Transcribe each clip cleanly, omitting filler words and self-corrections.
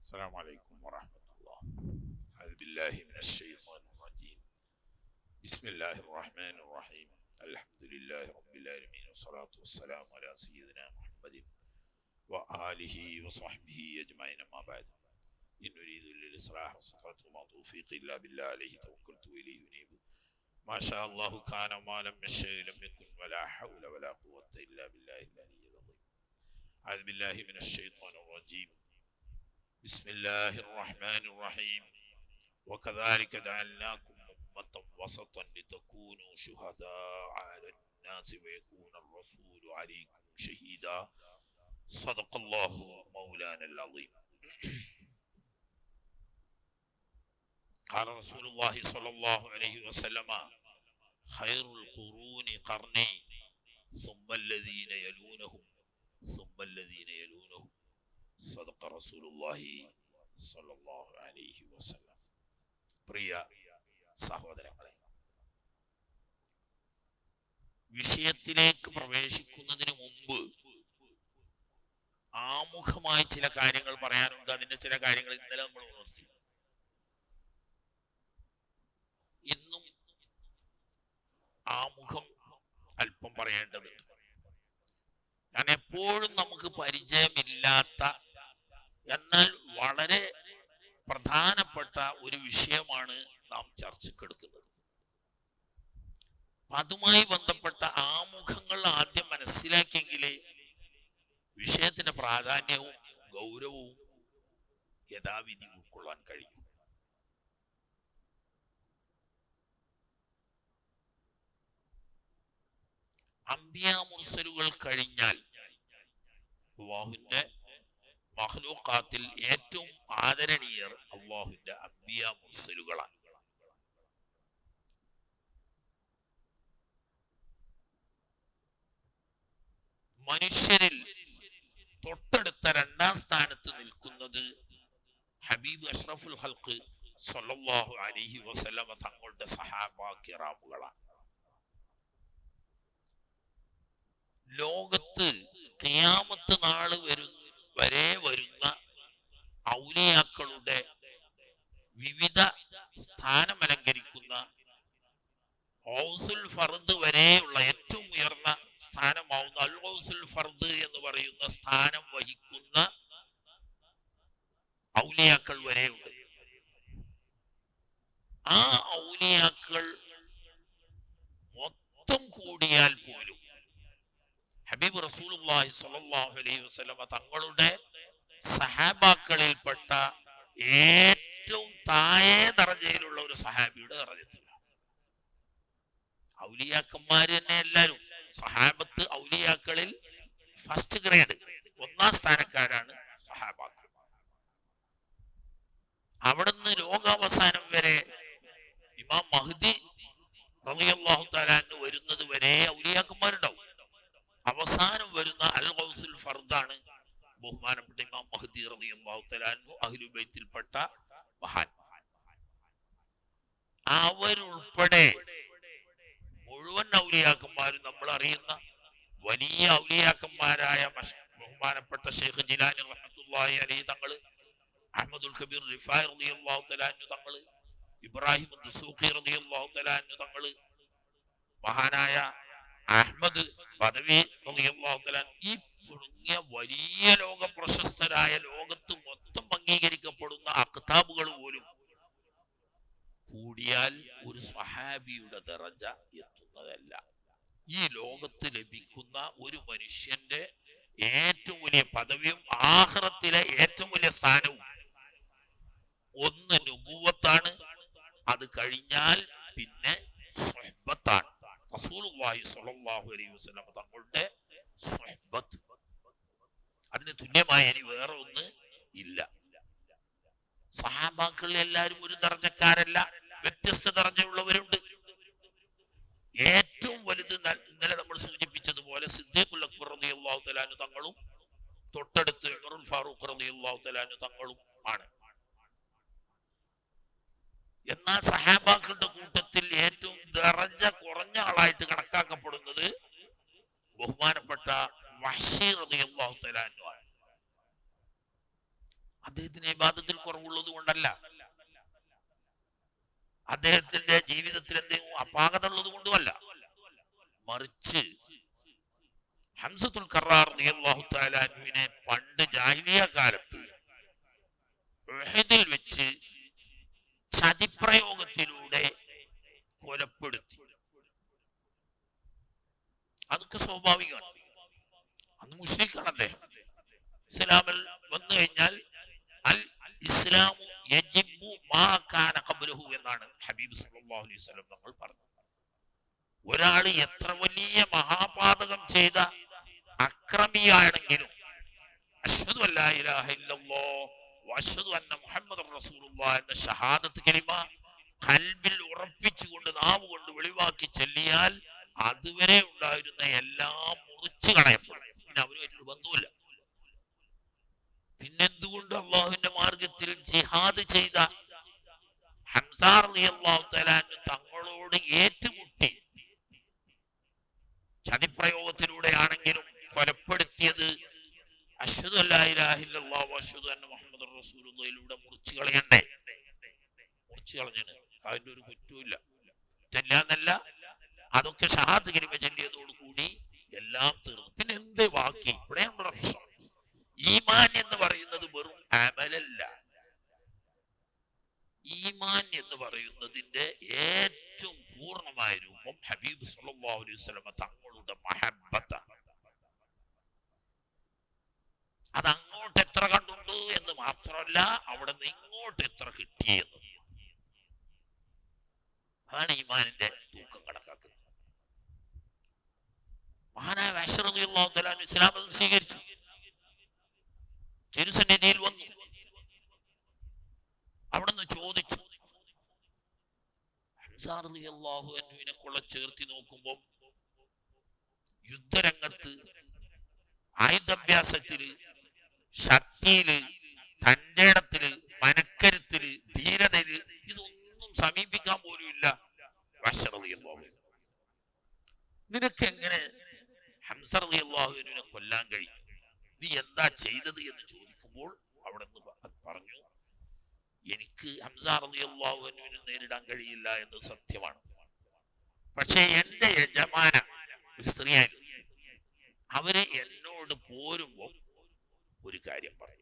السلام عليكم ورحمة الله. أعوذ بالله من الشيطان الرجيم. بسم الله الرحمن الرحيم. الحمد لله رب العالمين والصلاة والسلام على سيدنا محمد وآله وصحبه أجمعين. ما بعد، إن أريد إلا الإصلاح والصلاة وما توفيقي إلا بالله عليه توكلت وإليه أنيب. ما شاء الله كان وما لم يشأ لم يكن ولا حول ولا قوة إلا بالله العلي العظيم. أعوذ بالله من الشيطان الرجيم. بسم الله الرحمن الرحيم. وكذلك جعلناكم أمة وسطا لتكونوا شهداء على الناس ويكون الرسول عليكم شهيدا. صدق الله مولانا العظيم. قال رسول الله صلى الله عليه وسلم: خير القرون قرني ثم الذين يلونهم ثم الذين يلونهم. صدق رسول الله صلى الله عليه وسلم. പ്രിയ സഹോദരങ്ങളെ, വിഷയത്തിലേക്ക് പ്രവേശിക്കുന്നതിന് മുമ്പ് ആമുഖമായി ചില കാര്യങ്ങൾ പറയാനുണ്ട്. അതിന്റെ ചില കാര്യങ്ങൾ ഇന്നലെ നമ്മൾ ഉണർത്തി. ഇന്നും ആമുഖം അല്പം പറയേണ്ടതുണ്ട്. ഞാൻ എപ്പോഴും നമുക്ക് പരിചയമില്ലാത്ത എന്നാൽ വളരെ പ്രധാനപ്പെട്ട ഒരു വിഷയമാണ് നാം ചർച്ചക്കെടുക്കുന്നത്. അതുമായി ബന്ധപ്പെട്ട ആമുഖങ്ങൾ ആദ്യം മനസ്സിലാക്കിയെങ്കിലേ വിഷയത്തിന്റെ പ്രാധാന്യവും ഗൗരവവും യഥാവിധി ഉൾക്കൊള്ളാൻ കഴിയും. അംബിയാ മുർസലുകൾ കഴിഞ്ഞാൽ അല്ലാഹുവിന്റെ മഖ്ലൂഖാത്തിൽ ഏറ്റവും ആദരണീയർ അല്ലാഹുവിന്റെ അംബിയാ മുർസലുകളാണ്. മനുഷ്യരിൽ തൊട്ടടുത്ത രണ്ടാം സ്ഥാനത്ത് നിൽക്കുന്നത് ഹബീബ് അഷ്റഫുൽ ഖൽഖ് സ്വല്ലല്ലാഹു അലൈഹി വസല്ലമ തങ്ങളുടെ സഹാബാ കിറാമുകളാണ്. ലോകത്ത് ഖിയാമത്ത് നാള് വരെ വരുന്ന ഔലിയാക്കളുടെ വിവിധ സ്ഥാനമലങ്കരിക്കുന്ന ഔസുൽ ഫർദ് വരെയുള്ള ഏറ്റവും ഉയർന്ന സ്ഥാനമാവുന്ന അൽ ഔസുൽ ഫർദ് എന്ന് പറയുന്ന സ്ഥാനം വഹിക്കുന്ന ഔലിയാക്കൾ വരെയുണ്ട്. ആ ഔലിയാക്കൾ മൊത്തം കൂടിയാൽ പോലും ഹബീബ് റസൂലുള്ളാഹി സ്വല്ലല്ലാഹു അലൈഹി വസല്ലമ തങ്ങളുടെ സഹാബാക്കളിൽപ്പെട്ട ഏറ്റവും താഴെ ദറജയിലുള്ള ഒരു സഹാബിയുടെ ദറജത്തിലാണ്. ഔലിയാക്കന്മാര് തന്നെ എല്ലാവരും സഹാബത്ത് ഔലിയാക്കളിൽ ഫസ്റ്റ് ഗ്രേഡ് ഒന്നാം സ്ഥാനക്കാരാണ് സഹാബാക്കൾ. അവിടുന്ന് ലോകാവസാനം വരെ ഇമാം മഹ്ദി റളിയല്ലാഹു തആല അൻഹു വരുന്നത് വരെ ഔലിയാക്കന്മാരുണ്ടാവും. അവസാനം വരുന്ന അൽ ഖൗസുൽ ഫർദാണ് ബഹുമാനപ്പെട്ട ഇമാം മഹ്ദി റളിയല്ലാഹു തആല അൻഹു അഹ്ലുൽ ബൈത്തിൽപ്പെട്ട മഹാൻ. അവരുൾപ്പെടെ മുഴുവൻ ഔലിയാക്കന്മാരും നമ്മൾ അറിയുന്ന വലിയ ഔലിയാക്കന്മാരായ ബഹുമാനപ്പെട്ട ഷെയ്ഖ് ജിലാനി റഹ്മത്തുള്ളാഹി അലൈഹി തങ്ങള്, അഹ്മദുൽ കബീർ റിഫായി റളിയല്ലാഹു തആല അൻഹു തങ്ങള്, ഇബ്രാഹിം ദുസൂഖി റളിയല്ലാഹു തആല അൻഹു തങ്ങള്, മഹാനായ അഹ്മദ് ബദവി റളിയല്ലാഹു തആല ഈ തുടങ്ങിയ വലിയ ലോക പ്രശസ്തരായ ലോകത്ത് മൊത്തം അംഗീകരിക്കപ്പെടുന്ന അഖ്താബുകൾ പോലും കൂടിയാൽ ഒരു സ്വഹാബിയുടെ ദറജ എത്തുന്നതല്ല. ഈ ലോകത്ത് ലഭിക്കുന്ന ഒരു മനുഷ്യന്റെ ഏറ്റവും വലിയ പദവിയും ആഖിറത്തിലെ ഏറ്റവും വലിയ സ്ഥാനവും ഒന്ന് നുബുവത്താണ്. അത് കഴിഞ്ഞാൽ പിന്നെ സ്വഹ്ബത്താണ്. റസൂലുള്ളാഹി സ്വല്ലല്ലാഹു അലൈഹി വസല്ലം തങ്ങളുടെ സ്വഹ്ബത്ത്. അതിന് തുല്യമായ ഇനി വേറെ ഒന്ന് ഇല്ല. സഹാബാക്കൾ എല്ലാവരും ഒരു ദർജക്കാരല്ല, വ്യത്യസ്ത ദർജയുള്ളവരുണ്ട്. ഏറ്റവും വലുത് ഇന്നലെ നമ്മൾ സൂചിപ്പിച്ചതുപോലെ സിദ്ദീഖുൽ അക്ബർ റളിയല്ലാഹു തആല അൻഹു തങ്ങളും തൊട്ടടുത്ത് ഉമറുൽ ഫാറൂഖ് റളിയല്ലാഹു തആല അൻഹു തങ്ങളും ആണ്. എന്നാൽ സഹാബാക്കളുടെ കൂട്ടത്തിൽ ഏറ്റവും ദറജ കുറഞ്ഞ ആളായിട്ട് കണക്കാക്കപ്പെടുന്നത് ബഹുമാനപ്പെട്ട വഹ്ശി റളിയല്ലാഹു തആല അൻഹു ആണ്. അദ്ദേഹത്തിന് ഇബാദത്തിൽ കുറവുള്ളത് കൊണ്ടല്ല, അദ്ദേഹത്തിന്റെ ജീവിതത്തിൽ എന്തെങ്കിലും അപാകത ഉള്ളത് കൊണ്ടുമല്ല. മറിച്ച് ഹംസത്തുൽ കറാർ റളിയല്ലാഹു തആല അൻഹുവിനെ പണ്ട് ജാഹിലിയ കാലത്ത് ഉഹദിൽ വെച്ച് ചതിപ്രയോഗത്തിലൂടെ കൊലപ്പെടുത്തി. അതൊക്കെ സ്വാഭാവികമാണ്. അന്ന് മുശ്രിക്കാണ് അദ്ദേഹം. ഇസ്ലാമിൽ വന്നു കഴിഞ്ഞാൽ അൽ ഇസ്ലാമു യജിബു മാ കാന ഖബ്ലഹു എന്നാണ് ഹബീബ് സല്ലല്ലാഹു അലൈഹി വസല്ലം നമ്മൾ പറഞ്ഞത്. ഒരാൾ എത്ര വലിയ മഹാപാതകം ചെയ്ത അക്രമിയാണെങ്കിലും അശ്ഹദു അല്ലാ ഇലാഹ ഇല്ലല്ലാഹ് വഅശ്ഹദു അന്ന മുഹമ്മദർ റസൂലുള്ളാഹ് എന്ന ഷഹാദത്ത് കലിമ ഖൽബിൽ ഉറപ്പിച്ചുകൊണ്ട് നാവ് കൊണ്ട് വെളിവാക്കി ചൊല്ലിയാൽ അതുവരെ ഉണ്ടായിരുന്ന എല്ലാം മുറിച്ചു കളയപ്പെടും. പിന്നെ അവരുമായിട്ടൊരു ബന്ധവുമില്ല. പിന്നെന്തുകൊണ്ട് അള്ളാഹുവിന്റെ മാർഗത്തിൽ ജിഹാദ് ചെയ്ത ഹംസ റളിയല്ലാഹു തആല അൻഹു തങ്ങളോട് ഏറ്റുമുട്ടി ചതിപ്രയോഗത്തിലൂടെയാണെങ്കിലും കൊലപ്പെടുത്തിയത് അശ്ഹദു അല്ലാ ഇലാഹ ഇല്ലല്ലാഹു വഅശ്ഹദു അന്ന മുഹമ്മദർ റസൂലുള്ളാഹിലൂടെ മുറിച്ചു കളയണ്ടേ? മുറിച്ചു കളഞ്ഞത് അതിന്റെ ഒരു കുറ്റവുമില്ല. ചെല്ലാന്നല്ല, അതൊക്കെ ഷഹാദത്ത് കലിമ ചൊല്ലിയതോടു കൂടി എല്ലാം തീർന്നു. പിന്നെ എന്ത് ബാക്കി? ഇവിടെയാണ് പ്രശ്നം. ഈമാൻ എന്ന് പറയുന്നത് വെറും അമലല്ല. ഈമാൻ എന്ന് പറയുന്നതിന്റെ ഏറ്റവും പൂർണ്ണമായ രൂപം ഹബീബ് സല്ലല്ലാഹു അലൈഹി വസല്ലം തങ്ങളുടെ മഹബ്ബത്താണ്. അത് അങ്ങോട്ട് എത്ര കണ്ടുണ്ട് എന്ന് മാത്രമല്ല, അവിടെ നിന്ന് ഇങ്ങോട്ട് എത്ര കിട്ടിയെന്ന്. അതാണ് ഈമാനിന്റെ തൂക്കം കണക്കാക്കുന്നത്. മഹാനായ ആയിഷ റളിയല്ലാഹു തആല അൻഹ ഇസ്ലാം സ്വീകരിച്ചു, തിരുസന്നിധിയിൽ വന്നു. അവിടുന്ന് ചോദിച്ചു. ഹംസ റളിയല്ലാഹു അൻഹുവിനെ കൊള്ള ചേർത്തി നോക്കുമ്പോൾ യുദ്ധരംഗത്ത് ആയുധാഭ്യാസത്തില്, ശക്തിയില്, തന്റെ ഇടത്തില്, മനക്കരുത്തില്, ധീരതയില് ഇതൊന്നും സമീപിക്കാൻ പോലും ഇല്ല ആയിഷ റളിയല്ലാഹു അൻഹ. നിനക്ക് എങ്ങനെ ഹംസ റളിയല്ലാഹു അൻഹുവിനെ കൊല്ലാൻ കഴിയും? നീ എന്താ ചെയ്തത് എന്ന് ചോദിക്കുമ്പോൾ അവിടെ നിന്ന് പറഞ്ഞു, എനിക്ക് ഹംസ റളിയല്ലാഹു അൻഹുവിനെ നേരിടാൻ കഴിയില്ല എന്ന് സത്യമാണ്. പക്ഷെ എന്റെ യജമാന ഒരു സ്ത്രീയായിരുന്നു, അവര് എന്നോട് പോരുമ്പോ ഒരു കാര്യം പറയും,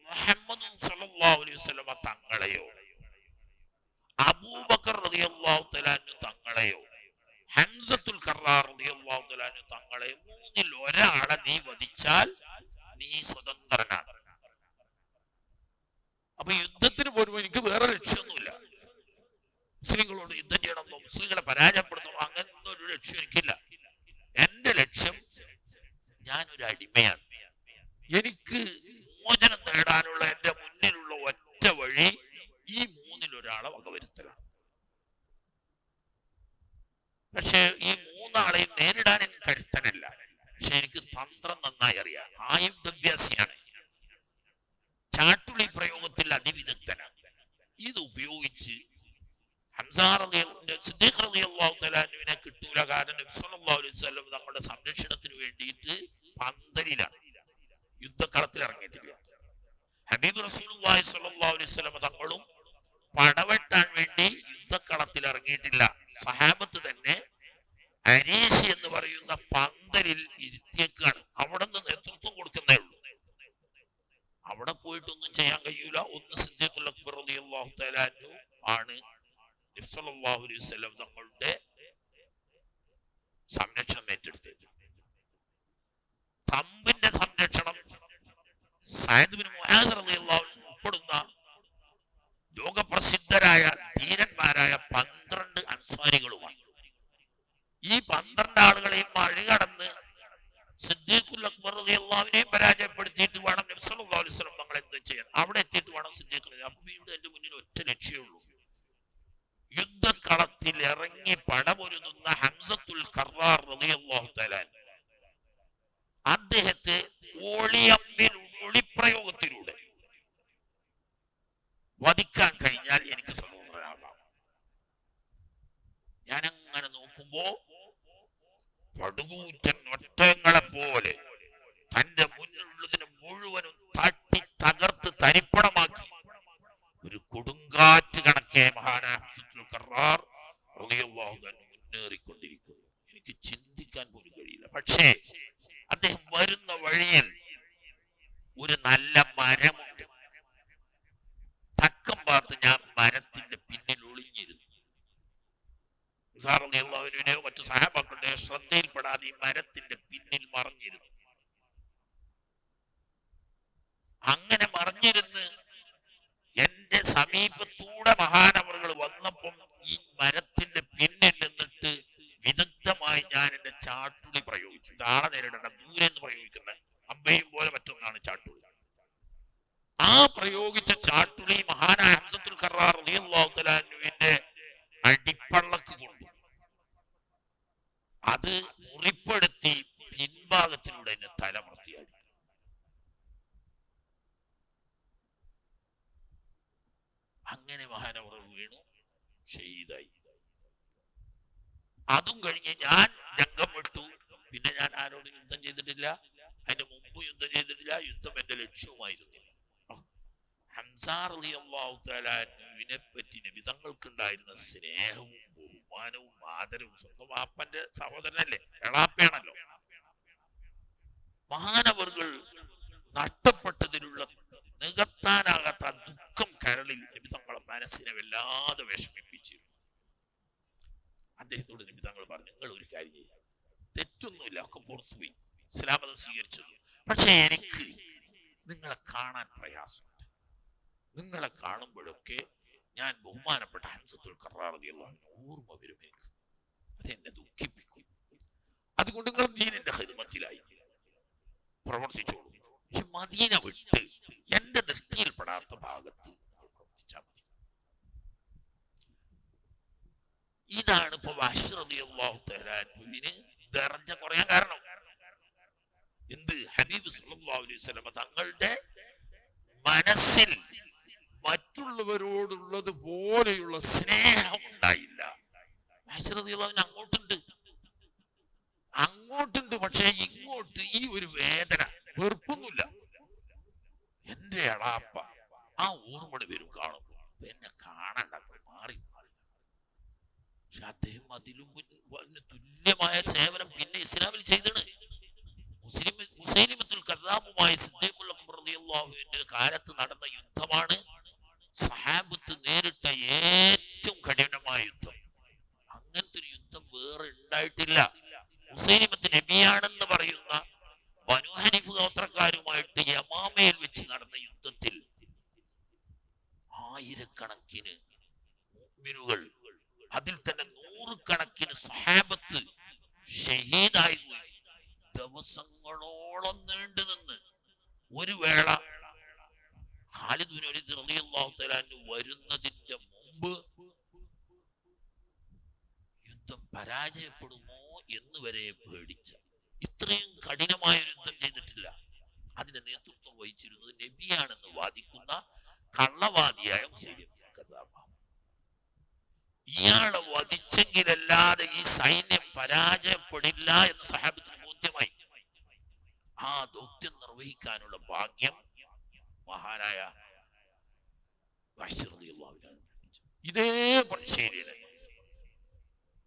മുഹമ്മദ് സല്ലല്ലാഹു അലൈഹി വസല്ലം തങ്ങളെയോ അബൂബക്കർ റളിയല്ലാഹു തആല അൻഹു തങ്ങളെയോ ഹംസത്തുൽ കറാർ റളിയല്ലാഹു തആല അൻഹു തങ്ങളെയോ മൂന്നിൽ ഒരാളെ നീ വധിച്ചാൽ നീ സ്വതന്ത്രനാണ്. അപ്പൊ യുദ്ധത്തിന് പോരുമ്പോ എനിക്ക് വേറെ ലക്ഷ്യമൊന്നുമില്ല. മുസ്ലിങ്ങളോട് യുദ്ധം ചെയ്യണമെന്നോ മുസ്ലിങ്ങളെ പരാജയപ്പെടുത്തണോ അങ്ങനൊന്നും ഒരു ലക്ഷ്യം എനിക്കില്ല. എന്റെ ലക്ഷ്യം, ഞാനൊരു അടിമയാണ്. എനിക്ക് മോചനം നേടാനുള്ള എന്റെ മുന്നിലുള്ള ഒറ്റ വഴി ഈ മൂന്നിൽ ഒരാളെ വകവരുത്തലാണ്. പക്ഷെ ഈ മൂന്നാളെയും നേരിടാൻ എനിക്ക് കരുത്തനല്ല. പക്ഷെ എനിക്ക് തന്ത്രം നന്നായി അറിയാം. ആയുധാഭ്യാസിയാണ്, ചാട്ടുളി പ്രയോഗത്തിൽ അതിവിദഗ്ധനാണ്. ഇത് ഉപയോഗിച്ച് സിദ്ദീഖ് റളിയല്ലാഹു തആല അൻഹുവിനെ കിട്ടൂല. കാരണം നബി സല്ലല്ലാഹു അലൈഹി വസല്ലം തങ്ങളുടെ സംരക്ഷണത്തിന് വേണ്ടിയിട്ട് പന്തലിലാണ്, യുദ്ധക്കളത്തിൽ ഇറങ്ങിയിട്ടില്ല. ഹബീബ് റസൂലുള്ളാഹി സ്വല്ലല്ലാഹു അലൈഹി വസല്ലം തങ്ങളും പടവെട്ടാൻ വേണ്ടി യുദ്ധക്കളത്തിൽ ഇറങ്ങിയിട്ടില്ല. സഹാബത്ത് തന്നെ അരീശി എന്ന് പറയുന്ന പന്തലിൽ ഇരുത്തിയേക്കാണ്. അവിടെ നിന്ന് നേതൃത്വം കൊടുക്കുന്നേ ഉള്ളൂ. അവിടെ പോയിട്ടൊന്നും ചെയ്യാൻ കഴിയൂല. ഒന്ന് സിദ്ദീഖുൽ അക്ബർ റളിയല്ലാഹു തആല അൻഹു ആണ് നബി സല്ലല്ലാഹു അലൈഹി വസല്ലം തങ്ങളുടെ സംരക്ഷണം ഏറ്റെടുത്തത്. തമ്പിന്റെ സംരക്ഷണം സഅദ് ബിൻ മുആദ് റളിയല്ലാഹു അൻഹു ഉൾപ്പെടുന്ന ലോകപ്രസിദ്ധരായ ധീരന്മാരായ 12 അൻസ്വാരികളുമാണ്. ഈ 12 ആളുകളെയും മറികടന്ന് സിദ്ദീഖുൽ അക്ബർ റളിയല്ലാഹുവിനെയും പരാജയപ്പെടുത്തിയിട്ട് വേണം നബി സല്ലല്ലാഹു അലൈഹി വസല്ലം നമ്മൾ എന്ത് ചെയ്യാൻ? അവിടെ എത്തിയിട്ട് വേണം സിദ്ദീഖിനെ. അപ്പൊ ഇവിടെ എന്റെ മുന്നിൽ ഒറ്റ ലക്ഷ്യമേ ഉള്ളൂ, യുദ്ധക്കളത്തിൽ ഇറങ്ങി പടപൊരുതുന്ന ഹംസത്തുൽ കറാർ റളിയല്ലാഹു തആല അദ്ദേഹത്തെ ഒളിയമ്പിൽ ഒളിപ്രയോഗത്തിലൂടെ ഹംസത്തുൽ ഖറാർ റളിയല്ലാഹു അൻഹു മുന്നേറിക്കൊണ്ടിരിക്കുന്നു. എനിക്ക് ചിന്തിക്കാൻ പോലും കഴിയില്ല. പക്ഷേ അദ്ദേഹം വരുന്ന വഴിയിൽ ഒരു നല്ല മരമുണ്ട്. തക്കം പാർത്ത് ഞാൻ മരത്തിന്റെ പിന്നിൽ ഒളിഞ്ഞിരുന്നു. റളിയല്ലാഹുവിനെയോ മറ്റു സഹാബാക്കളുടെയോ ശ്രദ്ധയിൽപ്പെടാതെ ഈ മരത്തിന്റെ പിന്നിൽ മറഞ്ഞിരുന്നു. അങ്ങനെ മറിഞ്ഞിരുന്ന് എന്റെ സമീപത്തൂടെ മഹാനവറുകൾ വന്നപ്പം ഈ മരത്തിന്റെ പിന്നിൽ നിന്നിട്ട് വിദഗ്ധമായി ഞാൻ എന്റെ ചാട്ടുളി പ്രയോഗിച്ചു. ഇതാളെ നേരിടേണ്ട ദൂരെ എന്ന് പ്രയോഗിക്കുന്ന അമ്പയും പോലെ മറ്റൊന്നാണ് ചാട്ടുളി. ആ പ്രയോഗിച്ച ചാട്ടുളി മഹാനായ ഹംസത്തുൽ ഖറാർ റളിയല്ലാഹു തആല അൻഹുവിന്റെ അടിപ്പള്ളക്ക് കൊണ്ടു. അത് മുറിപ്പെടുത്തി പിൻഭാഗത്തിലൂടെ എന്നെ തലമർത്തിയാടി. അങ്ങനെ മഹാനവറുകൾ വീണു, ഷഹീദായി. അതും കഴിഞ്ഞ് ഞാൻ രംഗം വിട്ടു. പിന്നെ ഞാൻ ആരോടും യുദ്ധം ചെയ്തിട്ടില്ല, അതിന്റെ മുമ്പ് യുദ്ധം ചെയ്തിട്ടില്ല. യുദ്ധം എന്റെ ലക്ഷ്യവുമായിരുന്നില്ല. ഹംസ റളിയല്ലാഹു തആല അൻഹുവിനെ പറ്റി നബി തങ്ങൾക്കുണ്ടായിരുന്ന സ്നേഹവും ബഹുമാനവും ആദരവും, സ്വന്തം വാപ്പന്റെ സഹോദരനല്ലേ, എളാപ്പയാണല്ലോ. മഹാനവറുകൾ നഷ്ടപ്പെട്ടതിലുള്ള നികത്താനാകാത്ത ദുഃഖം കരളിൽ നബി തങ്ങളെ മനസ്സിനെ വല്ലാതെ വിഷമിപ്പിച്ചിരുന്നു. അദ്ദേഹത്തോട് നബി തങ്ങൾ പറഞ്ഞു, നിങ്ങൾ ഒരു കാര്യം ചെയ്യുക, തെറ്റൊന്നുമില്ല, ഒക്കെ പുറത്തുപോയി, ഇസ്ലാം മതം സ്വീകരിച്ചു. പക്ഷെ എനിക്ക് നിങ്ങളെ കാണാൻ പ്രയാസമുണ്ട്. നിങ്ങളെ കാണുമ്പോഴൊക്കെ ഞാൻ ബഹുമാനപ്പെട്ട ഹംസത്തുൽ ഖറാർ റളിയല്ലാഹു അൻഹു ഓർമ്മ വരും. എനിക്ക് അതെന്നെ ദുഃഖിപ്പിക്കും. അതുകൊണ്ട് നിങ്ങൾ ദീനിന്റെ ഖിദ്മത്തിലായി പ്രവർത്തിച്ചോളൂ. പക്ഷെ മദീന വിട്ട് എന്റെ ദൃഷ്ടിയിൽപ്പെടാത്ത ഭാഗത്ത് പ്രവർത്തിച്ചാൽ മതി. ഇതാണ് ഇപ്പൊ വഹ്ശ് റളിയല്ലാഹു തആല അൻഹുവിന് ദർജ കുറയാൻ കാരണം. എന്ത്? ഹബീബ് സല്ലല്ലാഹു അലൈഹി വസല്ലം തങ്ങളുടെ മനസ്സിൽ മറ്റുള്ളവരോടുള്ളത് പോലെയുള്ള സ്നേഹം ഉണ്ടായില്ല. വഹ്ശ് റളിയല്ലാഹു അൻഹു അങ്ങോട്ടുണ്ട്, പക്ഷെ ഇങ്ങോട്ട് ഈ ഒരു വേദന, വെറുപ്പൊന്നുമില്ല. എന്റെ എളാപ്പ ആ ഓർമ്മ വരും കാണുമ്പോ, എന്നെ കാണണ്ട, മാറി മാറി. പക്ഷെ അദ്ദേഹം അതിലും തുല്യമായ സേവനം പിന്നെ ഇസ്ലാമിൽ ചെയ്താണ്. മുസൈലിമത്തുൽ കദ്ദാബുമായി സിദ്ദീഖുൽ അക്ബർ റളിയല്ലാഹു അൻഹുവിന്റെ കാലത്ത് നടന്ന യുദ്ധമാണ് സഹാബത്ത് നേരിട്ട ഏറ്റവും കഠിനമായ യുദ്ധം. അങ്ങനത്തെ ഒരു യുദ്ധം വേറെ ഉണ്ടായിട്ടില്ല. മുസൈലിമത്ത് നബിയാണെന്ന് പറയുന്ന ബനൂ ഹനീഫ് ഗോത്രക്കാരുമായിട്ട് യമാമയിൽ വെച്ച് നടന്ന യുദ്ധത്തിൽ ആയിരക്കണക്കിന് മുഅ്മിനുകൾ, അതിൽ തന്നെ നൂറുകണക്കിന് സ്വഹാബത്ത് ഷഹീദായി. ദിവസങ്ങളോളം നീണ്ടു നിന്ന് ഒരു വേള ഖാലിദ് ബിൻ വലീദ് റളിയല്ലാഹു തആല അൻഹു വരുന്നതിന്റെ മുമ്പ് യുദ്ധം പരാജയപ്പെടുമോ എന്ന് വരെ പേടിച്ച, ഇത്രയും കഠിനമായ ഒരു യുദ്ധം ചെയ്തിട്ടില്ല. അതിന്റെ നേതൃത്വം വഹിച്ചിരുന്നത് നബിയാണെന്ന് വാദിക്കുന്ന കള്ളവാദിയായ മുസൈലിമത്തുൽ കദ്ദാബ്. ഇയാളെ വധിച്ചെങ്കിലല്ലാതെ ഈ സൈന്യം പരാജയപ്പെടില്ല എന്ന് സഹാബത്തിന് ബോധ്യമായി. ആ ദൗത്യം നിർവഹിക്കാനുള്ള ഭാഗ്യം മഹാനായ വഹ്ശ് റളിയല്ലാഹു അൻഹു. ഇതേ ശൈലിയിലെ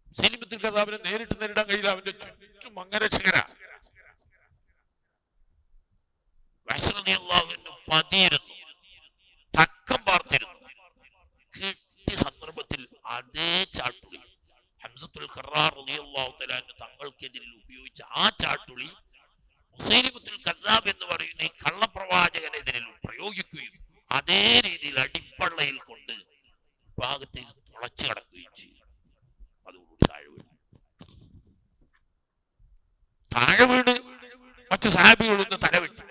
മുസൈലിമത്തുൽ കദ്ദാബിനെ നേരിട്ട് നേരിടാൻ കഴിയില്ല. അവന്റെ ചുറ്റും അംഗരക്ഷകരാ. വഹ്ശ് റളിയല്ലാഹു അൻഹു പതിയിരുന്നു, തക്കം പാർത്തിരുന്നു. കിട്ടിയ സന്ദർഭത്തിൽ അതേ ചാട്ടുളി, ഹംസത്തുൽ ഖറാർ റളിയല്ലാഹു തആല അൻഹു തങ്ങൾക്കെതിരിൽ ഉപയോഗിച്ച ആ ചാട്ടുളി മുസൈലിമത്തുൽ കദ്ദാബ് എന്ന് പറയുന്ന ഈ കള്ളപ്രവാചകനെതിരിൽ പ്രയോഗിക്കുകയും അതേ രീതിയിൽ അടിപ്പള്ളയിൽ കൊണ്ട് ഭാഗത്തേക്ക് തുളച്ചു കടക്കുകയും ചെയ്തു. അതോടുകൂടി താഴെ വീണ് മറ്റു സഹാബികളൊന്ന് തലവിട്ടു.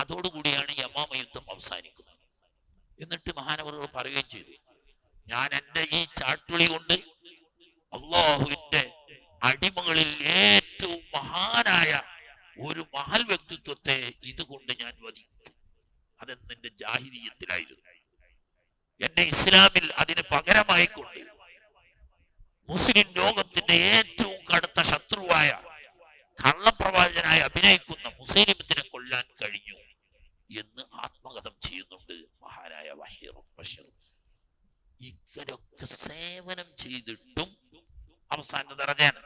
അതോടുകൂടിയാണ് യമാമ യുദ്ധം അവസാനിക്കുന്നത്. എന്നിട്ട് മഹാനവറുകൾ പറയുകയും ചെയ്തു, ഞാൻ എന്റെ ഈ ചാട്ടുളി കൊണ്ട് അള്ളാഹുവിന്റെ അടിമകളിൽ ഏറ്റവും മഹാനായ ഒരു മഹൽ വ്യക്തിത്വത്തെ ഇതുകൊണ്ട് ഞാൻ വധിച്ചു. അതെന്ന് എന്റെ ജാഹിലിയ്യത്തിലായിരുന്നു. എന്റെ ഇസ്ലാമിൽ അതിന് പകരമായിക്കൊണ്ട് മുസ്ലിം ലോകത്തിന്റെ ഏറ്റവും കടുത്ത ശത്രുവായ കള്ളപ്രവാചകനായി അഭിനയിക്കുന്ന മുസൈലിമത്തിനെ കൊല്ലാൻ കഴിഞ്ഞു എന്ന് ആത്മകഥം ചെയ്യുന്നുണ്ട് മഹാനായ വഹീർ ബഷീർ. ഈ ഇങ്ങനെയൊക്കെ സേവനം ചെയ്തിട്ടും അവസാന ദറജയാണ്.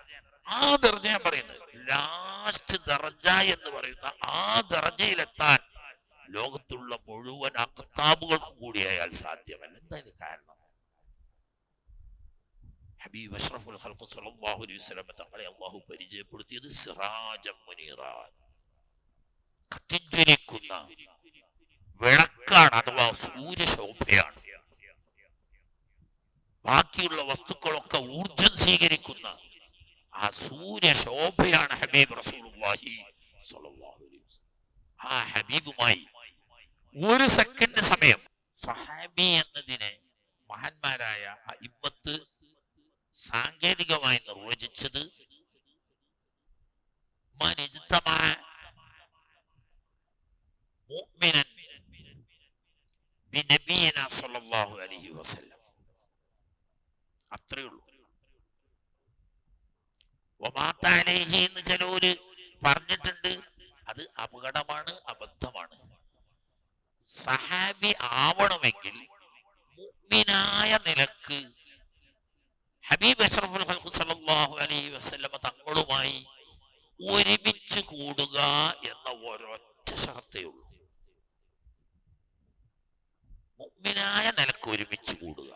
ആ ദറജ ഞാൻ പറയുന്നത്, ലാസ്റ്റ് ദറജ എന്ന് പറയുന്ന ആ ദറജയിലെത്താൻ ലോകത്തുള്ള മുഴുവൻ അഖ്താബുകൾക്കും കൂടി അയാൾ സാധ്യമല്ല. എന്താണ് കാരണം? ഹബീബ് അഷ്റഫുൽ ഖൽഖ് സ്വല്ലല്ലാഹു അലൈഹി വസല്ലം തങ്ങളെ അല്ലാഹു പരിചയപ്പെടുത്തിയത് സിറാജൻ മുനീറാ, കത്തിജ്വലിക്കുന്ന വിളക്കാണ്, അഥവാ സൂര്യശോഭയാണ്. ബാക്കിയുള്ള വസ്തുക്കളൊക്കെ ഊർജം സ്വീകരിക്കുന്ന ആ സൂര്യശോഭയാണ് ഹബീബ് റസൂലുള്ളാഹി സ്വല്ലല്ലാഹു അലൈഹി വസല്ലം. ആ ഹബീബുമായി ഒരു സെക്കൻഡ് സമയം. സഹാബി എന്നതിനെ മഹാന്മാരായ ഇമ്മത്ത് സാങ്കേതികമായി നിർവചിച്ചത് മുഅ്മിനൻ ബിനബിയിനാ സ്വല്ലല്ലാഹു അലൈഹി വസല്ലം, അത്രേ ഉള്ളൂ. വമാത അലൈഹി എന്ന് ചിലര് പറഞ്ഞിട്ടുണ്ട്, അത് അപകടമാണ്, അബദ്ധമാണ്. സഹാബി ആവണമെങ്കിൽ മുഅ്മിനായ നിലക്ക് ഹബീബ് അഷ്റഫുൽ ഖൽഖ് സ്വല്ലല്ലാഹു അലൈഹി വസല്ലം തങ്ങളുമായി ഒരുമിച്ച് കൂടുക എന്ന ഒരൊറ്റ ഷർത്തേ ഉള്ളൂ. മുഅ്മിനായ നിലക്ക് ഒരുമിച്ച് കൂടുക.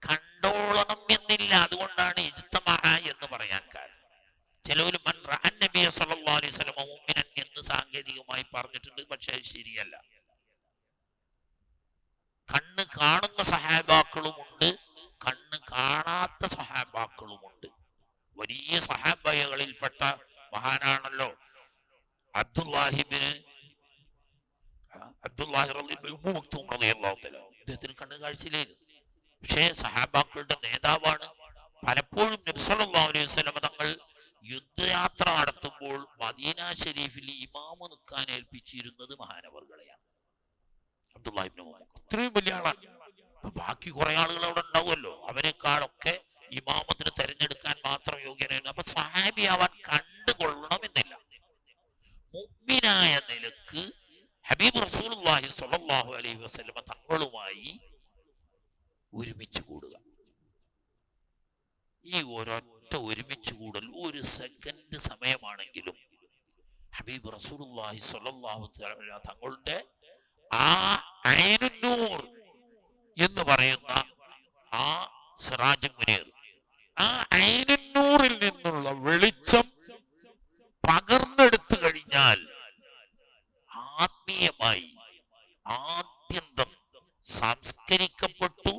കണ്ടോളണം എന്നില്ല. അതുകൊണ്ടാണ് ഇജ്തിമാ എന്ന് പറയാൻ കാരണം. ചിലവര് മൻ റഅ നബിയ സ്വല്ലല്ലാഹു അലൈഹി വസല്ലം മുഅ്മിനൻ എന്ന് സാങ്കേതികമായി പറഞ്ഞിട്ടുണ്ട്, പക്ഷേ അത് ശരിയല്ല. കണ്ണ് കാണുന്ന സഹാബാക്കളുമുണ്ട്, കണ്ണ് കാണാത്ത സഹാബാക്കളുമുണ്ട്. വലിയ സഹാബകളിൽപ്പെട്ട മഹാനാണല്ലോ അബ്ദുല്ലാഹി റളിയല്ലാഹു തആല. അദ്ദേഹത്തിന് കണ്ണ് കാഴ്ചയില്ലായിരുന്നു, പക്ഷേ സഹാബാക്കളുടെ നേതാവാണ്. പലപ്പോഴും നബി സല്ലല്ലാഹു അലൈഹി വസല്ലം തങ്ങൾ യുദ്ധയാത്ര നടത്തുമ്പോൾ മദീന ഷരീഫിൽ ഇമാമ് നിൽക്കാൻ ഏൽപ്പിച്ചിരുന്നത് മഹാനവർകളെയാണ്. അബ്ദുല്ലാഹി ഇബ്നു ഉമർ അത്രയും വലിയ ആളാണ്. ബാക്കി കുറെ ആളുകൾ അവിടെ ഉണ്ടാവുമല്ലോ, അവരെക്കാളൊക്കെ ഇമാമത്തിന് തെരഞ്ഞെടുക്കാൻ മാത്രം യോഗ്യനാണ്. അപ്പൊ സഹാബിയാവാൻ കണ്ടുകൊള്ളണമെന്നില്ല. മുഅ്മിനായ നിലക്ക് ഹബീബ് റസൂലുള്ളാഹി സ്വല്ലല്ലാഹു അലൈഹി വസല്ലം തങ്ങളുമായി ഒരുമിച്ച് കൂടുക. ഈ ഒരൊറ്റ ഒരുമിച്ച് കൂടൽ ഒരു സെക്കൻഡ് സമയമാണെങ്കിലും ഹബീബ് റസൂലുള്ളാഹി സ്വല്ലല്ലാഹു അലൈഹി തങ്ങളുടെ ആ ഐനുന്നൂർ എന്ന് പറയുന്ന ആ സിറാജുൽ മുനീർ, ആ ഐനുന്നൂറിൽ നിന്നുള്ള വെളിച്ചം പകർന്നെടുത്തു കഴിഞ്ഞാൽ ആത്മീയമായി ആദ്യന്തം സംസ്കരിക്കപ്പെട്ടു,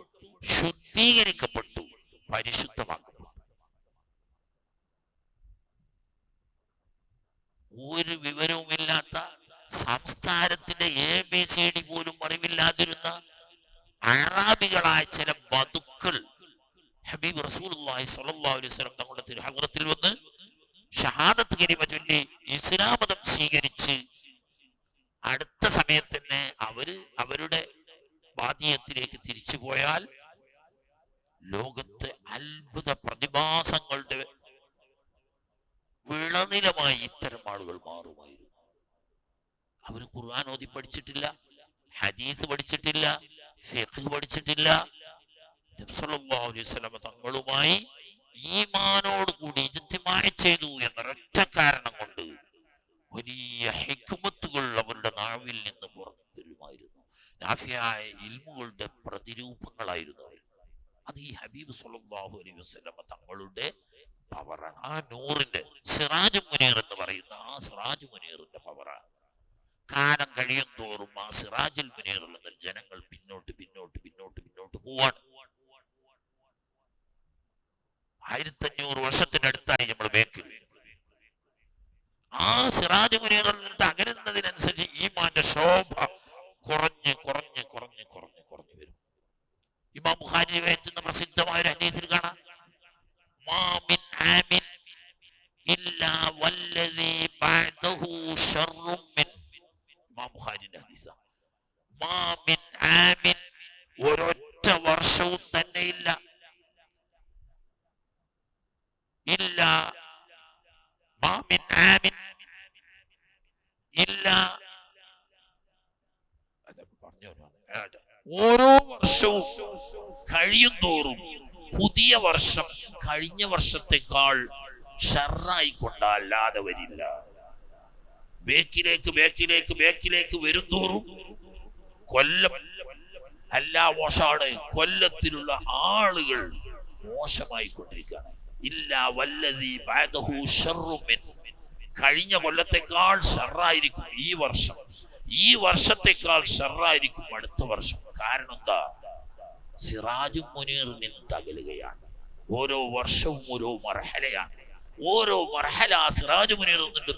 ശുദ്ധീകരിക്കപ്പെട്ടു, പരിശുദ്ധമാക്കപ്പെട്ടു. ഒരു വിവരവുമില്ലാത്ത, സംസ്കാരത്തിന്റെ ABCD പോലും അറിവില്ലാതിരുന്ന അറാബികളായ ചില ബദുക്കൾ ഹബീബ് റസൂലുള്ളാഹി സ്വല്ലല്ലാഹു അലൈഹി വസല്ലം തങ്ങളുടെ തിരുഹദ്റത്തിൽ വന്ന് ഷഹാദത്ത് കലിമ ചൊല്ലി ഇസ്ലാം മതം സ്വീകരിച്ച് അടുത്ത സമയത്ത് തന്നെ അവരുടെ ബാധ്യത്തിലേക്ക് തിരിച്ചു പോയാൽ ലോകത്തെ അത്ഭുത പ്രതിഭാസങ്ങളുടെ വിളനിലമായി ഇത്തരം ആളുകൾ മാറുമായിരുന്നു. അവര് ഖുർആൻ ഓതി പഠിച്ചിട്ടില്ല, ഹദീസ് പഠിച്ചിട്ടില്ല, ഫിഖ് പഠിച്ചിട്ടില്ല. നബി സല്ലല്ലാഹു അലൈഹി വസല്ലം തങ്ങളുമായി ഈമാനോട് കൂടി ഇജ്തിമാ ചെയ്തു എന്നൊരൊറ്റ കാരണം കൊണ്ട് വലിയ ഹിക്മത്തുകൾ അവരുടെ നാവിൽ നിന്ന് പുറത്തുവരുമായിരുന്നു. നാഫിയായ ഇൽമുകളുടെ പ്രതിരൂപങ്ങളായിരുന്നു അവർ. അത് ഈ ഹബീബ് സല്ലല്ലാഹു അലൈഹി വസല്ലം തങ്ങളുടെ പവറാണ്. ആ നൂറിന്റെ സിറാജുൽ മുനീർ എന്ന് പറയുന്ന ആ സിറാജുൽ മുനീറിന്റെ പവറാണ്. കാലം കഴിയും തോറും ആ സിറാജുൽ മുനീറിൽ നിന്ന് ജനങ്ങൾ പിന്നോട്ട് പിന്നോട്ട് പിന്നോട്ട് പിന്നോട്ട് പോവാണ്. 1500 വർഷത്തിനടുത്തായി നമ്മൾ ബേക്കിൽ. ആ സിറാജുൽ മുനീറിൽ നിന്ന് അകലുന്നതിനനുസരിച്ച് ഈമാന്റെ ശോഭ കുറഞ്ഞ് കുറഞ്ഞ് കുറഞ്ഞ് കുറഞ്ഞ് കുറഞ്ഞു വരും. ഇമാം ബുഖാരി റിവായത്ത് പ്രസിദ്ധമായ ഒരു ഹദീസിൽ കാണാം, മാ മിൻ ആമിൻ ഇല്ലാ വല്ലദീ ബഅദഹു ശർറുൻ മിൻ. ഇമാം ബുഖാരിയുടെ ഹദീസാണ്. മാ മിൻ ആമിൻ, ഒരൊറ്റ വർഷവും തന്നെ ഇല്ല, ഇല്ലാ മാ മിൻ ആമിൻ ഇല്ലാ ഓരോ വർഷവും കഴിയും തോറും പുതിയ വർഷം കഴിഞ്ഞ വർഷത്തെക്കാൾ ഷർറായിക്കൊണ്ടല്ലാതെ വരില്ല. ബേക്കിലേക്ക് വരും തോറും കൊല്ലം എല്ലാ മോശമാണ്, കൊല്ലത്തിലുള്ള ആളുകൾ മോശമായി കൊണ്ടിരിക്കുകയാണ്. ഇല്ല വല്ലദീ ബഅദഹു ശർറു മിൻ, കഴിഞ്ഞ കൊല്ലത്തെക്കാൾ ഷർറായിരിക്കും ഈ വർഷം, ഈ വർഷത്തെക്കാൾ ഷർറായിരിക്കും അടുത്ത വർഷം. കാരണം എന്താ? സിറാജും മുനീറിൽ നിന്ന് തകലുകയാണ്. ഓരോ വർഷവും ഓരോ മർഹലയാണ്. ഓരോ മർഹല സിറാജു മുനീറിൽ നിന്ന്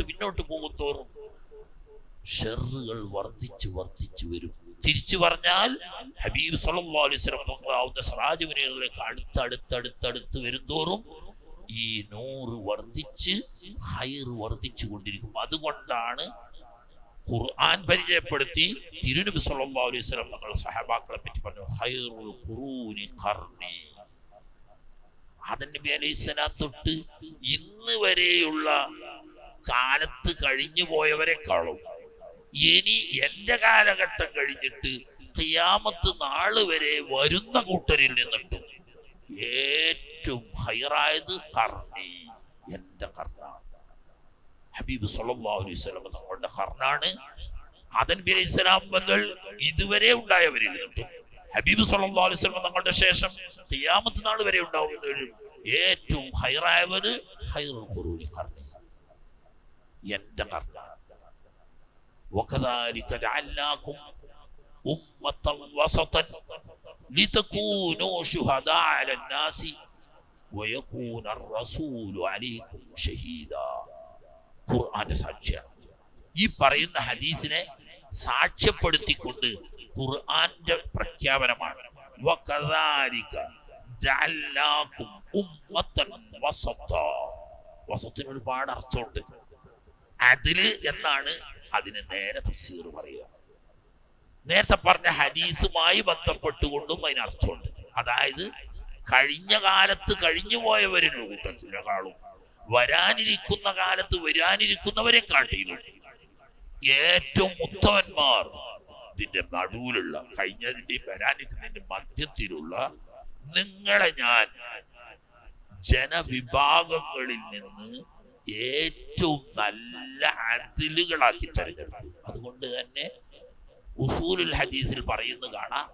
പിന്നോട്ട് പോകുന്തോറും ഷർറുകൾ വർദ്ധിച്ചു വരും. തിരിച്ചു പറഞ്ഞാൽ ഹബീബ് സല്ലല്ലാഹു അലൈഹി വസല്ലം സിറാജു മുനീറിലേക്ക് അടുത്ത് വരുന്തോറും ഈ നൂറ് വർദ്ധിച്ച് ഹൈർ വർദ്ധിച്ചു കൊണ്ടിരിക്കും. അതുകൊണ്ടാണ് ഖുർആൻ പരിചയപ്പെടുത്തി തിരുനബി സല്ലല്ലാഹു അലൈഹി വസല്ലം തങ്ങൾ സഹാബാക്കളെ പറ്റി പറഞ്ഞു, ഖൈറുൽ ഖുറൂനി ഖർനി. ആദം നബി അലൈഹിസ്സലാം തൊട്ട് ഇന്ന് വരെയുള്ള കാലത്ത് കഴിഞ്ഞു പോയവരെക്കാളും ഇനി എന്റെ കാലഘട്ടം കഴിഞ്ഞിട്ട് ഖിയാമത്ത് നാൾ വരെ വരുന്ന കൂട്ടരിൽ നിന്നിട്ടും ഏറ്റവും ഹൈറായത് ഖർനി, എന്റെ ഖർനാണ്. ഹബീബ് സല്ലല്ലാഹു അലൈഹി വസല്ലം തങ്ങളുടെ ഖർനാണ്. ആദം നബി അലൈഹിസ്സലാം മുതൽ ഇതുവരെ ഉണ്ടായവരിൽ നിന്നിട്ടും ഹബീബ് സല്ലല്ലാഹു അലൈഹി വസല്ലം തങ്ങളുടെ ശേഷം ഖിയാമത്ത് നാൾ വരെ ഉണ്ടാവുന്നവരിൽ ഏറ്റവും ഹൈറായവര് ഖൈറുൽ ഖുറൂനി ഖർനി, എന്റെ ഖർനാണ്. وكذلك جعلناكم أمة وسطا لتكونوا شهداء على الناس ويكون الرسول عليكم شهيدا. ഖുർആന്റെ സാക്ഷ്യം ഈ പറയുന്ന ഹദീസിനെ സാക്ഷ്യപ്പെടുത്തിക്കൊണ്ട് ഖുർആന്റെ പ്രഖ്യാപനമാണ്. വകദാലിക ജഅൽനാകും ഉമ്മത്തൻ വസത്താ. വസത്തിന് ഒരുപാട് അർത്ഥമുണ്ട്. അതില് എന്നാണ് അതിന് നേരെ തഫ്സീർ പറയുക. നേരത്തെ പറഞ്ഞ ഹദീസുമായി ബന്ധപ്പെട്ടുകൊണ്ടും അതിനർത്ഥമുണ്ട്. അതായത് കഴിഞ്ഞ കാലത്ത് കഴിഞ്ഞു പോയവരുടെ കൂട്ടത്തിനെക്കാളും വരാനിരിക്കുന്ന കാലത്ത് വരാനിരിക്കുന്നവരെ കാട്ടിലും ഏറ്റവും ഉത്തമന്മാർ ഇതിന്റെ നടുവിലുള്ള, കഴിഞ്ഞതിന്റെ വരാനിരിക്കുന്നതിന്റെ മധ്യത്തിലുള്ള നിങ്ങളെ ഞാൻ ജനവിഭാഗങ്ങളിൽ നിന്ന് ഏറ്റവും നല്ല അദിലുകളാക്കി തെരഞ്ഞെടുത്തു. അതുകൊണ്ട് തന്നെ ഉസൂലുൽ ഹദീസിൽ പറയുന്നത് കാണാം,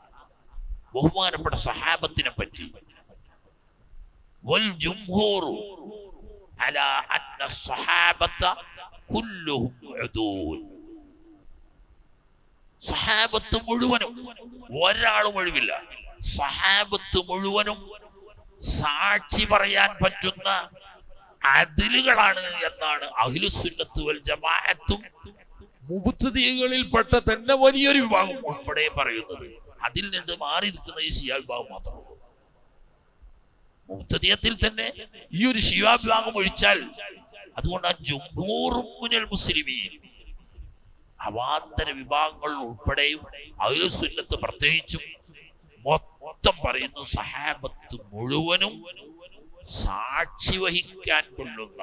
ബഹുമാനപ്പെട്ട സഹാബത്തിനെ പറ്റി വൽ ജംഹൂറു അലാ അന്ന സഹാബത കുല്ലുഹും ഉദൂൽ. സഹാബത്ത് മുഴുവനും, ഒരാളും ഒഴിവില്ല, സഹാബത്ത് മുഴുവനും സാക്ഷി പറയാൻ പറ്റുന്ന അദിലുകളാണ് എന്നാണ് അഹ്ലുസുന്നത്ത് വൽ ജമാഅത്തും മുബ്തദികളിൽപ്പെട്ട തന്നെ വലിയൊരു വിഭാഗം ഉൾപ്പെടെ പറയുന്നത്. അതിൽ നിന്ന് മാറി നിൽക്കുന്ന ഈ ശിയാ വിഭാഗം മാത്രമേ ഉള്ളൂ. മുബ്തദിയത്തിൽ തന്നെ ഈ ഒരു ശിയാ വിഭാഗം ഒഴിച്ചാൽ, അതുകൊണ്ടാണ് ജംഹൂറും മിനൽ മുസ്ലിമീൻ, അവാന്തര വിഭാഗങ്ങൾ ഉൾപ്പെടെയും അഹ്ലുസുന്നത്ത് പ്രത്യേകിച്ചും മൊത്തം പറയുന്നു സഹാബത്ത് മുഴുവനും സാക്ഷി വഹിക്കാൻ കൊള്ളുന്ന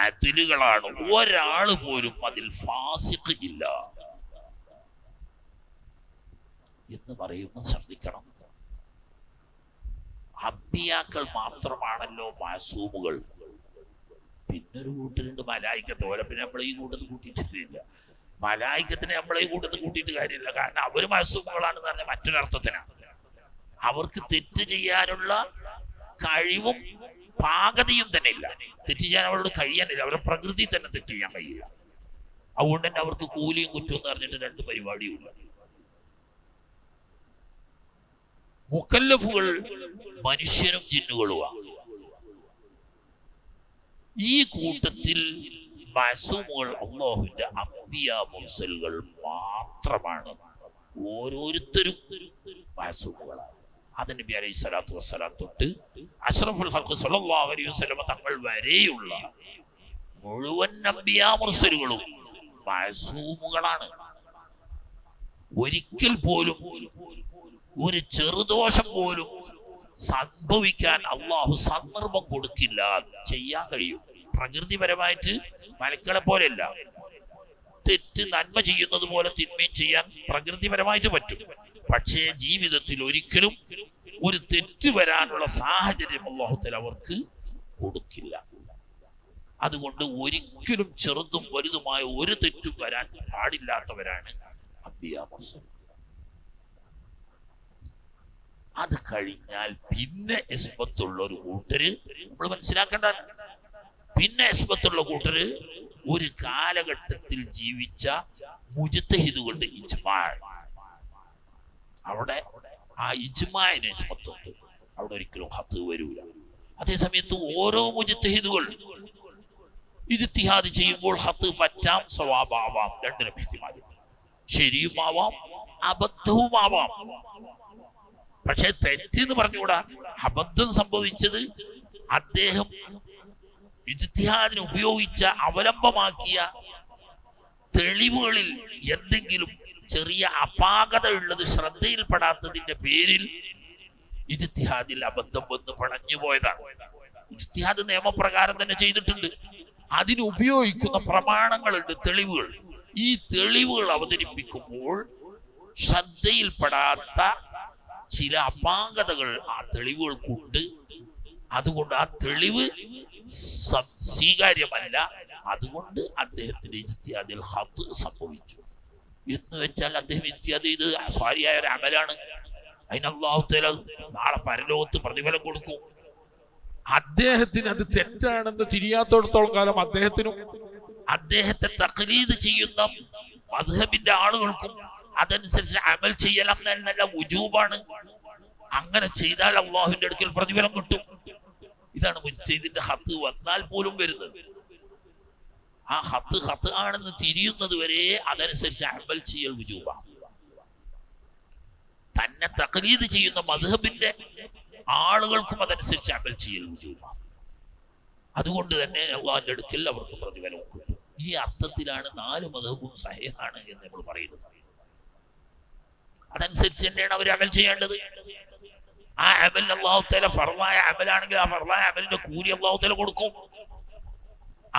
അതിലുകളാണ്. ഒരാൾ പോലും അതിൽ ഫാസിഖ് ഇല്ല എന്ന് പറയുമ്പോൾ ശ്രദ്ധിക്കണം. അമ്പിയാക്കൾ മാത്രമാണല്ലോ മാസൂമുകൾ. പിന്നൊരു കൂട്ടരുണ്ട് മലായിക്കത്ത്. ഓരോ പിന്നെ നമ്മളെ ഈ കൂട്ടത്തിൽ കൂട്ടിയിട്ടില്ല. മലായിക്കത്തിനെ നമ്മളെ ഈ കൂട്ടത്തിൽ കൂട്ടിയിട്ട് കാര്യമില്ല. കാരണം അവര് മാസൂമുകളാണെന്ന് പറഞ്ഞ മറ്റൊരർത്ഥത്തിനാണ്. അവർക്ക് തെറ്റ് ചെയ്യാനുള്ള കഴിവും പാകതയും തന്നെ ഇല്ല. തെറ്റ് ചെയ്യാൻ അവരോട് കഴിയാനില്ല. അവരുടെ പ്രകൃതി തന്നെ തെറ്റ് ചെയ്യാൻ കഴിയില്ല. അതുകൊണ്ട് തന്നെ അവർക്ക് കൂലിയും കുറ്റവും എന്ന് പറഞ്ഞിട്ട് രണ്ട് പരിപാടിയുമില്ല. മുക്കല്ലഫുകൾ മനുഷ്യനും ജിന്നുകളുമാണ്. ഈ കൂട്ടത്തിൽ മഅസൂമുകൾ അല്ലാഹുവിന്റെ അംബിയ മുർസലുകൾ മാത്രമാണ്. ഓരോരുത്തരും മഅസൂമുകളാണ്. ആദം നബി അലൈഹി സ്വലാത്തു വസ്സലാം തൊട്ട് അഷ്റഫുൽ ഖൽഖ് സ്വല്ലല്ലാഹു അലൈഹി വസല്ലം തങ്ങൾ വരെയുള്ള മുഴുവൻ അംബിയാ മുർസലുകളും മഅസൂമുകളാണ്. ഒരിക്കൽ പോലും ഒരു ചെറുദോഷം പോലും സംഭവിക്കാൻ അള്ളാഹു സന്ദർഭം കൊടുക്കില്ല. ചെയ്യാൻ കഴിയും. പ്രകൃതിപരമായിട്ട് മലക്കളെ പോലെയല്ല. തെറ്റ് നന്മ ചെയ്യുന്നത് പോലെ തിന്മയും ചെയ്യാൻ പ്രകൃതിപരമായിട്ട് പറ്റും. പക്ഷേ ജീവിതത്തിൽ ഒരിക്കലും ഒരു തെറ്റ് വരാനുള്ള സാഹചര്യം അല്ലാഹു തആല അവർക്ക് കൊടുക്കില്ല. അതുകൊണ്ട് ഒരിക്കലും ചെറുതും വലുതുമായ ഒരു തെറ്റും വരാൻ പാടില്ലാത്തവരാണ് അംബിയാ മുർസലീൻ. അത് കഴിഞ്ഞാൽ പിന്നെ ഇസ്മത്തുള്ള ഒരു കൂട്ടര് നമ്മൾ മനസ്സിലാക്കേണ്ട, പിന്നെ ഇസ്മത്തുള്ള കൂട്ടര് ഒരു കാലഘട്ടത്തിൽ ജീവിച്ച മുജ്തഹിദുകളുടെ ഇജ്മാ. അവിടെ ആ ഇജ്മാഇന് ഇസ്മത്തുണ്ട്, അവിടെ ഒരിക്കലും ഖത്ത് വരൂല. അതേസമയത്ത് ഓരോ മുജ്തഹിദുകൾ ഇജ്തിഹാദ് ചെയ്യുമ്പോൾ ഖത്ത് പറ്റാം, സവാബാവാം, രണ്ടിനും ഇഹ്തിമാൽ, ശരിയുമാവാം അബദ്ധവുമാവാം. പക്ഷെ തെറ്റെന്ന് പറഞ്ഞുകൂടാ. അബദ്ധം സംഭവിച്ചത് അദ്ദേഹം ഇജ്തിഹാദിന് ഉപയോഗിച്ച അവലംബമാക്കിയ തെളിവുകളിൽ എന്തെങ്കിലും ചെറിയ അപാകത ഉള്ളത് ശ്രദ്ധയിൽപ്പെടാത്തതിന്റെ പേരിൽ ഇജ്തിഹാദിൽ അബദ്ധം വന്ന് പണഞ്ഞു പോയതാണ്. ഇജ്തിഹാദ് നിയമപ്രകാരം തന്നെ ചെയ്തിട്ടുണ്ട്. അതിന് ഉപയോഗിക്കുന്ന പ്രമാണങ്ങളുണ്ട്, തെളിവുകൾ. ഈ തെളിവുകൾ അവതരിപ്പിക്കുമ്പോൾ ശ്രദ്ധയിൽപ്പെടാത്ത ചില അപാകതകൾ ആ തെളിവുകൾക്കുണ്ട്. അതുകൊണ്ട് ആ തെളിവ് സ്വീകാര്യമല്ല. അതുകൊണ്ട് അദ്ദേഹത്തിന്റെ ഇജ്തിഹാദിൽ ഖത്ത് സംഭവിച്ചു എന്ന് വെച്ചാൽ അദ്ദേഹം ഇജ്തിഹാദ് ചെയ്ത് സ്വാരിയായ ഒരു അമലാണ്. അതിന് അല്ലാഹു തആല നാളെ പരലോകത്ത് പ്രതിഫലം കൊടുക്കും. അദ്ദേഹത്തിന് അത് തെറ്റാണെന്ന് തിരിയാത്തോടത്തോളം കാലം അദ്ദേഹത്തെ തഖ്ലീദ് ചെയ്യുന്ന മദ്ഹബിന്റെ ആളുകൾക്കും അതനുസരിച്ച് അമൽ ചെയ്യണം എന്നല്ല, വുജൂബാണ്. അങ്ങനെ ചെയ്താൽ അല്ലാഹുവിന്റെ അടുക്കൽ പ്രതിഫലം കിട്ടും. ഇതാണ് മുജ്തഹിദിന്റെ ഖത്ത് വന്നാൽ പോലും വരുന്നത്. ആ ഖത്ത് ആണെന്ന് തിരിയുന്നത് വരെ അതനുസരിച്ച് അമൽ ചെയ്യൽ വുജൂബാണ്. തന്നെ തഖ്ലീദ് ചെയ്യുന്ന മദ്ഹബിന്റെ ആളുകൾക്കും അതനുസരിച്ച് അമൽ ചെയ്യൽ വുജൂബാണ്. അതുകൊണ്ട് തന്നെ അല്ലാഹുവിന്റെ അടുക്കൽ അവർക്ക് പ്രതിഫലം കിട്ടും. ഈ അർത്ഥത്തിലാണ് 4 മദ്ഹബും സഹീഹാണ് എന്ന് നമ്മൾ പറയുന്നത്. അതനുസരിച്ച് തന്നെയാണ് അവർ അമൽ ചെയ്യേണ്ടത്. ആ അമലിന് അല്ലാഹു തആല ഫർളായ അമലാണെങ്കിൽ ആ ഫർളായ അമലിന്റെ കൂലി അല്ലാഹു തആല കൊടുക്കും.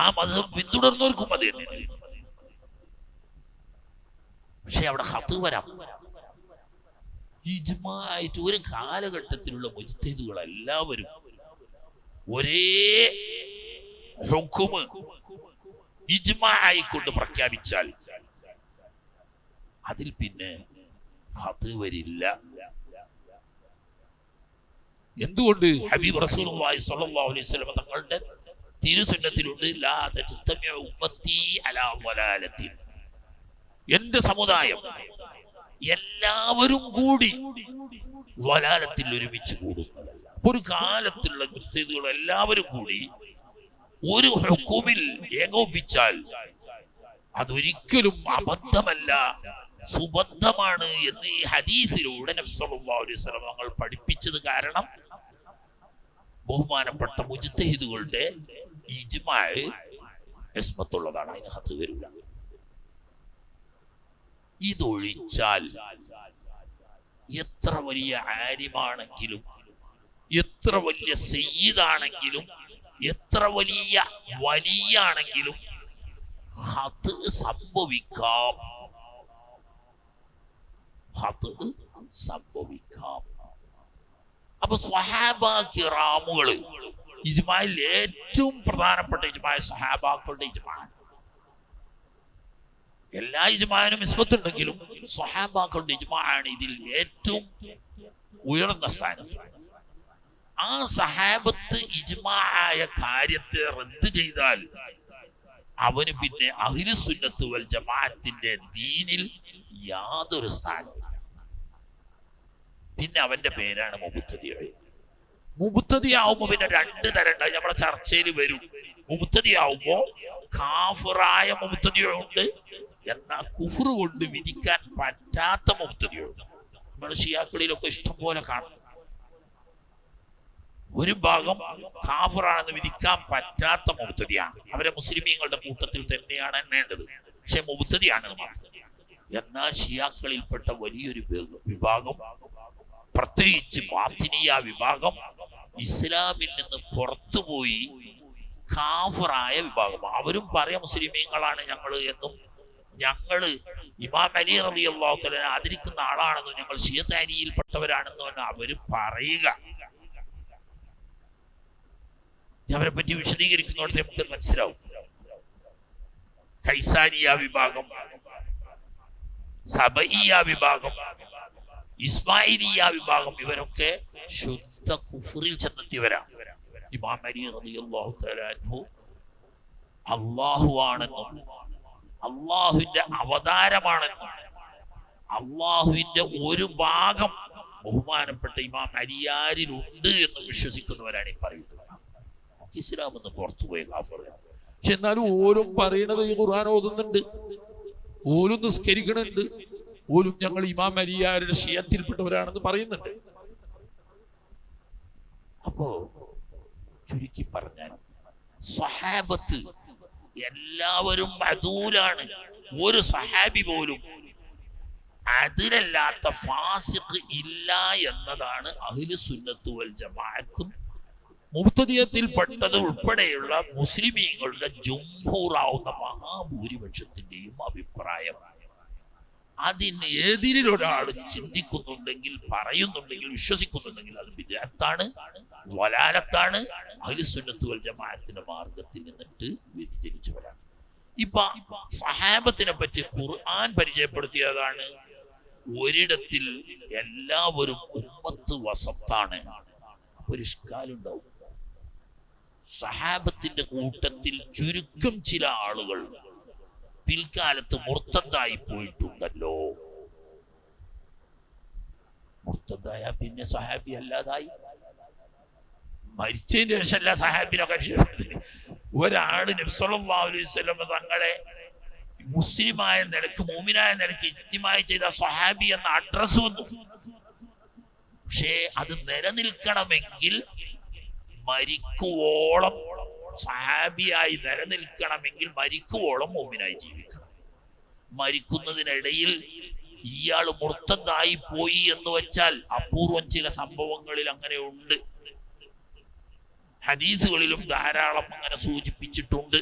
ആ മദ്ഹബ് പിന്തുടർന്നവർക്കും അത് തന്നെയാണ്. പക്ഷെ അവിടെ ഖത്ത് വരാം. ഇജ്മാആയിട്ട് ഒരു കാലഘട്ടത്തിലുള്ള മുജ്തഹിദുകൾ എല്ലാവരും ഒരേ ഹുക്മ് ഇജ്മാആയിക്കൊണ്ട് പ്രഖ്യാപിച്ചാൽ അതിൽ പിന്നെ ഖത്ത് വരില്ല. എന്തുകൊണ്ട്? ഹബീബ് റസൂലുള്ളാഹി സ്വല്ലല്ലാഹു അലൈഹി വസല്ലം തങ്ങളുടെ തിരുസുന്നത്തിലുണ്ട്, ലാ തജ്തമിഉ ഉമ്മത്തി അലാ ളലാലത്തിൻ, എന്റെ സമുദായം എല്ലാവരും കൂടി ളലാലത്തിൽ ഒരുമിച്ച് കൂടുന്നതല്ല. ഒരു കാലത്തുള്ള മുജ്തഹിദുകൾ എല്ലാവരും കൂടി ഒരു ഹുക്മിൽ ഏകോപിച്ചാൽ അതൊരിക്കലും അബദ്ധമല്ല, സുബദ്ധമാണ് എന്ന് ഈ ഹദീസിലൂടെ നബി സല്ലല്ലാഹു അലൈഹി വസല്ലം തങ്ങൾ പഠിപ്പിച്ചത് കാരണം ബഹുമാനപ്പെട്ട മുജ്തഹിദുകളുടെ ഇജ്മാഅ് ഇസ്മത്തുള്ളതാണ്. അതിന് ഖത്ത് വരില്ല. ഇതൊഴിച്ചാൽ എത്ര വലിയ ആലിമാണെങ്കിലും, എത്ര വലിയ സയ്യിദാണെങ്കിലും, എത്ര വലിയ വലിയാണെങ്കിലും ഖത്ത് സംഭവിക്കാം. അപ്പൊ സ്വഹാബാ കിറാമുകള് ഇജ്മായിൽ ഏറ്റവും പ്രധാനപ്പെട്ട ഇജ്മാഅ് സ്വഹാബാക്കളുടെ ഇജ്മാഅ്. എല്ലാ ഇജ്മാഅിനും ഇസ്മത്തുണ്ടെങ്കിലും സ്വഹാബാക്കളുടെ ഇജ്മാഅാണ് ഇതിൽ ഏറ്റവും ഉയർന്ന സ്ഥാനം. ആ സഹാബത്ത് ഇജ്മാഅായ കാര്യത്തെ റദ്ദ് ചെയ്താൽ അവന് പിന്നെ അഹ്ലു സുന്നത്ത് വൽ ജമാഅത്തിന്റെ ദീനിൽ യാതൊരു സ്ഥാനവും. പിന്നെ അവന്റെ പേരാണ് മുബ്തദിഅ. മുബ്തദിയാവുമ്പോ പിന്നെ 2 തരം ഉണ്ട്. നമ്മുടെ ചർച്ചയിൽ വരും. മുബ്തദിയാവുമ്പോ കാഫിറായ മുബ്തദിയുണ്ട്, എന്നാൽ കുഫ്ർ കൊണ്ട് വിധിക്കാൻ പറ്റാത്ത മുബ്തദിയുണ്ട്. നമ്മുടെ ഷിയാക്കളിലൊക്കെ ഇഷ്ടം പോലെ കാണും. ഒരു ഭാഗം കാഫിറാണെന്ന് വിധിക്കാൻ പറ്റാത്ത മുബ്തദിയാണ്. അവരെ മുസ്ലിമീങ്ങളുടെ കൂട്ടത്തിൽ തന്നെയാണ് എണ്ണേണ്ടത്. പക്ഷെ മുബ്തദിയാണെന്ന് മാത്രം. എന്നാൽ ഷിയാക്കളിൽപ്പെട്ട വലിയൊരു വിഭാഗം, പ്രത്യേകിച്ച് ബാത്തിനിയ വിഭാഗം, ഇസ്ലാമിൽ നിന്ന് പുറത്തുപോയി കാഫിറായ വിഭാഗം. അവരും പറയാം മുസ്ലിമീങ്ങളാണ് ഞങ്ങൾ എന്നും ഞങ്ങള് ഇമാം അലി റളിയല്ലാഹു തആല ആദരിക്കുന്ന ആളാണെന്നോ ഞങ്ങൾ ഷിയത്താനിയിൽപ്പെട്ടവരാണെന്നോ അവര് പറയുക. അവരെ പറ്റി വിശദീകരിക്കുന്നതോടെ നമുക്ക് മനസ്സിലാവും. കൈസാനിയ വിഭാഗം, സബഇയ വിഭാഗം, ഇസ്മായിലിയ വിഭാഗം ഇവരൊക്കെ ശുദ്ധ കുഫറിൽ ചെന്നെത്തിയവരാണ്. ഇമാം അലി റളിയല്ലാഹു തആല അൻഹു അല്ലാഹുവാണെന്നും അള്ളാഹുവിന്റെ അവതാരമാണെന്നും അള്ളാഹുവിന്റെ ഒരു ഭാഗം ബഹുമാനപ്പെട്ട ഇമാം അലിയാരിലുണ്ട് എന്ന് വിശ്വസിക്കുന്നവരാണ് ഈ പറയുന്നത്. ഇസ്ലാം എന്ന് പുറത്തുപോയ കാഫർ. പക്ഷെ എന്നാലും ഓരും പറയണത് ഈ ഖുർആൻ ഓതുന്നുണ്ട്, ഓലും നിസ്കരിക്കണുണ്ട്, ഓലും ഞങ്ങൾ ഇമാം അലിയാരുടെ ഷിയത്തിൽപ്പെട്ടവരാണെന്ന് പറയുന്നുണ്ട്. അപ്പോ ചുരുക്കി പറഞ്ഞാൽ സ്വഹാബത്ത് എല്ലാവരും അദൂലാണ്. ഒരു സഹാബി പോലും അതിലല്ലാത്ത ഫാസിഖ് ഇല്ല എന്നതാണ് അഹ്ലു സുന്നത്ത് വൽ ജമാഅത്തും മുബ്തദിയത്തിൽ പെട്ടത് ഉൾപ്പെടെയുള്ള മുസ്ലിമീങ്ങളുടെ ജുംഹൂറാവുന്ന മഹാഭൂരിപക്ഷത്തിന്റെയും അഭിപ്രായം. അതിന് എതിരിൽ ഒരാൾ ചിന്തിക്കുന്നുണ്ടെങ്കിൽ, പറയുന്നുണ്ടെങ്കിൽ, വിശ്വസിക്കുന്നുണ്ടെങ്കിൽ അത് ബിദ്അത്താണ്, വലാലത്താണ്, അഹ്ലു സുന്നത്ത് വൽ ജമാഅത്തിന്റെ മാർഗത്തിൽ നിന്നിട്ട് വ്യതിചലിച്ചവരാണ്. ഇപ്പൊ സഹാബത്തിനെ പറ്റി ഖുർആൻ പരിചയപ്പെടുത്തിയതാണ്. ഒരിടത്തിൽ എല്ലാവരും ഉമ്മത്ത് വസത്താണ്. ഒരു ഇഷ്കാലുണ്ടാവും. സഹാബത്തിന്റെ കൂട്ടത്തിൽ ചുരുക്കം ചില ആളുകൾ പിൽക്കാലത്ത് മുർത്തദ്ദായി പോയിട്ടുണ്ടല്ലോ. മുർത്തദ്ദായ പിന്നെ സഹാബി അല്ലാതായി. മരിച്ചതിന് ശേഷമല്ല സഹാബിനൊക്കെ. ഒരാള് നബി സല്ലല്ലാഹു അലൈഹി വസല്ലം തങ്ങളെ മുസ്ലിമായ നിലക്ക്, മോമിനായ നിലക്ക് ഇജ്തിമായി ചെയ്ത സഹാബി എന്ന അഡ്രസ് വന്നു. പക്ഷേ അത് നിലനിൽക്കണമെങ്കിൽ മരിക്കുവോളം, സഹാബിയായി നിലനിൽക്കണമെങ്കിൽ മരിക്കുവോളം മോമിനായി ജീവിക്കണം. മരിക്കുന്നതിനിടയിൽ ഇയാൾ മുർത്തദ്ദായി പോയി എന്ന് വെച്ചാൽ അപൂർവം ചില സംഭവങ്ങളിൽ അങ്ങനെ ഉണ്ട്. ഹദീസുകളിലും ധാരാളം അങ്ങനെ സൂചിപ്പിച്ചിട്ടുണ്ട്.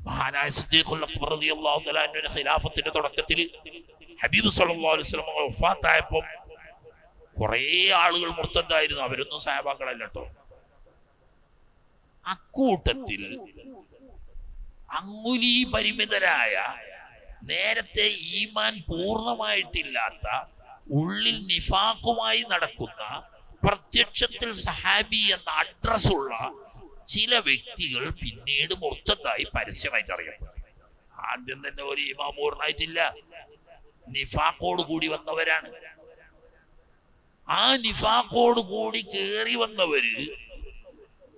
മഹാനായ സിദ്ദീഖുൽ അക്ബർ റളിയല്ലാഹു തആല അൻഹുവിന്റെ ഖിലാഫത്തിന്റെ തുടക്കത്തിൽ ഹബീബ് സല്ലല്ലാഹു അലൈഹി വസല്ലം വഫാത്തായപ്പോൾ കുറേ ആളുകൾ മുർത്തദ്ദായിരുന്നു. അവരൊന്നും സഹാബാക്കളല്ല കേട്ടോ. അക്കൂട്ടത്തിൽ അങ്കുലി പരിമിതരായ, നേരത്തെ ഈമാൻ പൂർണ്ണമായിട്ടില്ലാത്ത, ഉള്ളിൽ നിഫാഖുമായി നടക്കുന്ന, പ്രത്യക്ഷത്തിൽ സഹാബി എന്ന അഡ്രസ് ഉള്ള ചില വ്യക്തികൾ പിന്നീട് മുർത്തദ്ദായി പരസ്യമായിട്ട് അറിയപ്പെടും. ആദ്യം തന്നെ ഒരു ഈമാൻ പൂർണ്ണമായിട്ടില്ല, നിഫാഖോട് കൂടി വന്നവരാണ്. ആ നിഫാഖോട് കൂടി കേറി വന്നവര്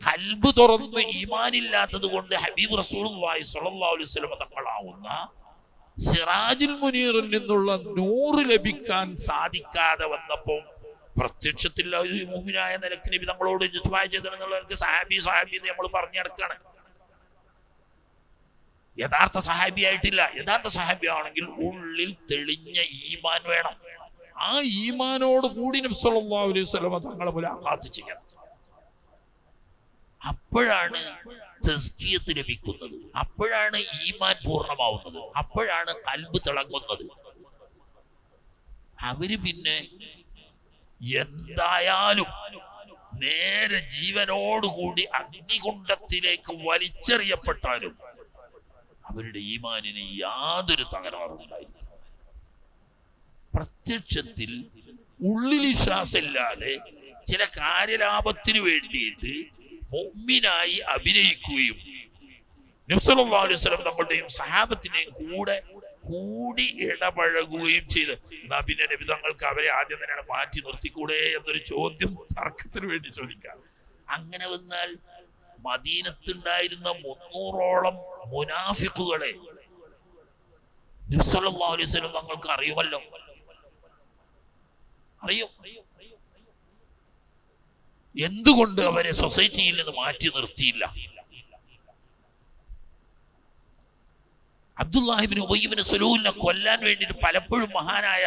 ഖൽബ് തുറന്ന് ഈമാനില്ലാത്തത് കൊണ്ട് ഹബീബ് റസൂലുള്ളാഹി സ്വല്ലല്ലാഹു അലൈഹി വസല്ലം തങ്ങളാവുന്ന സിറാജുൽ മുനീറിൽ നിന്നുള്ള നൂറ് ലഭിക്കാൻ സാധിക്കാതെ വന്നപ്പോൾ പ്രത്യക്ഷത്തിൽ ഒരു മുഅ്മിനായ നിലക്ക് നബി നമ്മളോട് ഇജ്തിമാ ചെയ്തെന്നുള്ളവർക്ക് സഹാബി എന്ന് നമ്മൾ പറഞ്ഞു നടക്കാണ്. യഥാർത്ഥ സഹാബി ആയിട്ടില്ല. യഥാർത്ഥ സഹാബി ആണെങ്കിൽ ഉള്ളിൽ തെളിഞ്ഞ ഈമാൻ വേണം. ആ ഈമാനോട് കൂടി നബി സല്ലല്ലാഹു അലൈഹി വസല്ലം തങ്ങളെ മുലാഖാത്ത് ചെയ്യണം. അപ്പോഴാണ് തസ്കിയത്ത് ലഭിക്കുന്നത്, അപ്പോഴാണ് ഈമാൻ പൂർണ്ണമാവുന്നത്, അപ്പോഴാണ് ഖൽബ് തിളങ്ങുന്നത്. അവര് പിന്നെ എന്തായാലും നേരെ ജീവനോടുകൂടി അഗ്നികുണ്ഡത്തിലേക്ക് വലിച്ചെറിയപ്പെട്ടാലും അവരുടെ ഈമാനിന് യാതൊരു തകരാറുണ്ടായിരിക്കും. പ്രത്യക്ഷത്തിൽ ഉള്ളിൽ വിശ്വാസമില്ലാതെ ചില കാര്യലാഭത്തിന് വേണ്ടിയിട്ട് മുഅ്മിനായി അഭിനയിക്കുകയും നബി സല്ലല്ലാഹു അലൈഹി വസല്ലം തങ്ങളുടെയും സഹാബത്തിനെയും കൂടി ഇടപഴകുകയും ചെയ്ത്, എന്നാ പിന്നെ നബി തങ്ങൾക്ക് അവരെ ആദ്യം തന്നെയാണ് മാറ്റി നിർത്തിക്കൂടെ എന്നൊരു ചോദ്യം തർക്കത്തിന് വേണ്ടി ചോദിക്കാം. അങ്ങനെ വന്നാൽ മദീനത്തുണ്ടായിരുന്ന 300ഓളം മുനാഫിഖുകളെ നബി സല്ലല്ലാഹു അലൈഹി വസല്ലം തങ്ങൾക്ക് അറിയുമല്ലോ, അറിയും. എന്തുകൊണ്ട് അവരെ സൊസൈറ്റിയിൽ നിന്ന് മാറ്റി നിർത്തിയില്ല? അബ്ദുല്ലാഹി ഇബ്നു ഉബയ്യ് ഇബ്നു സലൂലിനെ കൊല്ലാൻ വേണ്ടിയിട്ട് പലപ്പോഴും മഹാനായ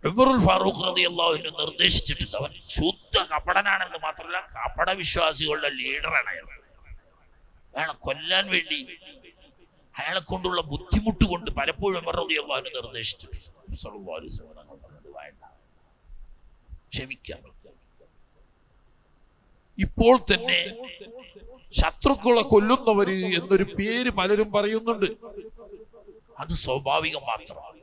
ഉമറുൽ ഫാറൂഖ് റളിയല്ലാഹു അൻഹു നിർദ്ദേശിച്ചിട്ടുണ്ട്. അവൻ ശുദ്ധ കപടനാണെന്ന് മാത്രമല്ല കപട വിശ്വാസികളുടെ ലീഡറാണ് അയാൾ. അയാളെ കൊല്ലാൻ വേണ്ടി അയാളെ കൊണ്ടുള്ള ബുദ്ധിമുട്ട് കൊണ്ട് പലപ്പോഴും ഉമർ റളിയല്ലാഹു അൻഹു നിർദ്ദേശിച്ചിട്ടുണ്ട്. സല്ലല്ലാഹു അലൈഹി വസല്ലം തങ്ങൾ പറഞ്ഞത് വേണ്ട, ക്ഷമിക്കാം. ഇപ്പോൾ തന്നെ ശത്രുക്കളെ കൊല്ലുന്നവര് എന്നൊരു പേര് പലരും പറയുന്നുണ്ട്. അത് സ്വാഭാവികം മാത്രമാണ്.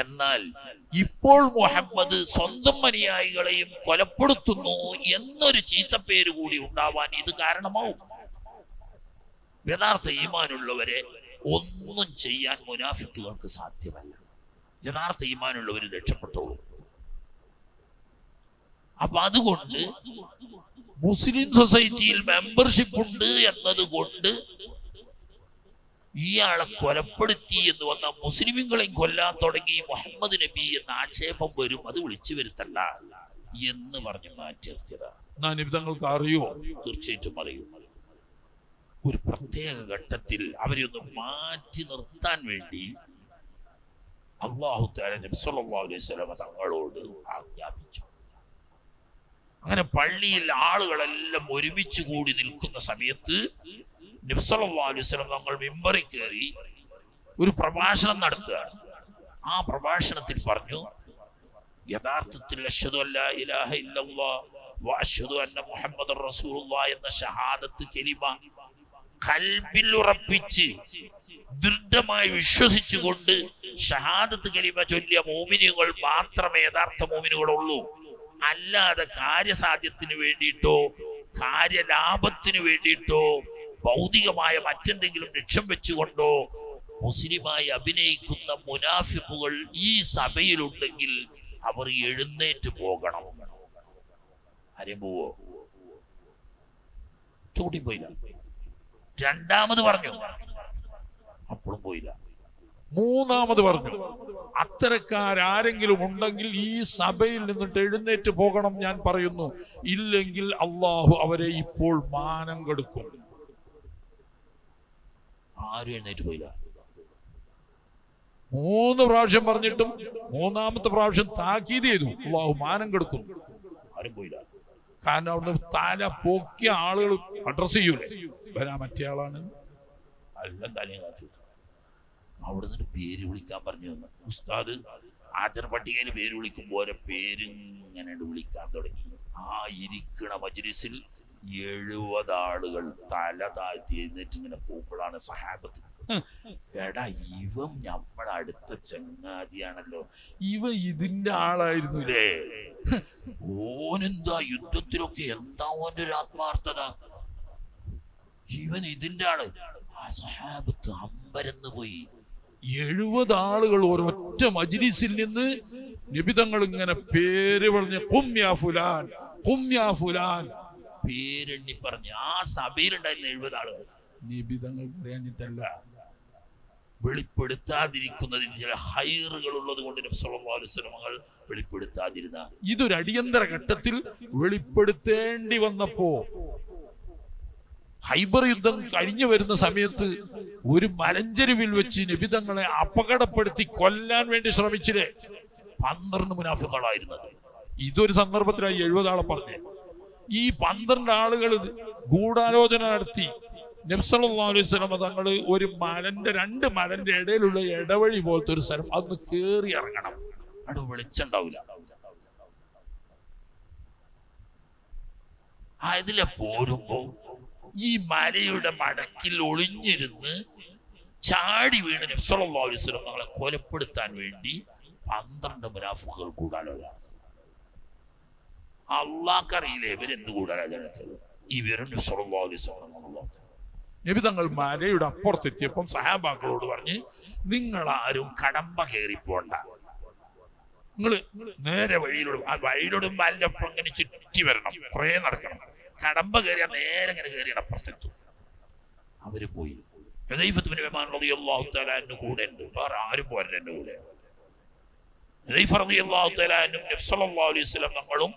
എന്നാൽ ഇപ്പോൾ മുഹമ്മദ് സ്വന്തം അനുയായികളെയും കൊലപ്പെടുത്തുന്നു എന്നൊരു ചീത്തപ്പേര് കൂടി ഉണ്ടാവാൻ ഇത് കാരണമാവും. യഥാർത്ഥ ഈമാനുള്ളവരെ ഒന്നും ചെയ്യാൻ മുനാഫിക്കുകൾക്ക് സാധ്യമല്ല. യഥാർത്ഥ ഈമാനുള്ളവർ രക്ഷപ്പെട്ടോളൂ. അപ്പൊ അതുകൊണ്ട് മുസ്ലിം സൊസൈറ്റിയിൽ മെമ്പർഷിപ്പ് ഉണ്ട് എന്നതുകൊണ്ട് ഇയാളെ കൊലപ്പെടുത്തി എന്ന് വന്ന മുസ്ലിമുകളെയും കൊല്ലാൻ തുടങ്ങി മുഹമ്മദ് നബി എന്ന ആക്ഷേപം വരും. അത് വിളിച്ചു വരുത്തണ്ട എന്ന് പറഞ്ഞ് മാറ്റി നിർത്തിയതാണ്. നിബിതങ്ങൾക്ക് അറിയോ? തീർച്ചയായിട്ടും അറിയും. ഒരു പ്രത്യേക ഘട്ടത്തിൽ അവരെ ഒന്ന് മാറ്റി നിർത്താൻ വേണ്ടി അല്ലാഹു തആല നബി സല്ലല്ലാഹു അലൈഹി വസല്ലം തങ്ങളോട് ആജ്ഞാപിച്ചു. അങ്ങനെ പള്ളിയിൽ ആളുകളെല്ലാം ഒരുമിച്ച് കൂടി നിൽക്കുന്ന സമയത്ത് നബി സല്ലല്ലാഹു അലൈഹി വസല്ലം തങ്ങൾ മിമ്പറിൽ കയറി ഒരു പ്രഭാഷണം നടത്തുകയാണ്. ആ പ്രഭാഷണത്തിൽ പറഞ്ഞു, യഥാർത്ഥത്തിൽ അശ്ഹദു അല്ലാ ഇലാഹ ഇല്ലല്ലാഹ് വ അശ്ഹദു അന്ന മുഹമ്മദർ റസൂലുള്ളാഹ് എന്ന ഷഹാദത്ത് കലിമ ഖൽബിൽ ഉറപ്പിച്ച് ദൃഢമായി വിശ്വസിച്ചുകൊണ്ട് ഷഹാദത്ത് കലിമ ചൊല്ലിയ മോമിനുകൾ മാത്രമേ യഥാർത്ഥ മോമിനുകളുള്ളൂ. അല്ലാതെ കാര്യസാധ്യത്തിന് വേണ്ടിയിട്ടോ കാര്യലാഭത്തിന് വേണ്ടിയിട്ടോ ഭൗതികമായ മറ്റെന്തെങ്കിലും ലക്ഷ്യം വെച്ചുകൊണ്ടോ മുസ്ലിമായി അഭിനയിക്കുന്ന മുനാഫിഖുകൾ ഈ സഭയിലുണ്ടെങ്കിൽ അവർ എഴുന്നേറ്റ് പോകണം. ആരെയും പോവോ? ചൂടി പോയില്ല. രണ്ടാമത് പറഞ്ഞു, അപ്പോഴും പോയില്ല. മൂന്നാമത് പറഞ്ഞു, അത്തരക്കാരെങ്കിലും ഉണ്ടെങ്കിൽ ഈ സഭയിൽ നിന്നിട്ട് എഴുന്നേറ്റ് പോകണം ഞാൻ പറയുന്നു, ഇല്ലെങ്കിൽ അള്ളാഹു അവരെ ഇപ്പോൾ മാനം കെടുക്കും. ആരും എഴുന്നേറ്റ് പോയില്ല. 3 പ്രാവശ്യം പറഞ്ഞിട്ടും 3ാമത്തെ പ്രാവശ്യം താക്കീത് ചെയ്തു, അള്ളാഹു മാനം കെടുക്കും. ആരും പോയില്ല. കാരണം അവിടുന്ന് തല പൊക്കിയ ആളുകൾ അഡ്രസ് ചെയ്യൂലേ, വരാ മറ്റേ ആളാണ്. എല്ലാം തലയും കാച്ചു. അവിടെ നിന്ന് പേര് വിളിക്കാൻ പറഞ്ഞു. ഉസ്താദ് ആചാര പട്ടികയിൽ പേര് വിളിക്കുമ്പോ ഓരോ പേരിങ്ങനെ വിളിക്കാൻ തുടങ്ങി. ആ ഇരിക്കണ മജ്‌ലിസിൽ 70 ആളുകൾ തല താഴ്ത്തി എഴുന്നേറ്റ് ഇങ്ങനെ പോകുമ്പോഴാണ് സഹാബത്ത്, എടാ ഇവൻ നമ്മുടെ അടുത്ത ചങ്ങാതിയാണല്ലോ, ഇവ ഇതിന്റെ ആളായിരുന്നുല്ലേ, ഓനെന്താ യുദ്ധത്തിലൊക്കെ എന്താ ഓന്റെ ഒരു ആത്മാർത്ഥത, ഇവൻ ഇതിന്റെ ആള്. ആ സഹാബത്ത് അമ്പരന്ന് പോയി. 70 ആളുകൾ ഒരൊറ്റ മജ്‌ലിസിൽ നിന്ന് നിബിതങ്ങൾ ഇങ്ങനെ പേര് പറഞ്ഞ് ഖും യാ ഫുലാൻ, ഖും യാ ഫുലാൻ പേരെണ്ണി പറഞ്ഞ് ആ സഭയിലുണ്ടായിരുന്ന 70 ആളുകൾ. നിബിതങ്ങൾ അറിയാഞ്ഞിട്ടല്ല, വെളിപ്പെടുത്താതിരിക്കുന്നതിന് ചില ഹൈറുകൾ ഉള്ളത് കൊണ്ട് നബി സല്ലല്ലാഹു അലൈഹി വസല്ലം വെളിപ്പെടുത്താതിരുന്ന. ഇതൊരു അടിയന്തര ഘട്ടത്തിൽ വെളിപ്പെടുത്തേണ്ടി വന്നപ്പോ ഹൈബർ യുദ്ധം കഴിഞ്ഞു വരുന്ന സമയത്ത് ഒരു മലഞ്ചെരുവിൽ വെച്ച് നബിതങ്ങളെ അപകടപ്പെടുത്തി കൊല്ലാൻ വേണ്ടി ശ്രമിച്ചില്ലേ, 12 മുനാഫിഖുകളായിരുന്നത്. ഇതൊരു സന്ദർഭത്തിലായി 70 ആളെ പറഞ്ഞേ. ഈ 12 ആളുകൾ ഗൂഢാലോചന നടത്തി നബി സല്ലല്ലാഹു അലൈഹി വസല്ലം തങ്ങള് ഒരു മലന്റെ 2 മലന്റെ ഇടയിലുള്ള ഇടവഴി പോലത്തെ ഒരു സ്ഥലം, അന്ന് കേറി ഇറങ്ങണം, അവിടെ വെളിച്ചുണ്ടാവില്ല. അതിലെ പോരുമ്പോ ഈ മലയുടെ മടക്കിൽ ഒളിഞ്ഞിരുന്ന് ചാടി വീണ് നബി സല്ലല്ലാഹു അലൈഹി വസല്ലം തങ്ങളെ കൊലപ്പെടുത്താൻ വേണ്ടി 12 മുനാഫിഖുകൾ കൂടാലോചന. അള്ളാഹ്ക്കറിയില്ലേ ഇവരെന്ത് കൂടാലോചന. ഇവരും നബി സല്ലല്ലാഹു അലൈഹി വസല്ലം നബി തങ്ങൾ മലയുടെ അപ്പുറത്തെത്തിയപ്പം സഹാബാക്കളോട് പറഞ്ഞ്, നിങ്ങൾ ആരും കടമ്പ കയറിപ്പോണ്ട, നിങ്ങൾ നേരെ വഴിയിലൂടെ, ആ വഴിയിലൂടെ മലന്റെ ഒപ്പം ഇങ്ങനെ ചുറ്റി വരണം, കുറേ നടക്കണം, കടമ്പ കയറിയാൽ നേരെ ഇങ്ങനെ കയറിയാണ് അപ്പുറത്തെത്തും. അവര് പോയി. ഹുദൈഫത്ത് ബിൻ യമാൻ റളിയല്ലാഹു തആല അൻഹു കൂടെ ഉണ്ട്, വേറെ ആരും പോരണ്ട എന്റെ കൂടെ. ഹുദൈഫ റളിയല്ലാഹു തആല അൻഹു നബി സല്ലല്ലാഹു അലൈഹി വസല്ലം തങ്ങളും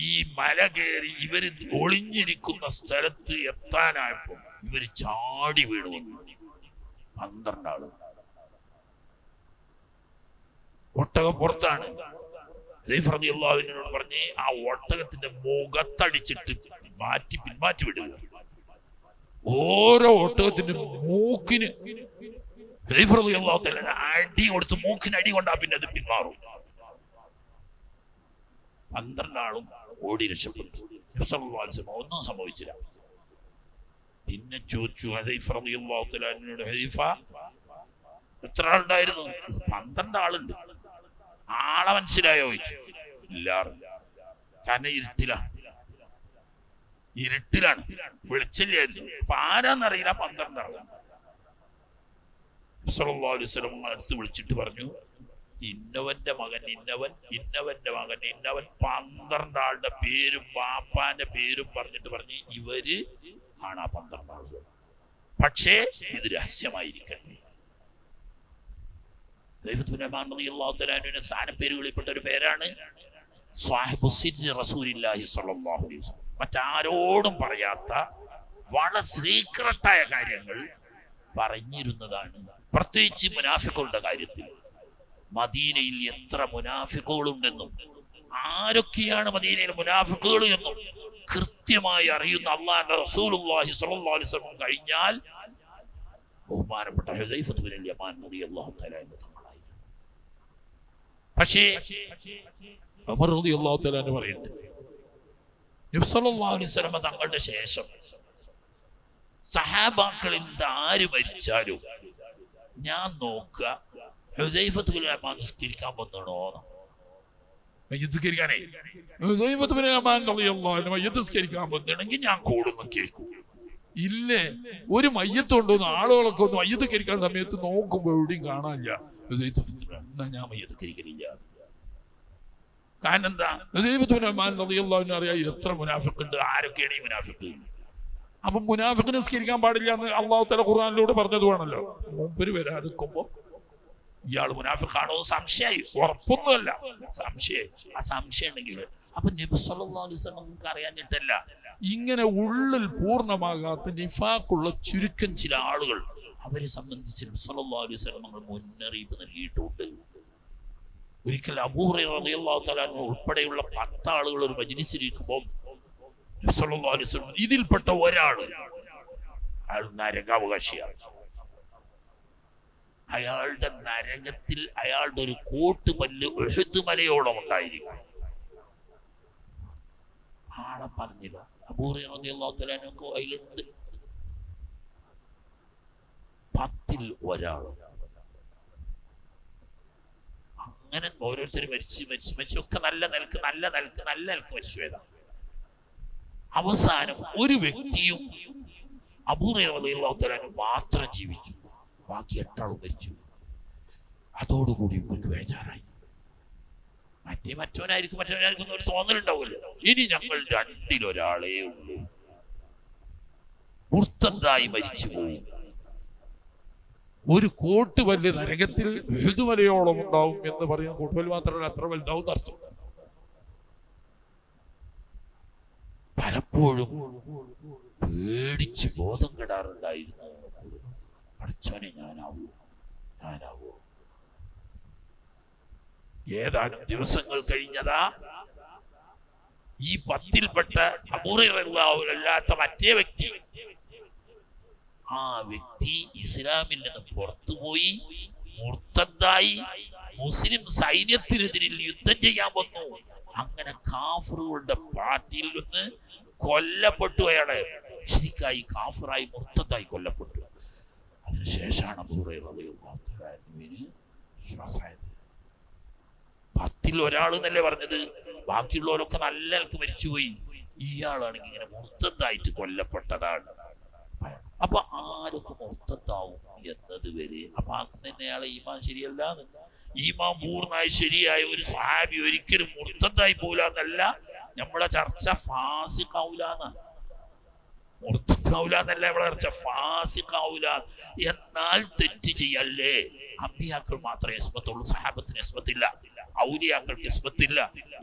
ഈ മല കയറി ഇവര് ഒളിഞ്ഞിരിക്കുന്ന സ്ഥലത്ത് എത്താനായപ്പോ ഇവര് ചാടി വീണു വന്നു. 12 ആള്. ഒട്ടകം പുറത്താണ്, ഹുദൈഫ റളിയല്ലാഹു അൻഹുവിനോട് പറഞ്ഞ് ആ ഒട്ടകത്തിന്റെ മുഖത്തടിച്ചിട്ട് പിന്മാറ്റി വിടുക. ഓരോ ഒട്ടകത്തിന്റെ മൂക്കിന് ഹുദൈഫ റളിയല്ലാഹു തആല അടി കൊടുത്ത് മൂക്കിന് അടി കൊണ്ടാ പിന്നെ അത് പിന്മാറും. 12 ആളും ഓടി രക്ഷപ്പെട്ടു. ഒന്നും സംഭവിച്ചില്ല. പിന്നെ ചോദിച്ചു ഹുദൈഫ റളിയല്ലാഹു തആല അൻഹുവിനോട്, ഹുദൈഫ എത്ര ആളുണ്ടായിരുന്നു? 12 ആളുണ്ട്. ആളെ മനസ്സിലായോ ചോദിച്ചു. ഇല്ല. കാരണം ഇരുട്ടിലാണ് വെളിച്ചില്ലായിരുന്നു. അപ്പൊ ആരാന്നറിയില്ല. 12 ആള് സല്ലല്ലാഹു അലൈഹി വസല്ലം അടുത്ത് വിളിച്ചിട്ട് പറഞ്ഞു, ഇന്നവന്റെ മകൻ ഇന്നവന്റെ മകൻ 12 ആളുടെ പേരും പാപ്പാന്റെ പേരും പറഞ്ഞ് ഇവര് ആണ് ആ 12 ആളുകൾ. പക്ഷേ ഇത് രഹസ്യമായിരിക്കട്ടെ. സ്ഥാനപ്പേരുകളിൽപ്പെട്ട ഒരു പേരാണ് സ്വാഹിബു സിർരി റസൂലില്ലാഹി സ്വല്ലല്ലാഹു അലൈഹി വസല്ലം. മറ്റാരോടും പറയാത്ത വളരെ സീക്രട്ടായ കാര്യങ്ങൾ പറഞ്ഞിരുന്നതാണ്. പ്രത്യേകിച്ച് മുനാഫിക്കുകളുടെ കാര്യത്തിൽ. മദീനയിൽ എത്ര മുനാഫിക്കുകളുണ്ടെന്നും ആരൊക്കെയാണ് മദീനയിൽ മുനാഫിക്കുകൾ എന്നും കൃത്യമായി അറിയുന്ന അല്ലാഹുവിന്റെ റസൂലുള്ളാഹി സ്വല്ലല്ലാഹു അലൈഹി വസല്ലം കഴിഞ്ഞാൽ ബഹുമാനപ്പെട്ട ഹുദൈഫ ബിൻ യമാൻ റളിയല്ലാഹു തആല അൻഹു. പക്ഷേ ഉമർ റളിയല്ലാഹു തആല അൻഹു പറയുന്നു, നബി സല്ലല്ലാഹു അലൈഹി വസല്ലം തങ്ങളുടെ ശേഷം സഹാബാക്കളിൽ ആര് മരിച്ചാലും ഞാൻ നോക്കുക ഹുദൈഫ ബിൻ യമാൻ നിസ്കരിക്കാൻ വന്നണോ. മയ്യിത്സ്കരിക്കാനേ ഹുദൈഫ ബിൻ യമാൻ റളിയല്ലാഹു അൻഹു മയ്യിത്സ്കരിക്കാൻ വന്നിട്ടുണ്ടെങ്കിൽ ഞാൻ കൂടുന്നു കേൾക്കും. ഇല്ലേ, ഒരു മയ്യത്ത് കൊണ്ടുവന്ന് ആളുകളൊക്കെ ഒന്ന് മയ്യത്കരിക്കാൻ സമയത്ത് നോക്കുമ്പോ എവിടെയും കാണാനില്ല. എന്നാ ഞാൻ മയ്യത്കരിക്കലില്ല. കാരണം എന്താ? അറിയാം എത്ര മുനാഫിക്കുണ്ട്, ആരൊക്കെയാണ് ഈ മുനാഫിക്ക്. അപ്പൊ മുനാഫിക്ക് നിസ്കരിക്കാൻ പാടില്ല എന്ന് അള്ളാഹു തആല ഖുർആനിലൂടെ പറഞ്ഞതുമാണല്ലോ. മൂപ്പര് വരാതിരിക്കുമ്പോ ഇയാൾ മുനാഫിക്കാണോ സംശയമായി, ഉറപ്പൊന്നുമല്ല, സംശയം. ആ സംശയം ഉണ്ടെങ്കിൽ അപ്പൊ നബി സല്ലല്ലാഹു അലൈഹി വസല്ലം നമുക്ക് അറിയാഞ്ഞിട്ടല്ല. ഇങ്ങനെ ഉള്ളിൽ പൂർണ്ണമാകാത്ത നിഫാഖുള്ള ചുരുക്കം ചില ആളുകൾ, അവരെ സംബന്ധിച്ച് നബി സല്ലല്ലാഹു അലൈഹി വസല്ലം നമ്മൾ മുന്നറിയിപ്പ് നൽകിയിട്ടുണ്ട്. ഒരിക്കൽ അബൂ ഹുറൈറ റളിയല്ലാഹു തആല ഉൾപ്പെടെയുള്ള 10 ആളുകൾ ഒരു മജ്‌ലിസിലിരിക്കുമ്പോൾ നബി സല്ലല്ലാഹു അലൈഹി വസല്ലം ഇതിൽപ്പെട്ട ഒരാള്, അയാൾ നരകാവകാശിയാണ്. അയാളുടെ നരകത്തിൽ അയാളുടെ ഒരു കോട്ടുപല്ല് ഉഹദ് മലയോളം ഉണ്ടായിരിക്കും. ആളെ പറഞ്ഞില്ല. അബൂ ഹുറൈറ റളിയല്ലാഹു തആല അൻഹു അതിലുണ്ട്. 10ൽ ഒരാൾ. അങ്ങനെ ഓരോരുത്തരും മരിച്ചൊക്കെ നല്ല നിലക്ക് മരിച്ചു പോയതാ. അവസാനം ഒരു വ്യക്തിയും അബൂ ഹുറൈറ റളിയല്ലാഹു തആല അൻഹു മാത്രം ജീവിച്ചു. ബാക്കി 8 ആളും മരിച്ചു. അതോടുകൂടി ഇവർക്ക് ബേജാറായി. മറ്റവനായിരിക്കും ഒരു തോന്നലുണ്ടാവുമല്ലോ. ഇനി ഞങ്ങൾ 2ൽ ഒരാളേ ഉള്ളൂ, മുർത്തദ്ദായി മരിച്ചു പോയി. ഒരു കോട്ടുപല്ല് നരകത്തിൽ ഉഹുദ് ഉണ്ടാവും എന്ന് പറയുന്ന കോട്ടുപല്ല് മാത്രമല്ല, അത്ര വലുതാവും അർത്ഥം. പലപ്പോഴും പേടിച്ച് ബോധം കെടാറുണ്ടായിരുന്നു. പഠിച്ചോനെ ഞാനാവൂ. ഏതാനും ദിവസങ്ങൾ കഴിഞ്ഞതാ ഈ 10ൽപ്പെട്ട അബൂ ഹുറൈറ അല്ലാത്ത മറ്റേ വ്യക്തി, ആ വ്യക്തി ഇസ്ലാമിൽ നിന്ന് പുറത്തുപോയി മുർത്തദ്ദായി മുസ്ലിം സൈന്യത്തിനെതിരിൽ യുദ്ധം ചെയ്യാൻ വന്നു. അങ്ങനെ കാഫിറുകളുടെ പാർട്ടിയിൽ നിന്ന് കൊല്ലപ്പെട്ടു. അയാളെ ശരിക്കായി കാഫിറായി മുർത്തദ്ദായി കൊല്ലപ്പെട്ടു. അതിനുശേഷമാണ് അബൂ ഹുറൈറ റളിയല്ലാഹു തആല അൻഹുവിന് വിശ്വാസമായത്. 10ൽ ഒരാൾ എന്നല്ലേ പറഞ്ഞത്, ബാക്കിയുള്ളവരൊക്കെ നല്ല നിലക്ക് മരിച്ചുപോയി. ഇയാളാണെങ്കിൽ ഇങ്ങനെ മുർത്തദ്ദായിട്ട് കൊല്ലപ്പെട്ടതാണ്. അപ്പൊ ആരൊക്കെ മുർത്തദ്ദാവും എന്നത് വരെ, അപ്പൊ അന്ന് അയാളെ ഈമാൻ ശരിയല്ല. ഈമാൻ പൂർണ്ണമായി ശരിയായ ഒരു സ്വഹാബി ഒരിക്കലും മുർത്തദ്ദായി പോലാന്നല്ല നമ്മളെ ചർച്ച. ഫാസിഖാവൂലാന്ന, മുർത്തദ്ദാവൂലാന്നല്ല നമ്മളെ ചർച്ച, ഫാസിഖാവൂല. എന്നാൽ തെറ്റ് ചെയ്യല്ലേ. അമ്പിയാക്കൾ മാത്രമേ ഇസ്മത്തുള്ളൂ, സഹാബത്തിന് ഇസ്മത്തില്ല. ഔലിയാക്കൾക്ക് ഇസ്മത്തില്ല,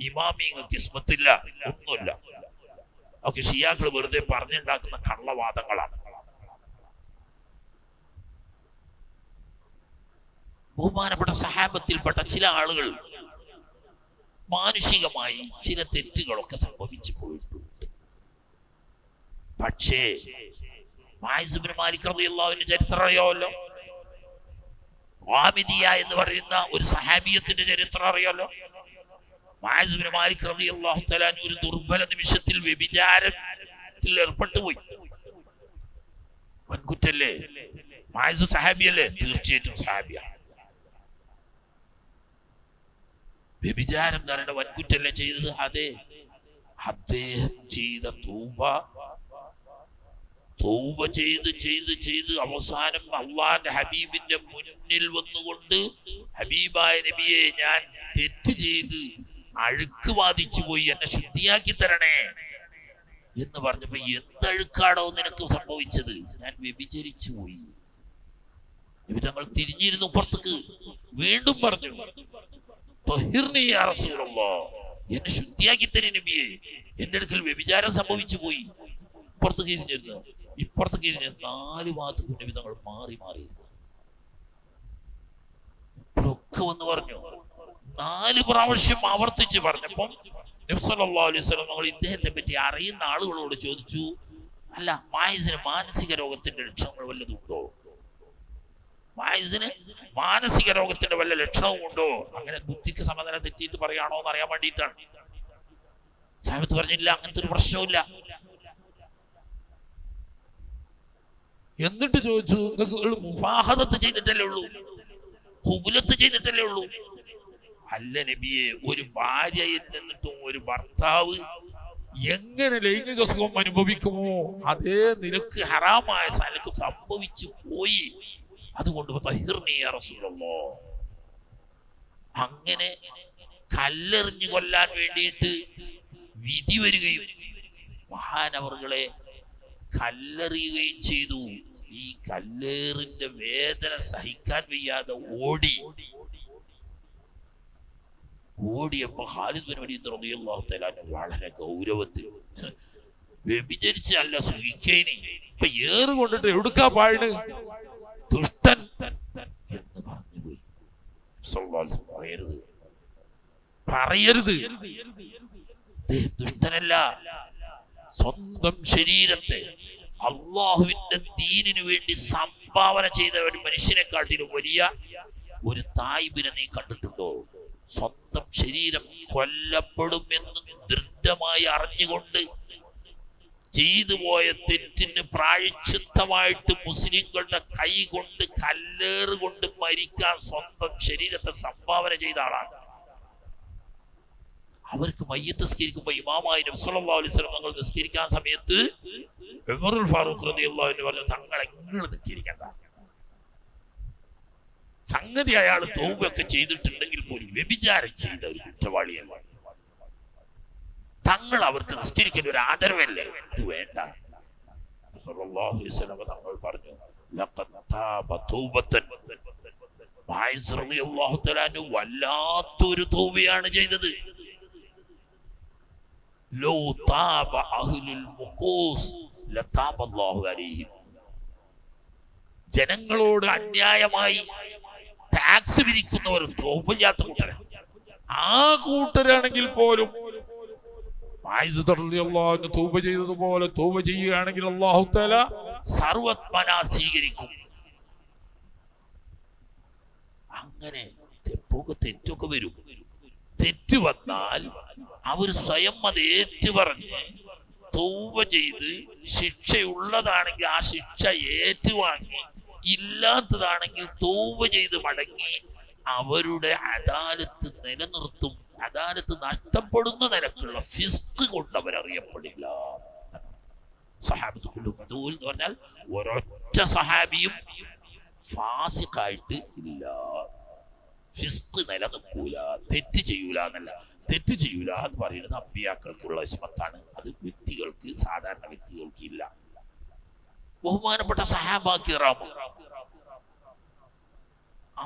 ഇമാമിങ്ങൾക്ക് ഇസ്മത്തില്ല, ഒന്നുമില്ല. ഒക്കെ ഷിയാക്കൾ വെറുതെ പറഞ്ഞുണ്ടാക്കുന്ന കള്ളവാദങ്ങളാണ്. ബഹുമാനപ്പെട്ട സഹാബത്തിൽപ്പെട്ട ചില ആളുകൾ മാനുഷികമായി ചില തെറ്റുകളൊക്കെ സംഭവിച്ചു പോയിട്ടുണ്ട്. പക്ഷേ മായിസ് ഇബ്നു മാലിക് റളിയല്ലാഹു അൻഹു ചരിത്രം അറിയാമല്ലോ. ഖാമിദിയ എന്ന് പറയുന്ന ഒരു സഹാബിയത്തിന്റെ ചരിത്രം അറിയാമല്ലോ. മായിസ് ഇബ്നു മാലിക് റളിയല്ലാഹു തആല അൻഹു ഒരു ദുർബല നിമിഷത്തിൽ വ്യഭിചാരത്തിൽ ഏർപ്പെട്ടുപോയി. വൻകുറ്റല്ലേ? മായിസ് സഹാബിയല്ലേ? തീർച്ചയായിട്ടും സഹാബിയാണ്. വ്യഭിചാരം കാരണം വൻകുറ്റല്ലേ ചെയ്തത്? അതെ. അദ്ദേഹം ചെയ്ത തൗബ ചെയ്ത് അവസാനം അള്ളാന്റെ ഹബീബിന്റെ മുന്നിൽ വന്നുകൊണ്ട്, ഹബീബായ നബിയെ, ഞാൻ തെറ്റ് ചെയ്ത് അഴുക്ക് ബാധിച്ചു പോയി, എന്നെ ശുദ്ധിയാക്കി തരണേ എന്ന് പറഞ്ഞപ്പോ, എന്തഴുക്കാടോ നിനക്ക് സംഭവിച്ചത്? ഞാൻ വ്യഭിചരിച്ചു പോയി. നബി തങ്ങൾ തിരിഞ്ഞിരുന്നു പുറത്തേക്ക്, വീണ്ടും പറഞ്ഞു, എന്നെ ശുദ്ധിയാക്കി തരും നബിയെ, എന്റെ അടുക്കൽ വ്യഭിചാരം സംഭവിച്ചു പോയി. ഇപ്പുറത്തേക്ക് ഇരിഞ്ഞിരുന്നു, ഇപ്പുറത്തേക്ക് ഇരിഞ്ഞ് 4 ഭാഗത്തേക്കും നബി തങ്ങൾ മാറി ഇപ്പോഴൊക്കെ വന്ന് പറഞ്ഞു. 4 പ്രാവശ്യം ആവർത്തിച്ച് പറഞ്ഞപ്പം നബി സല്ലല്ലാഹു അലൈഹി വസല്ലം തങ്ങൾ ഇദ്ദേഹത്തെ പറ്റി അറിയുന്ന ആളുകളോട് ചോദിച്ചു, അല്ല, മായിസിന് മാനസിക രോഗത്തിന്റെ ലക്ഷണങ്ങൾ വല്ലതും ഉണ്ടോ? മായിസിന് മാനസിക രോഗത്തിന്റെ വല്ല ലക്ഷണവും ഉണ്ടോ? അങ്ങനെ ബുദ്ധിക്ക് സമാധാനം തെറ്റിയിട്ട് പറയാണോ എന്ന് അറിയാൻ വേണ്ടിയിട്ടാണ്. സാഹിബത്ത് പറഞ്ഞില്ല, അങ്ങനത്തെ ഒരു പ്രശ്നമില്ല. എന്നിട്ട് ചോദിച്ചു, നിങ്ങൾക്ക് മുഫാഹദത്ത് ചെയ്തിട്ടല്ലേ ഉള്ളൂ, ഖുബുലത്ത് ചെയ്തിട്ടല്ലേ ഉള്ളൂ? അല്ല നബിയെ, ഒരു ഭാര്യയിൽ നിന്നിട്ടും ഒരു ഭർത്താവ് എങ്ങനെ ലൈംഗിക സുഖം അനുഭവിക്കുമോ അതേ നിനക്ക് ഹറാമായ സ്ഥലത്ത് സംഭവിച്ചു പോയി. അതുകൊണ്ട് അങ്ങനെ കല്ലെറിഞ്ഞു കൊല്ലാൻ വേണ്ടിയിട്ട് വിധി വരികയും മഹാനവറുകളെ കല്ലെറിയുകയും ചെയ്തു. ഈ കല്ലേറിന്റെ വേദന സഹിക്കാൻ വയ്യാതെ ഓടിയപ്പോ ഖാലിദ് ബിൻ വലീദ് റളിയല്ലാഹു തആല വളരെ ഗൗരവത്തിൽ, വ്യഭിചരിച്ചല്ല സുഖിക്കേനി, ഇപ്പൊ ഏറ് കൊണ്ടിട്ട് എവിടുക്കാ പാഴ്, ദുഷ്ടൻ എന്ന് പറഞ്ഞുപോയി. പറയരുത്, ദുഷ്ടനല്ല. സ്വന്തം ശരീരത്തെ അള്ളാഹുവിന്റെ ദീനിനു വേണ്ടി സംഭാവന ചെയ്ത ഒരു മനുഷ്യനെക്കാട്ടിലും വലിയ ഒരു തായിബിനെ നീ കണ്ടിട്ടുണ്ടോ? സ്വന്തം ശരീരം കൊല്ലപ്പെടുമെന്ന് ദൃഢമായി അറിഞ്ഞുകൊണ്ട് ചെയ്തു പോയ തെറ്റിന് പ്രായശ്ചിത്തമായിട്ട് മുസ്ലിങ്ങളുടെ കൈ കൊണ്ട് കല്ലേറ് കൊണ്ട് മരിക്കാൻ സ്വന്തം ശരീരത്തെ സംഭാവന ചെയ്ത ആളാണ്. അവർക്ക് മയ്യത്ത് നിസ്കരിക്കുമ്പോ ഇമാമായി നബി സല്ലല്ലാഹു അലൈഹി വസല്ലം തങ്ങൾ നിസ്കരിക്കാൻ സമയത്ത് ഉമറുൽ ഫാറൂഖ് റളിയല്ലാഹു അൻഹു പറഞ്ഞു, തങ്ങളെ നിങ്ങൾ നിസ്കരിക്കണ്ട. സംഗതി അയാൾ തൗബയൊക്കെ ചെയ്തിട്ടുണ്ടെങ്കിൽ പോലും വ്യഭിചാരം ചെയ്ത ഒരു കുറ്റവാളിയല്ല. തങ്ങൾ അവർക്ക് നിസ്കരിക്കുന്ന ഒരു ആദരവല്ലേ? അത് വേണ്ട. സല്ലല്ലാഹു അലൈഹി വസല്ലം തങ്ങൾ പറഞ്ഞു, ലഖദ് താബ തൗബതൻ. മായിസ് റളിയല്ലാഹു തആല അൻഹു വല്ലാത്തൊരു തൗബയാണ് ചെയ്തത്. ലൗ താബ അഹ്ലുൽ മുഖൂസ് ലതാബ അല്ലാഹു അലൈഹിം. ജനങ്ങളോട് അന്യായമായി ടാക്സ് വിരിക്കുന്നവർ തൗബയില്ലാത്ത കൂട്ടരാണ്. ആ കൂട്ടരാണെങ്കിൽ പോലും തൗബ ചെയ്തതുപോലെ തൗബ ചെയ്യുകയാണെങ്കിൽ അല്ലാഹു തആല സർവത്മനാ സ്വീകരിക്കും. അങ്ങനെ തെറ്റൊക്കെ വരും. തെറ്റ് വന്നാൽ അവർ സ്വയം അത് ഏറ്റുപറഞ്ഞ് തൗബ ചെയ്ത് ശിക്ഷയുള്ളതാണെങ്കിൽ ആ ശിക്ഷ ഏറ്റുവാങ്ങി, ഇല്ലാത്തതാണെങ്കിൽ തൗബ ചെയ്ത് മടങ്ങി അവരുടെ അദാലത്ത് നിലനിർത്തും. അദാലത്ത് നഷ്ടപ്പെടുന്ന നിലക്കുള്ള ഫിസ്ക് കൊണ്ട് അവരറിയപ്പെടില്ല. സഹാബത്തുൽ ഫദൂൽ എന്ന് പറഞ്ഞാൽ ഒരൊറ്റ സഹാബിയും ഫാസിഖായിട്ട് ഇല്ല. ഫിസ്ക് നിലനിൽക്കൂല, തെറ്റ് ചെയ്യൂല എന്നല്ല. തെറ്റ് ചെയ്യൂല എന്ന് പറയുന്നത് അമ്പിയാക്കൾക്കുള്ള ഇസ്മത്താണ്. അത് വ്യക്തികൾക്ക്, സാധാരണ വ്യക്തികൾക്ക് ഇല്ല. ബഹുമാനപ്പെട്ട സഹാബാ കിറാം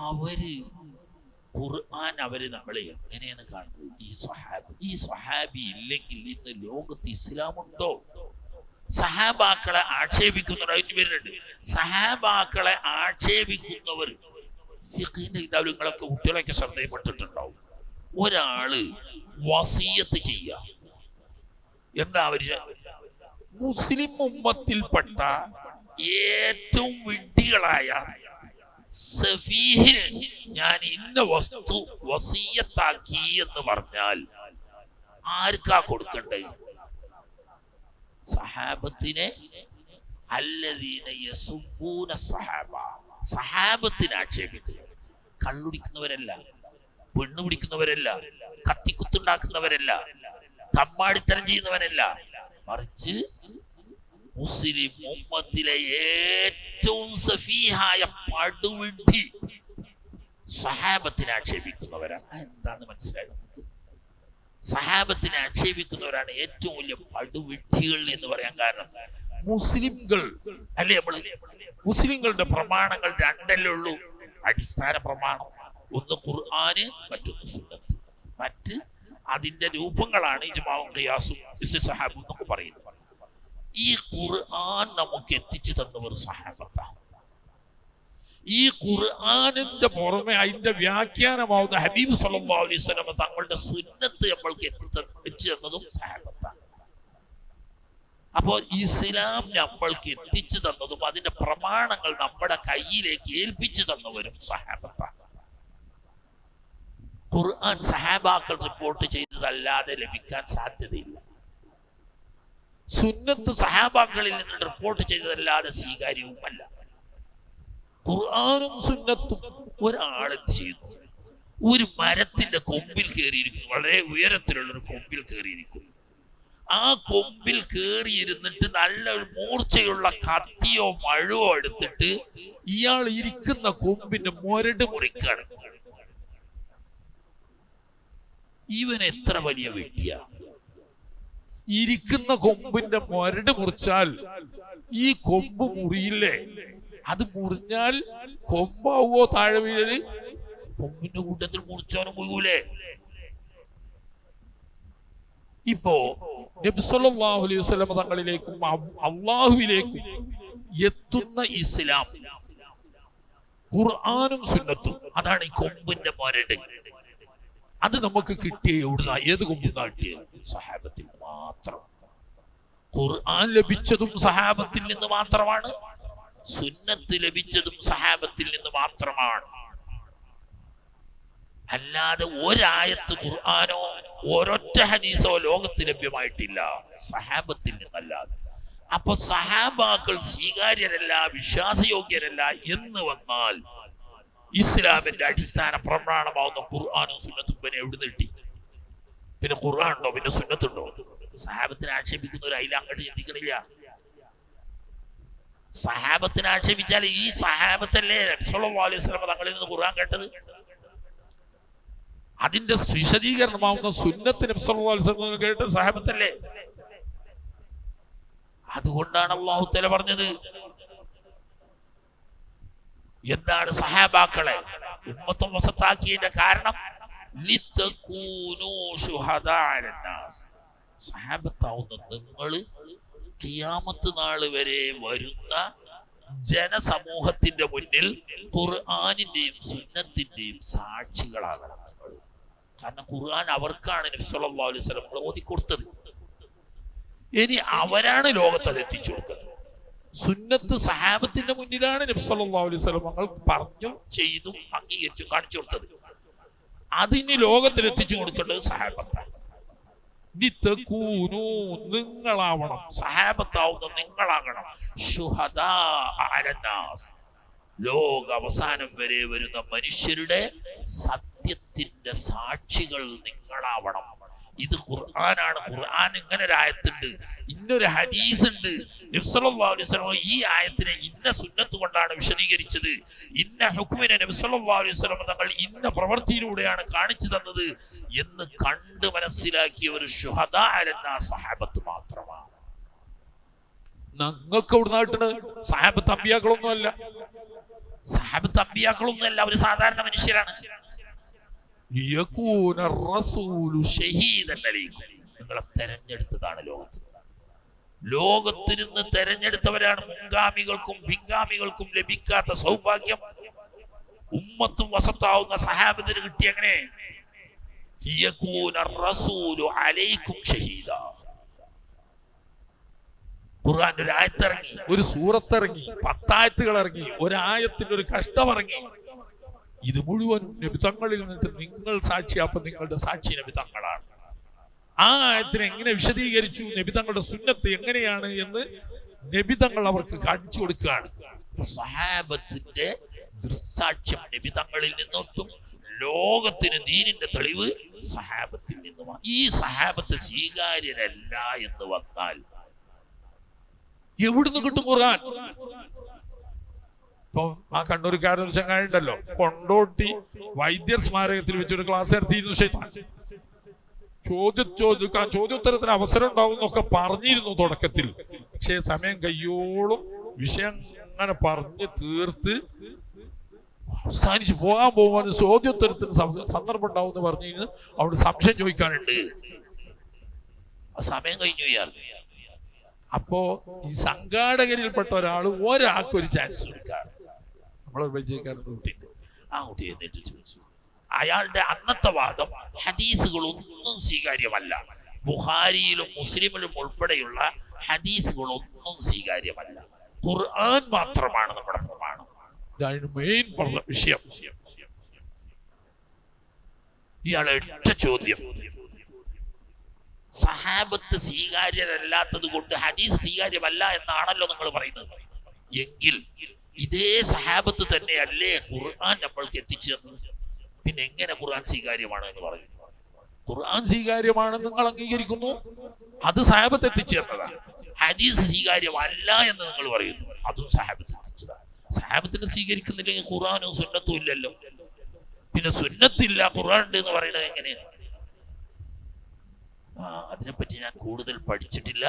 അവര് ഖുർആൻ അവര് നമ്മളെ എങ്ങനെയാണ് കാണുന്നത്? ഈ സ്വഹാബി ഇല്ലെങ്കിൽ ഇന്ന് ലോകത്ത് ഇസ്ലാം ഉണ്ടോ? സഹാബാക്കളെ ആക്ഷേപിക്കുന്നവർ അതിന് പേരുണ്ട്. സഹാബാക്കളെ ആക്ഷേപിക്കുന്നവർ ഫിഖ്ഹിന്റെ കിതാബുകളൊക്കെ കുട്ടികളൊക്കെ ശ്രദ്ധയിൽപ്പെട്ടിട്ടുണ്ടാവും. ഒരാള് വസിയത്ത് ചെയ്യുക. എന്താ അവര്? മുസ്ലിം ഉമ്മത്തിൽപ്പെട്ട ഏറ്റവും വിഡ്ഢികളായ സഫീഹിന് ഞാൻ ഇന്ന വസ്തു വസിയത്താക്കി എന്ന് പറഞ്ഞാൽ ആർക്കാ കൊടുക്കണ്ടേ? സഹാബത്തിനെ. അല്ലദീന യസുബ്ബൂന സഹാബ, സഹാബത്തിനെ ആക്ഷേപിക്കുക. കള്ളുടിക്കുന്നവരല്ല, പെണ്ണു പിടിക്കുന്നവരല്ല, കത്തിക്കുത്തുണ്ടാക്കുന്നവരല്ല, തമ്മാടിത്തരം ചെയ്യുന്നവരല്ല, മറിച്ച് മുസ്ലിം ഉമ്മത്തിലെ ഏറ്റവും സഫീഹായ പടുവിഡ്ഢി സഹാബത്തിനെ ആക്ഷേപിക്കുന്നവരാണ്. എന്താന്ന് മനസ്സിലായി നമുക്ക്? സഹാബത്തിനെ ആക്ഷേപിക്കുന്നവരാണ് ഏറ്റവും വലിയ പടുവിഡ്ഢികൾ എന്ന് പറയാൻ കാരണം, മുസ്ലിംകൾ അല്ലേ? മുസ്ലിങ്ങളുടെ പ്രമാണങ്ങൾ രണ്ടല്ലേ ഉള്ളൂ. അടിസ്ഥാന പ്രമാണം, ഒന്ന് ഖുർആന്, മറ്റൊന്ന് സുന്നത്ത്. മറ്റ് അതിന്റെ രൂപങ്ങളാണ് ഇജ്മാഉം ഖിയാസും ഇസ്തിസ്ഹാബും എന്നൊക്കെ പറയുന്നത്. ഈ ഖുർആൻ നമുക്ക് എത്തിച്ചു തന്നവർ സഹാബത്താണ്. ഈ ഖുർആനിന്റെ പുറമെ അതിന്റെ വ്യാഖ്യാനമാവുന്ന ഹബീബ് സല്ലല്ലാഹു അലൈഹി വസല്ലം തങ്ങളുടെ സുന്നത്ത് നമ്മൾക്ക് എത്തിച്ചു തന്നതും സഹാബത്താണ്. അപ്പോ ഇസ്ലാം നമ്മൾക്ക് എത്തിച്ചു തന്നതും അതിന്റെ പ്രമാണങ്ങൾ നമ്മുടെ കയ്യിലേക്ക് ഏൽപ്പിച്ചു തന്നവരും സഹാബത്താണ്. ഖുർആൻ സഹാബാക്കൾ റിപ്പോർട്ട് ചെയ്തതല്ലാതെ ലഭിക്കാൻ സാധ്യതയില്ല. സുന്നത്ത് സഹാബാക്കളിൽ നിന്ന് റിപ്പോർട്ട് ചെയ്തതല്ലാതെ സ്വീകാര്യവുമല്ല. ഖുർആനും സുന്നത്തും ഒരാള് ചെയ്യുന്നു. ഒരു മരത്തിന്റെ കൊമ്പിൽ കയറിയിരിക്കുന്നു, വളരെ ഉയരത്തിലുള്ള ഒരു കൊമ്പിൽ കയറിയിരിക്കുന്നു. ആ കൊമ്പിൽ കയറിയിരുന്നിട്ട് നല്ലൊരു മൂർച്ചയുള്ള കത്തിയോ മഴയോ എടുത്തിട്ട് ഇയാൾ ഇരിക്കുന്ന കൊമ്പിന്റെ മുരട് മുറിക്കാണ്. ഇവൻ എത്ര വലിയ വ്യക്തിയ! ഇരിക്കുന്ന കൊമ്പിന്റെ മുരട് മുറിച്ചാൽ ഈ കൊമ്പ് മുറിയില്ലേ? അത് മുറിഞ്ഞാൽ കൊമ്പാവോ താഴെ വീഴല്? കൊമ്പിന്റെ കൂട്ടത്തിൽ മുറിച്ചവനും മുഴുകൂലേ? ഇപ്പോ നബി സല്ലല്ലാഹു അലൈഹി വസല്ലം തങ്ങളിലേക്കും അള്ളാഹുവിലേക്കും എത്തുന്ന ഇസ്ലാം ഖുർആനും സുന്നത്തും, അതാണ് ഈ കൊമ്പിന്റെ മുരട്. അത് നമുക്ക് കിട്ടിയ എവിടുന്ന? ഏത് കൊമ്പുന്ന കിട്ടിയ? സഹാബത്തിൽ മാത്രം. ഖുർആൻ ലഭിച്ചതും സഹാബത്തിൽ നിന്ന് മാത്രമാണ്, സുന്നത്ത് ലഭിച്ചതും സഹാബത്തിൽ നിന്ന് മാത്രമാണ്. അല്ലാതെ ഒരായത്ത് ഖുർആനോ ഒരൊറ്റ ഹദീസോ ലോകത്ത് ലഭ്യമായിട്ടില്ല സഹാബത്തിൽ നിന്നല്ലാതെ. അപ്പൊ സഹാബാക്കൾ സ്വീകാര്യരല്ല, വിശ്വാസയോഗ്യരല്ല എന്ന് വന്നാൽ ഇസ്ലാമിന്റെ അടിസ്ഥാന പ്രമാണമാവുന്ന ഖുർആനും സുന്നത്തും പിന്നെ എവിടെ കിട്ടി? പിന്നെ ഖുർആൻ ഉണ്ടോ? പിന്നെ സുന്നത്തുണ്ടോ? സഹാബത്തിനെ ആക്ഷേപിക്കുന്നവർ അതിൽ അങ്ങോട്ട് ചിന്തിക്കണില്ല. സഹാബത്തിനെ ആക്ഷേപിച്ചാൽ ഈ സഹാബത്തല്ലേ നബി സല്ലല്ലാഹു അലൈഹി വസല്ലം തങ്ങളിൽ നിന്ന് ഖുർആൻ കേട്ടത്? അതിന്റെ വിശദീകരണമാവുന്ന സുന്നത്ത് നബി സല്ലല്ലാഹു അലൈഹി വസല്ലം കേട്ട സഹാബത്തല്ലേ? അതുകൊണ്ടാണ് അല്ലാഹു തആല പറഞ്ഞത്, എന്താണ് സഹാബാക്കളെ ഉമ്മത്തും വസത്താക്കിയതിന്റെ കാരണം? ലിതകൂനൂ ശുഹദാ അലന്നാസ്. സഹാബത്താവുന്ന നിങ്ങൾ ഖിയാമത്ത് നാൾ വരെ വരുന്ന ജനസമൂഹത്തിന്റെ മുന്നിൽ ഖുർആനിന്റെയും സുന്നത്തിന്റെയും സാക്ഷികളാകണം നിങ്ങൾ. കാരണം ഖുർആൻ അവർക്കാണ് നബി സല്ലല്ലാഹു അലൈഹി വസല്ലം ഓതി കൊടുത്തത്. ഇനി അവരാണ് ലോകത്ത് അത് എത്തിച്ചു കൊടുക്കുന്നത്. സുന്നത്ത് സഹാബത്തിന്റെ മുന്നിലാണ് നബി സല്ലല്ലാഹു അലൈഹി വസല്ലം തങ്ങൾ പറഞ്ഞു ചെയ്തും അംഗീകരിച്ചും കാണിച്ചു കൊടുത്തത്. അതിന് ലോകത്തിൽ എത്തിച്ചു കൊടുക്കേണ്ടത് സഹാബത്താണ്. നിങ്ങളാവണം, സഹാബത്താവുന്ന നിങ്ങളാകണം ശുഹദാ അലന്നാസ്, ലോക അവസാനം വരെ വരുന്ന മനുഷ്യരുടെ സത്യത്തിന്റെ സാക്ഷികൾ നിങ്ങളാവണം. ഇത് ഖുർആനാണ്. ഖുർആൻ ഇങ്ങനെ ഒരു ആയത്തുണ്ട്, ഇന്നൊരു ഹദീസ് ഉണ്ട്. നബി സല്ലല്ലാഹു അലൈഹി വസല്ലം ഈ ആയത്തിനെ ഇന്ന സുന്നത്ത് കൊണ്ടാണ് വിശദീകരിച്ചത്, ഇന്ന ഹുക്മിനെ നബി സല്ലല്ലാഹു അലൈഹി വസല്ലം തങ്ങൾ ഇന്ന പ്രവൃത്തിയിലൂടെയാണ് കാണിച്ചു തന്നത് എന്ന് കണ്ട് മനസ്സിലാക്കിയ ഒരു ശുഹദാ അലന്നാസ് സഹാബത്ത് മാത്രമാണ്. ഞങ്ങൾക്ക് എവിടെ നാട്ടിന്? സഹാബത്ത് അമ്പിയാക്കളൊന്നും അല്ല, സഹാബത്ത് അമ്പിയാക്കളൊന്നും അല്ല, അവര് സാധാരണ മനുഷ്യരാണ്. നിങ്ങളെ തെരഞ്ഞെടുത്തതാണ് ലോകത്ത്. ലോകത്തിൽ നിന്ന് തെരഞ്ഞെടുത്തവരാണ്. മുൻഗാമികൾക്കും പിൻഗാമികൾക്കും ലഭിക്കാത്ത സൗഭാഗ്യം ഉമ്മത്തും വസത്താവുന്ന സഹാബത്തിന് കിട്ടി. അങ്ങനെ യകൂന റസൂലു അലൈക്കും ഷഹീദാ. ഖുർആന്റെ ഒരു ആയത്തിറങ്ങി, ഒരു സൂറത്തിറങ്ങി, 10 ആയത്തുകൾ ഇറങ്ങി, ഒരായത്തിന്റെ ഒരു കഷ്ടം ഇറങ്ങി. ഇത് മുഴുവൻ നബി തങ്ങളിൽ നിന്നിട്ട് നിങ്ങൾ സാക്ഷി, അപ്പൊ നിങ്ങളുടെ സാക്ഷി നബി തങ്ങളാണ്. ആ ആയത്തിനെ എങ്ങനെ വിശദീകരിച്ചു, നബി തങ്ങളുടെ സുന്നത്ത് എങ്ങനെയാണ് എന്ന് നബി തങ്ങൾ അവർക്ക് കാണിച്ചു കൊടുക്കുകയാണ്. സഹാബത്തിന്റെ ദൃക്സാക്ഷ്യം നബി തങ്ങളിൽ നിന്നൊട്ടും ലോകത്തിന് ദീനിന്റെ തെളിവ് സഹാബത്തിൽ നിന്നുമാണ്. ഈ സഹാബത്ത് സ്വീകാര്യരല്ല എന്ന് വന്നാൽ എവിടുന്ന് കിട്ടും ഖുർആൻ? ഇപ്പൊ ആ കണ്ണൂർക്കാരൻ ചങ്ങായി ഉണ്ടല്ലോ, കൊണ്ടോട്ടി വൈദ്യർ സ്മാരകത്തിൽ വെച്ചൊരു ക്ലാസ് എടുത്തിരുന്നു. ശൈത്താൻ ചോദ്യോത്തരത്തിന് അവസരം ഉണ്ടാവും എന്നൊക്കെ പറഞ്ഞിരുന്നു തുടക്കത്തിൽ. പക്ഷേ സമയം കയ്യോളും വിഷയം അങ്ങനെ പറഞ്ഞ് തീർത്ത് അവസാനിച്ച് പോകാൻ ചോദ്യോത്തരത്തിന് സന്ദർഭം ഉണ്ടാവും എന്ന് പറഞ്ഞു കഴിഞ്ഞാൽ അവിടെ സംശയം ചോദിക്കാനുണ്ട്. സമയം കഴിഞ്ഞു ഇയാൾ. അപ്പോ ഈ സംഘാടകരിൽപ്പെട്ട ഒരാൾക്ക് ഒരു ചാൻസ് കൊടുക്കാറ്. നമ്മളെ പരിചയക്കാരൻ കുട്ടിയുണ്ട്, ആ കുട്ടി എന്നിട്ട് ചോദിച്ചു. അയാളുടെ അന്നത്തെ വാദം ഹദീസുകളൊന്നും സ്വീകാര്യമല്ല, ബുഖാരിയിലും മുസ്ലിമിലും ഉൾപ്പെടെയുള്ള ഹദീസുകളൊന്നും സ്വീകാര്യമല്ല, ഖുർആൻ മാത്രമാണ് നമ്മുടെ പ്രമാണം. ഇതാണ് മെയിൻ വിഷയം. ഇയാളെ ഒറ്റ ചോദ്യം, സഹാബത്ത് സ്വീകാര്യരല്ലാത്തത് കൊണ്ട് ഹദീസ് സ്വീകാര്യമല്ല എന്നാണല്ലോ നിങ്ങൾ പറയുന്നത്. എങ്കിൽ ഇതേ സഹാബത്ത് തന്നെയല്ലേ ഖുർആൻ നമ്മൾക്ക് എത്തിച്ചു തന്നത്? പിന്നെ എങ്ങനെ ഖുർആൻ സ്വീകാര്യമാണ് എന്ന് പറയുന്നു? ഖുർആൻ സ്വീകാര്യമാണെന്ന് നിങ്ങൾ അംഗീകരിക്കുന്നു, അത് സഹാബത്ത് എത്തിച്ചു തന്നതാണ്. ഹദീസ് സ്വീകാര്യമല്ല എന്ന് നിങ്ങൾ പറയുന്നു, അതും സഹാബത്ത് എത്തിച്ചതാണ്. സഹാബത്തിനെ സ്വീകരിക്കുന്നില്ലെങ്കിൽ ഖുർആനും സുന്നത്തും ഇല്ലല്ലോ. പിന്നെ സുന്നത്തില്ല ഖുർആൻ ഉണ്ട് എന്ന് പറയുന്നത് എങ്ങനെയാണ്? അതിനെപ്പറ്റി ഞാൻ കൂടുതൽ പഠിച്ചിട്ടില്ല,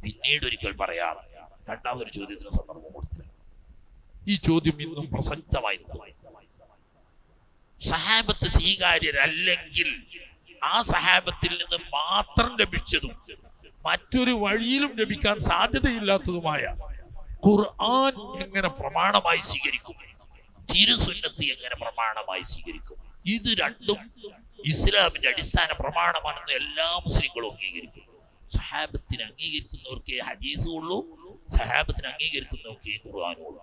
പിന്നീട് ഒരിക്കൽ പറയാം. രണ്ടാമതൊരു ചോദ്യത്തിന് സന്ദർഭം കൊടുത്തില്ല. ഈ ചോദ്യം ഇന്നും പ്രസക്തമായി നിൽക്കുന്നു. സഹാബത്ത് സ്വീകാര്യരല്ലെങ്കിൽ ആ സഹാബത്തിൽ നിന്ന് മാത്രം ലഭിച്ചതും മറ്റൊരു വഴിയിലും ലഭിക്കാൻ സാധ്യതയില്ലാത്തതുമായ ഖുർആൻ എങ്ങനെ പ്രമാണമായി സ്വീകരിക്കും? തിരുസുന്നത്ത് എങ്ങനെ പ്രമാണമായി സ്വീകരിക്കും? ഇത് രണ്ടും ഇസ്ലാമിന്റെ അടിസ്ഥാന പ്രമാണമാണെന്ന് എല്ലാ മുസ്ലിങ്ങളും അംഗീകരിക്കും. സഹാബത്തിനെ അംഗീകരിക്കുന്നവർക്കേ ഹദീസും ഉള്ളൂ, സഹാബത്തിനെ അംഗീകരിക്കുന്നവർക്കേ ഖുർആനും ഉള്ളൂ.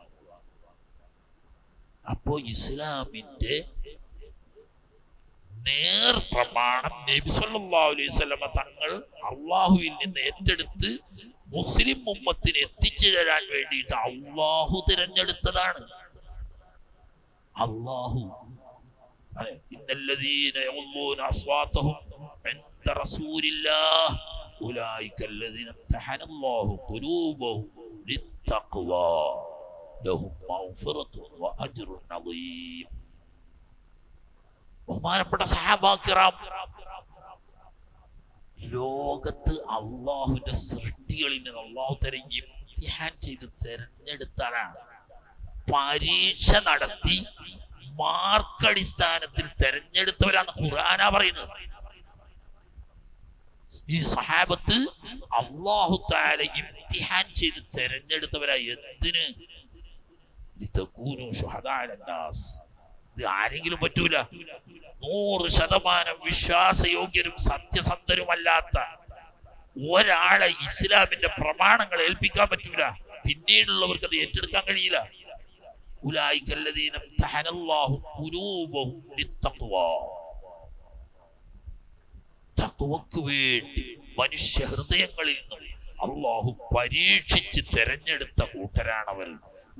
അപ്പോ ഇസ്ലാമിന്റെ നേർ പ്രമാണം നബി സല്ലല്ലാഹു അലൈഹി വസല്ലമ തങ്ങൾ അള്ളാഹുവിൽ നിന്ന് ഏറ്റെടുത്ത് മുസ്ലിം ഉമ്മത്തിന് എത്തിച്ചു തരാൻ വേണ്ടിയിട്ട് അള്ളാഹു തിരഞ്ഞെടുത്തതാണ്. അള്ളാഹു ഇന്നല്ലദീന യഗ്ളൂന അസ്വാതഹും ഇൻദ റസൂലില്ലാഹ് ഉലൈക അല്ലദീന ഇംതഹനല്ലാഹു ഖുലൂബഹും ലിത്തഖ്വാ ലഹും മഗ്ഫിറത്തുൻ വഅജ്റുൻ അളീം. ബഹുമാനപ്പെട്ട സഹാബാ കിറാം, ലോകത്ത് അള്ളാഹുവിന്റെ സൃഷ്ടികളിൽ നിന്ന് അള്ളാഹു ഇംതിഹാൻ ചെയ്ത് തെരഞ്ഞെടുത്താലാണ്. പരീക്ഷ നടത്തി മാർക്കടിസ്ഥാനത്തിൽ തെരഞ്ഞെടുത്തവരാണ് ഖുർആനാ പറയുന്നത്. ഈ സഹാബത്ത് അല്ലാഹു തആല ഇംതിഹാൻ ചെയ്ത് തെരഞ്ഞെടുത്തവരാ. എന്തിന്? ലിതകൂനു ശുഹദാ അലന്നാസ്. ഇത് ആരെങ്കിലും പറ്റൂല. 100% വിശ്വാസയോഗ്യരും സത്യസന്ധരുമല്ലാത്ത ഒരാളെ ഇസ്ലാമിന്റെ പ്രമാണങ്ങൾ ഏൽപ്പിക്കാൻ പറ്റൂല. പിന്നീടുള്ളവർക്ക് അത് ഏറ്റെടുക്കാൻ കഴിയില്ല. ഉലൈക അല്ലദീന ഇംതഹനല്ലാഹു ഖുലൂബഹും ലിത്തഖ്വാ. തഖ്വക്ക് വേണ്ടി മനുഷ്യ ഹൃദയങ്ങളിൽ നിന്നും അല്ലാഹു പരീക്ഷിച്ച് തെരഞ്ഞെടുത്ത കൂട്ടരാണവർ.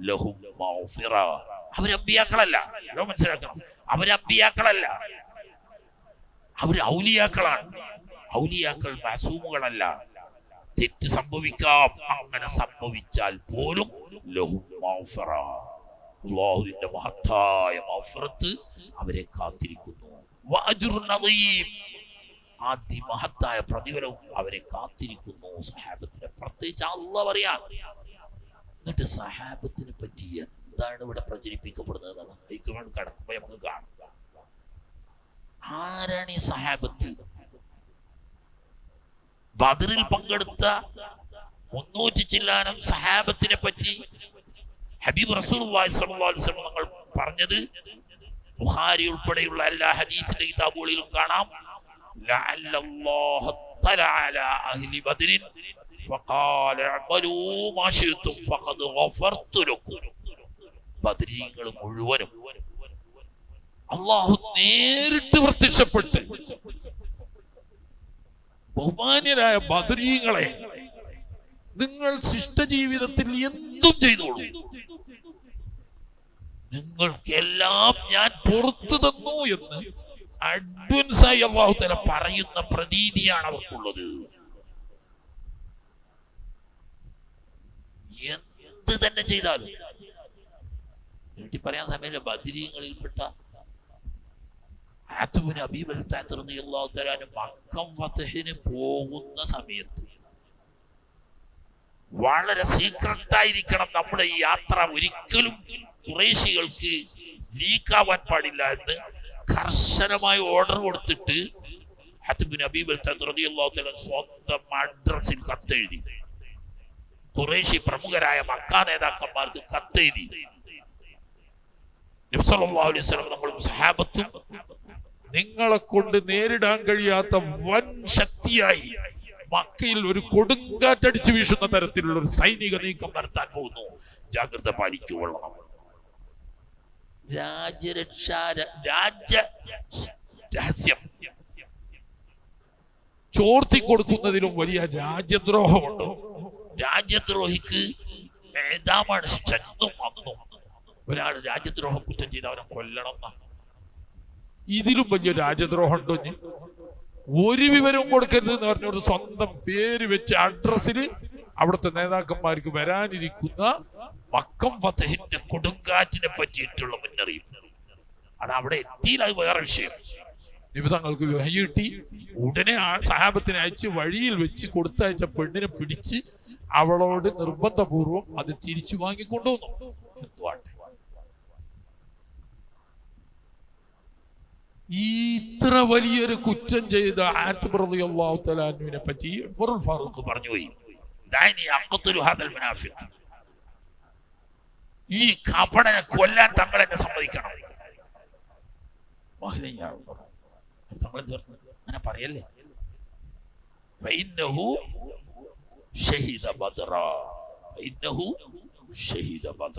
ലഹും മഗ്ഫിറ. അവർ അമ്പിയാക്കളല്ല, മനസ്സിലാക്കണം. അവർ അമ്പിയാക്കളല്ല, അവർ ഔലിയാക്കളാണ്. ഔലിയാക്കൾ മാസൂമുകളല്ല. തെറ്റ് സംഭവിക്കാം. അങ്ങനെ സംഭവിച്ചാൽ പോലും ലഹും മഗ്ഫിറ. അല്ലാഹുവിന്റെ മഹത്തായ മഗ്ഫിറത്ത് അവരെ കാത്തിരിക്കുന്നു. വഅജ്റുൻ അളീം. അതിമഹത്തായ പ്രതിഫലവും അവരെ കാത്തിരിക്കുന്നു. സഹാബത്തിനെ പ്രത്യേകിച്ച് അല്ലാഹു പറയാം. എന്നിട്ട് സഹാബത്തിനെ പറ്റി എന്താണ് ഇവിടെ പ്രചരിപ്പിക്കപ്പെടുന്നത്? ഹൈക്കമാൻഡ് കടക്കുമ്പോ നമുക്ക് കാണാം. ആരാണ് ഈ സഹാബത്ത്? ബദറിൽ പങ്കെടുത്ത 300 ചില്ലാനം സഹാബത്തിനെ പറ്റി ഹബീബ് റസൂലുള്ളാഹി സ്വല്ലല്ലാഹു അലൈഹി വസല്ലം തങ്ങൾ പറഞ്ഞത് ബുഖാരി ഉൾപ്പെടെയുള്ള എല്ലാ ഹദീസിന്റെ കിതാബുകളിലും കാണാം. ലഅല്ലല്ലാഹ തഅല അലാ അഹ്ലി ബദ്രിൻ ഫഖാല അഅമലൂ മാ ശിഅ്തും ഫഖദ് ഗഫർതു ലക്കും. ബദ്രീങ്ങൾ മുഴുവനും അല്ലാഹു നേരിട്ട് പ്രത്യക്ഷപ്പെട്ട് ബഹുമാന്യരായ ബദ്രീങ്ങളെ നിങ്ങൾ ശിഷ്ടജീവിതത്തിൽ എന്തും ചെയ്തോളൂ, നിങ്ങൾക്കെല്ലാം ഞാൻ പുറത്തു തന്നു എന്ന് അഡ്വാൻസായി അല്ലാഹു തആല പറയുന്ന പ്രതീതിയാണ് അവർക്കുള്ളത്. എന്ത് തന്നെ ചെയ്താലും വീട്ടിൽ പറയാൻ സമയമില്ല. ബദ്രീങ്ങളിൽപ്പെട്ട ആത്തിബ് ഇബ്നു അബീ ബൽതഅത്ത് റളിയല്ലാഹു തആല മക്കം ഫത്ഹിന് പോകുന്ന സമയത്ത് വളരെ സീക്രട്ടായിരിക്കണം നമ്മുടെ ഈ യാത്ര, ഒരിക്കലും ഖുറൈശികൾക്ക് ലീക്കാവാൻ പാടില്ല എന്ന് കർശനമായി ഓർഡർ കൊടുത്തിട്ട് ആത്തിബ് ഇബ്നു അബീ ബൽതഅത്ത് റളിയല്ലാഹു തആല സ്വന്തം അഡ്രസ്സിൽ കത്തെഴുതി. ഖുറൈശി പ്രമുഖരായ മക്ക നേതാക്കന്മാർക്ക് കത്തെഴുതി. നബി സല്ലല്ലാഹു അലൈഹി വസല്ലം നമ്മളും സഹാബത്തും നിങ്ങളെ കൊണ്ട് നേരിടാൻ കഴിയാത്ത വൻ ശക്തിയായി മക്കയിൽ ഒരു കൊടുങ്കാറ്റടിച്ചു വീശുന്ന തരത്തിലുള്ള ഒരു സൈനിക നീക്കം നടത്താൻ പോകുന്നു, ജാഗ്രത പാലിച്ചുകൊള്ളണം. രാജ്യ രഹസ്യം ചോർത്തി കൊടുക്കുന്നതിലും വലിയ രാജ്യദ്രോഹമുണ്ടോ? രാജ്യദ്രോഹിക്ക് ഏതാമാണ് ശിക്ഷ. അന്നും ഒരാൾ രാജ്യദ്രോഹ കുറ്റം ചെയ്ത് അവനെ കൊല്ലണം. ഇതിലും വലിയ രാജ്യദ്രോഹം ഉണ്ടോ? ഒരു വിവരവും കൊടുക്കരുത് എന്ന് പറഞ്ഞൊരു സ്വന്തം പേര് വെച്ച് അഡ്രസ്സിൽ അവിടുത്തെ നേതാക്കന്മാർക്ക് വരാനിരിക്കുന്ന മക്കം ഫതഹിന്റെ കൊടുങ്കാറ്റിനെ പറ്റിയിട്ടുള്ള മുന്നറിയിപ്പ്. അത് അവിടെ എത്തിയില്ല, അത് വേറെ വിഷയം. നിമിതങ്ങൾക്ക് വഹി കിട്ടി. ഉടനെ ആ സഹാബത്തിനെ അയച്ച് വഴിയിൽ വെച്ച് കൊടുത്തയച്ച പെണ്ണിനെ പിടിച്ച് അവളോട് നിർബന്ധപൂർവം അത് തിരിച്ചു വാങ്ങിക്കൊണ്ടുവന്നു. എന്തുവാട്ടെ, ഇത്ര വലിയൊരു കുറ്റം ചെയ്ത ആത്തിബ് റളിയല്ലാഹു തആല അൻഹുവിനെ പറ്റി ഉമറുൽ ഫാറൂഖ് പറഞ്ഞുപോയി, ദഅനി അഖ്തുലു ഹാദൽ മുനാഫിഖ്, ഈ കപടനെ കൊല്ലാൻ തങ്ങൾ എന്നെ സമ്മതിക്കണം. അങ്ങനെ പറയല്ലേ. ഫഇന്നഹു ഷഹീദ ബദ്റ, ഫഇന്നഹു ഷഹീദ ബദ്റ.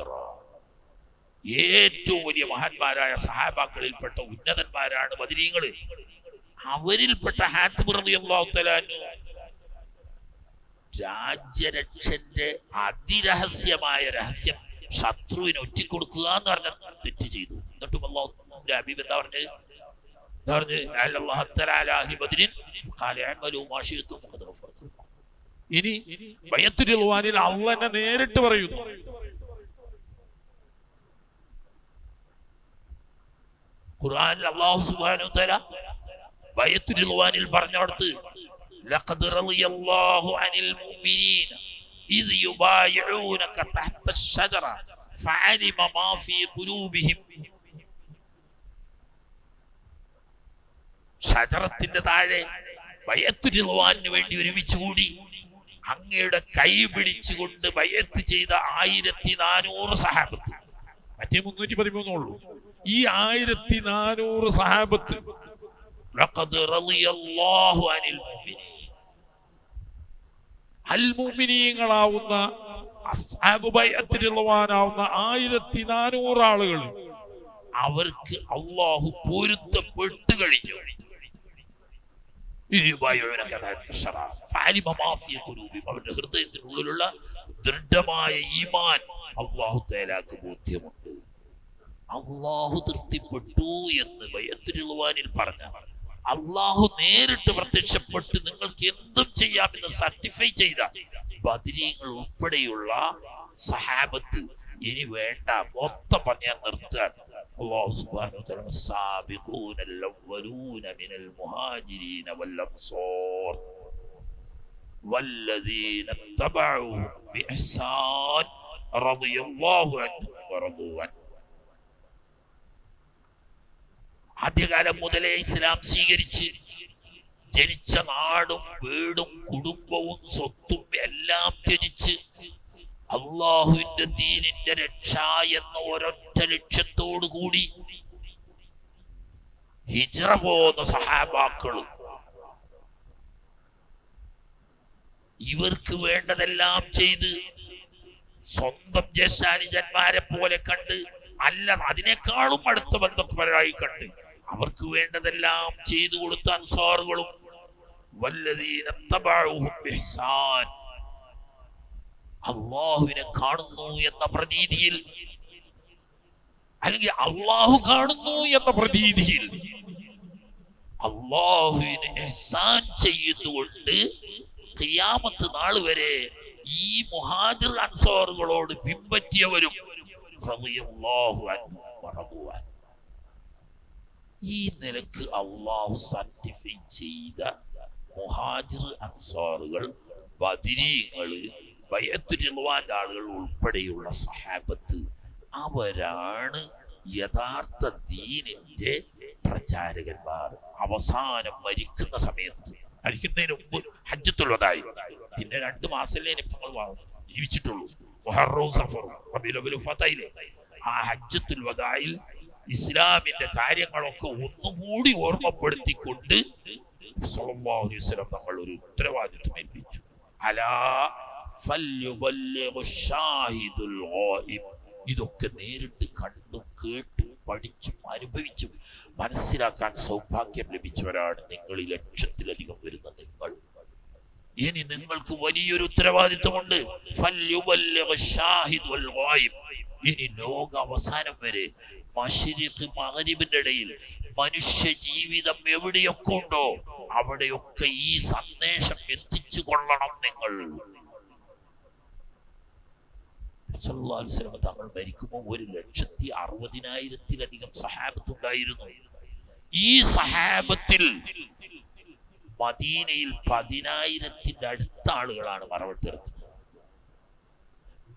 ഏറ്റവും വലിയ മഹാന്മാരായ സഹാബാക്കളിൽപ്പെട്ട ഉന്നതന്മാരാണ് ബദരീങ്ങൾ. അവരിൽപ്പെട്ട ആത്തിബ് റളിയല്ലാഹു തആല അൻഹു രാജ്യരക്ഷന്റെ അതിരഹസ്യമായ രഹസ്യം ശത്രുവിനെ ഒറ്റിക്കൊടുക്കുക എന്ന് പറഞ്ഞ തെറ്റ് ചെയ്തു. എന്നിട്ടും അല്ലാഹുവിന്റെ ഹബീബ് എന്താ പറഞ്ഞത്? ഇനി ബൈഅത്തുർ റിദ്വാനിൽ അല്ലാഹ് എന്നെ നേരിട്ട് പറയുന്നു, ഖുർആനിൽ അല്ലാഹു സുബ്ഹാനഹു വതആല ബൈഅത്തുർ റിദ്വാനിൽ പറഞ്ഞോടത്ത് ലഖദ് റളിയല്ലാഹു അനിൽ മുഅ്മിനീന ഇദ് യുബായിഊനക തഹ്ത അശ്ശജറ ഫഅലിമ മാ ഫീ ഖുലൂബിഹിം. ഷജറത്തിന്റെ താഴെ ബൈഅത്തുർ റിദ്വാനിന് വേണ്ടി ഒരുമിച്ച് കൂടി അങ്ങയുടെ കൈ പിടിച്ചുകൊണ്ട് ബൈഅത്ത് ചെയ്ത 1400 സഹാബത്ത്, മറ്റേ 313 ഉള്ളൂ. ഈ 1400 സഹാബത്ത് ലഖദ് റളിയല്ലാഹു അനിൽ മുഅ്മിനീൻ, അൽ മുഅ്മിനീങ്ങളാവുന്ന അസ്ഹാബു ബൈഅത്തുർ റിദ്വാനാവുന്ന 1400 ആളുകൾ അവർക്ക് അല്ലാഹു പൊരുത്തപ്പെട്ടു കഴിഞ്ഞു. അവരുടെ ഹൃദയത്തിനുള്ളിലുള്ള ദൃഢമായ ഈമാൻ അല്ലാഹു തആലക്ക് ബോധ്യമുണ്ട്. അല്ലാഹു തൃപ്തിപ്പെട്ടു എന്ന് ബൈഅത്തുർ റിദ്വാനിൽ പറഞ്ഞ അല്ലാഹു നേരിട്ട് പ്രത്യക്ഷപ്പെട്ട് നിങ്ങൾക്ക് എന്തും ചെയ്യാമെന്ന് സർട്ടിഫൈ ചെയ്ത ബദരീങ്ങൾ ഉൾപ്പെടെയുള്ള സഹാബത്ത് ഇനി വേണ്ട, മൊത്തം പറഞ്ഞാൽ നിർത്താൻ. അല്ലാഹു സുബ്ഹാനഹു വ തആല സാബിഖൂനൽ അവ്വലൂന മിനൽ മുഹാജിരീന വൽ അൻസാർ വല്ലദീന തബഉഹും ബിഇഹ്സാൻ റളിയല്ലാഹു അൻഹും വറദൂ അൻഹു. ആദ്യകാലം മുതലേ ഇസ്ലാം സ്വീകരിച്ച് ജനിച്ച നാടും വീടും കുടുംബവും സ്വത്തും എല്ലാം ത്യജിച്ച് അള്ളാഹുവിന്റെ ദീനിന്റെ രക്ഷ എന്ന ഒരൊറ്റ ലക്ഷ്യത്തോടു കൂടി ഹിജ്റ പോകുന്ന സഹാബാക്കളും ഇവർക്ക് വേണ്ടതെല്ലാം ചെയ്ത് സ്വന്തം ജ്യേഷ്ഠാനുജന്മാരെ പോലെ കണ്ട്, അല്ല അതിനേക്കാളും അടുത്ത ബന്ധുക്കളായി കണ്ട് അവർക്ക് വേണ്ടതെല്ലാം ചെയ്തു കൊടുത്ത അൻസാറുകളും വല്ലദീന തബഉഹും ബിഹ്സാൻ, അല്ലാഹുവിനെ കാണുന്നു എന്ന പ്രതീതിയിൽ, അല്ലെങ്കിൽ അള്ളാഹു കാണുന്നു എന്ന പ്രതീതിയിൽ അള്ളാഹുവിന് ഇഹ്സാൻ ചെയ്യുന്നുകൊണ്ട് ഖിയാമത്ത് നാൾ വരെ ഈ മുഹാജിർ അൻസാറുകളോട് പിൻപറ്റിയവരും റളിയല്ലാഹു അൻഹും വറദു അൻഹു. ഈ നിലക്ക് അള്ളാഹു സർട്ടിഫൈ ചെയ്ത മുഹാജിർ അൻസാറുകൾ, ബദരീങ്ങള്, ബൈഅത്തുൽ റിദ്വാന്റെ ആളുകൾ ഉൾപ്പെടെയുള്ള സഹാബത്ത്, അവരാണ് യഥാർത്ഥ ദീനിന്റെ പ്രചാരകന്മാർ. അവസാനം മരിക്കുന്ന സമയത്ത്, മരിക്കുന്നതിന് മുമ്പ് ഹജ്ജത്തുൽ വദാഇ, പിന്നെ 2 മാസമല്ലേ ഞങ്ങൾ ജീവിച്ചിട്ടുള്ളൂ, മുഹറവും സഫറും റബീഉൽ അവ്വൽ ഫതയിലെ ആ ഹജ്ജത്തുൽ വദാഇൽ ഇസ്ലാമിന്റെ കാര്യങ്ങളൊക്കെ ഒന്നുകൂടി ഓർമ്മപ്പെടുത്തിക്കൊണ്ട് സല്ലല്ലാഹു അലൈഹി വസല്ലം തങ്ങൾ ഒരു ഉത്തരവാദിത്വം ഏൽപ്പിച്ചു. അലാ ഫല്യുബല്ലിഗു ഷാഹിദുൽ ഗായിബ്. ഇതൊക്കെ നേരിട്ട് കണ്ടും കേട്ടും പഠിച്ചും അനുഭവിച്ചും മനസ്സിലാക്കാൻ സൗഭാഗ്യം ലഭിച്ചവരാണ് നിങ്ങൾ. 1,00,000-ലധികം വരുന്ന നിങ്ങൾ. ഇനി നിങ്ങൾക്ക് വലിയൊരു ഉത്തരവാദിത്വമുണ്ട്. ഫല്യുബല്ലിഗു ഷാഹിദുൽ ഗായിബ്. ഇനി ലോക അവസാനം വരെ മശ്രിഖ് മഗ്രിബിന്റെ ഇടയിൽ മനുഷ്യ ജീവിതം എവിടെയൊക്കെ ഉണ്ടോ അവിടെയൊക്കെ ഈ സന്ദേശം എത്തിച്ചു കൊള്ളണം നിങ്ങൾ. തങ്ങൾ മരിക്കുമ്പോൾ 1,60,000-ലധികം സഹാബത്ത് ഉണ്ടായിരുന്നു. ഈ സഹാബത്തിൽ മദീനയിൽ 10,000-ന്റെ അടുത്ത ആളുകളാണ് മറവിട്ടെടുക്കുന്നത്.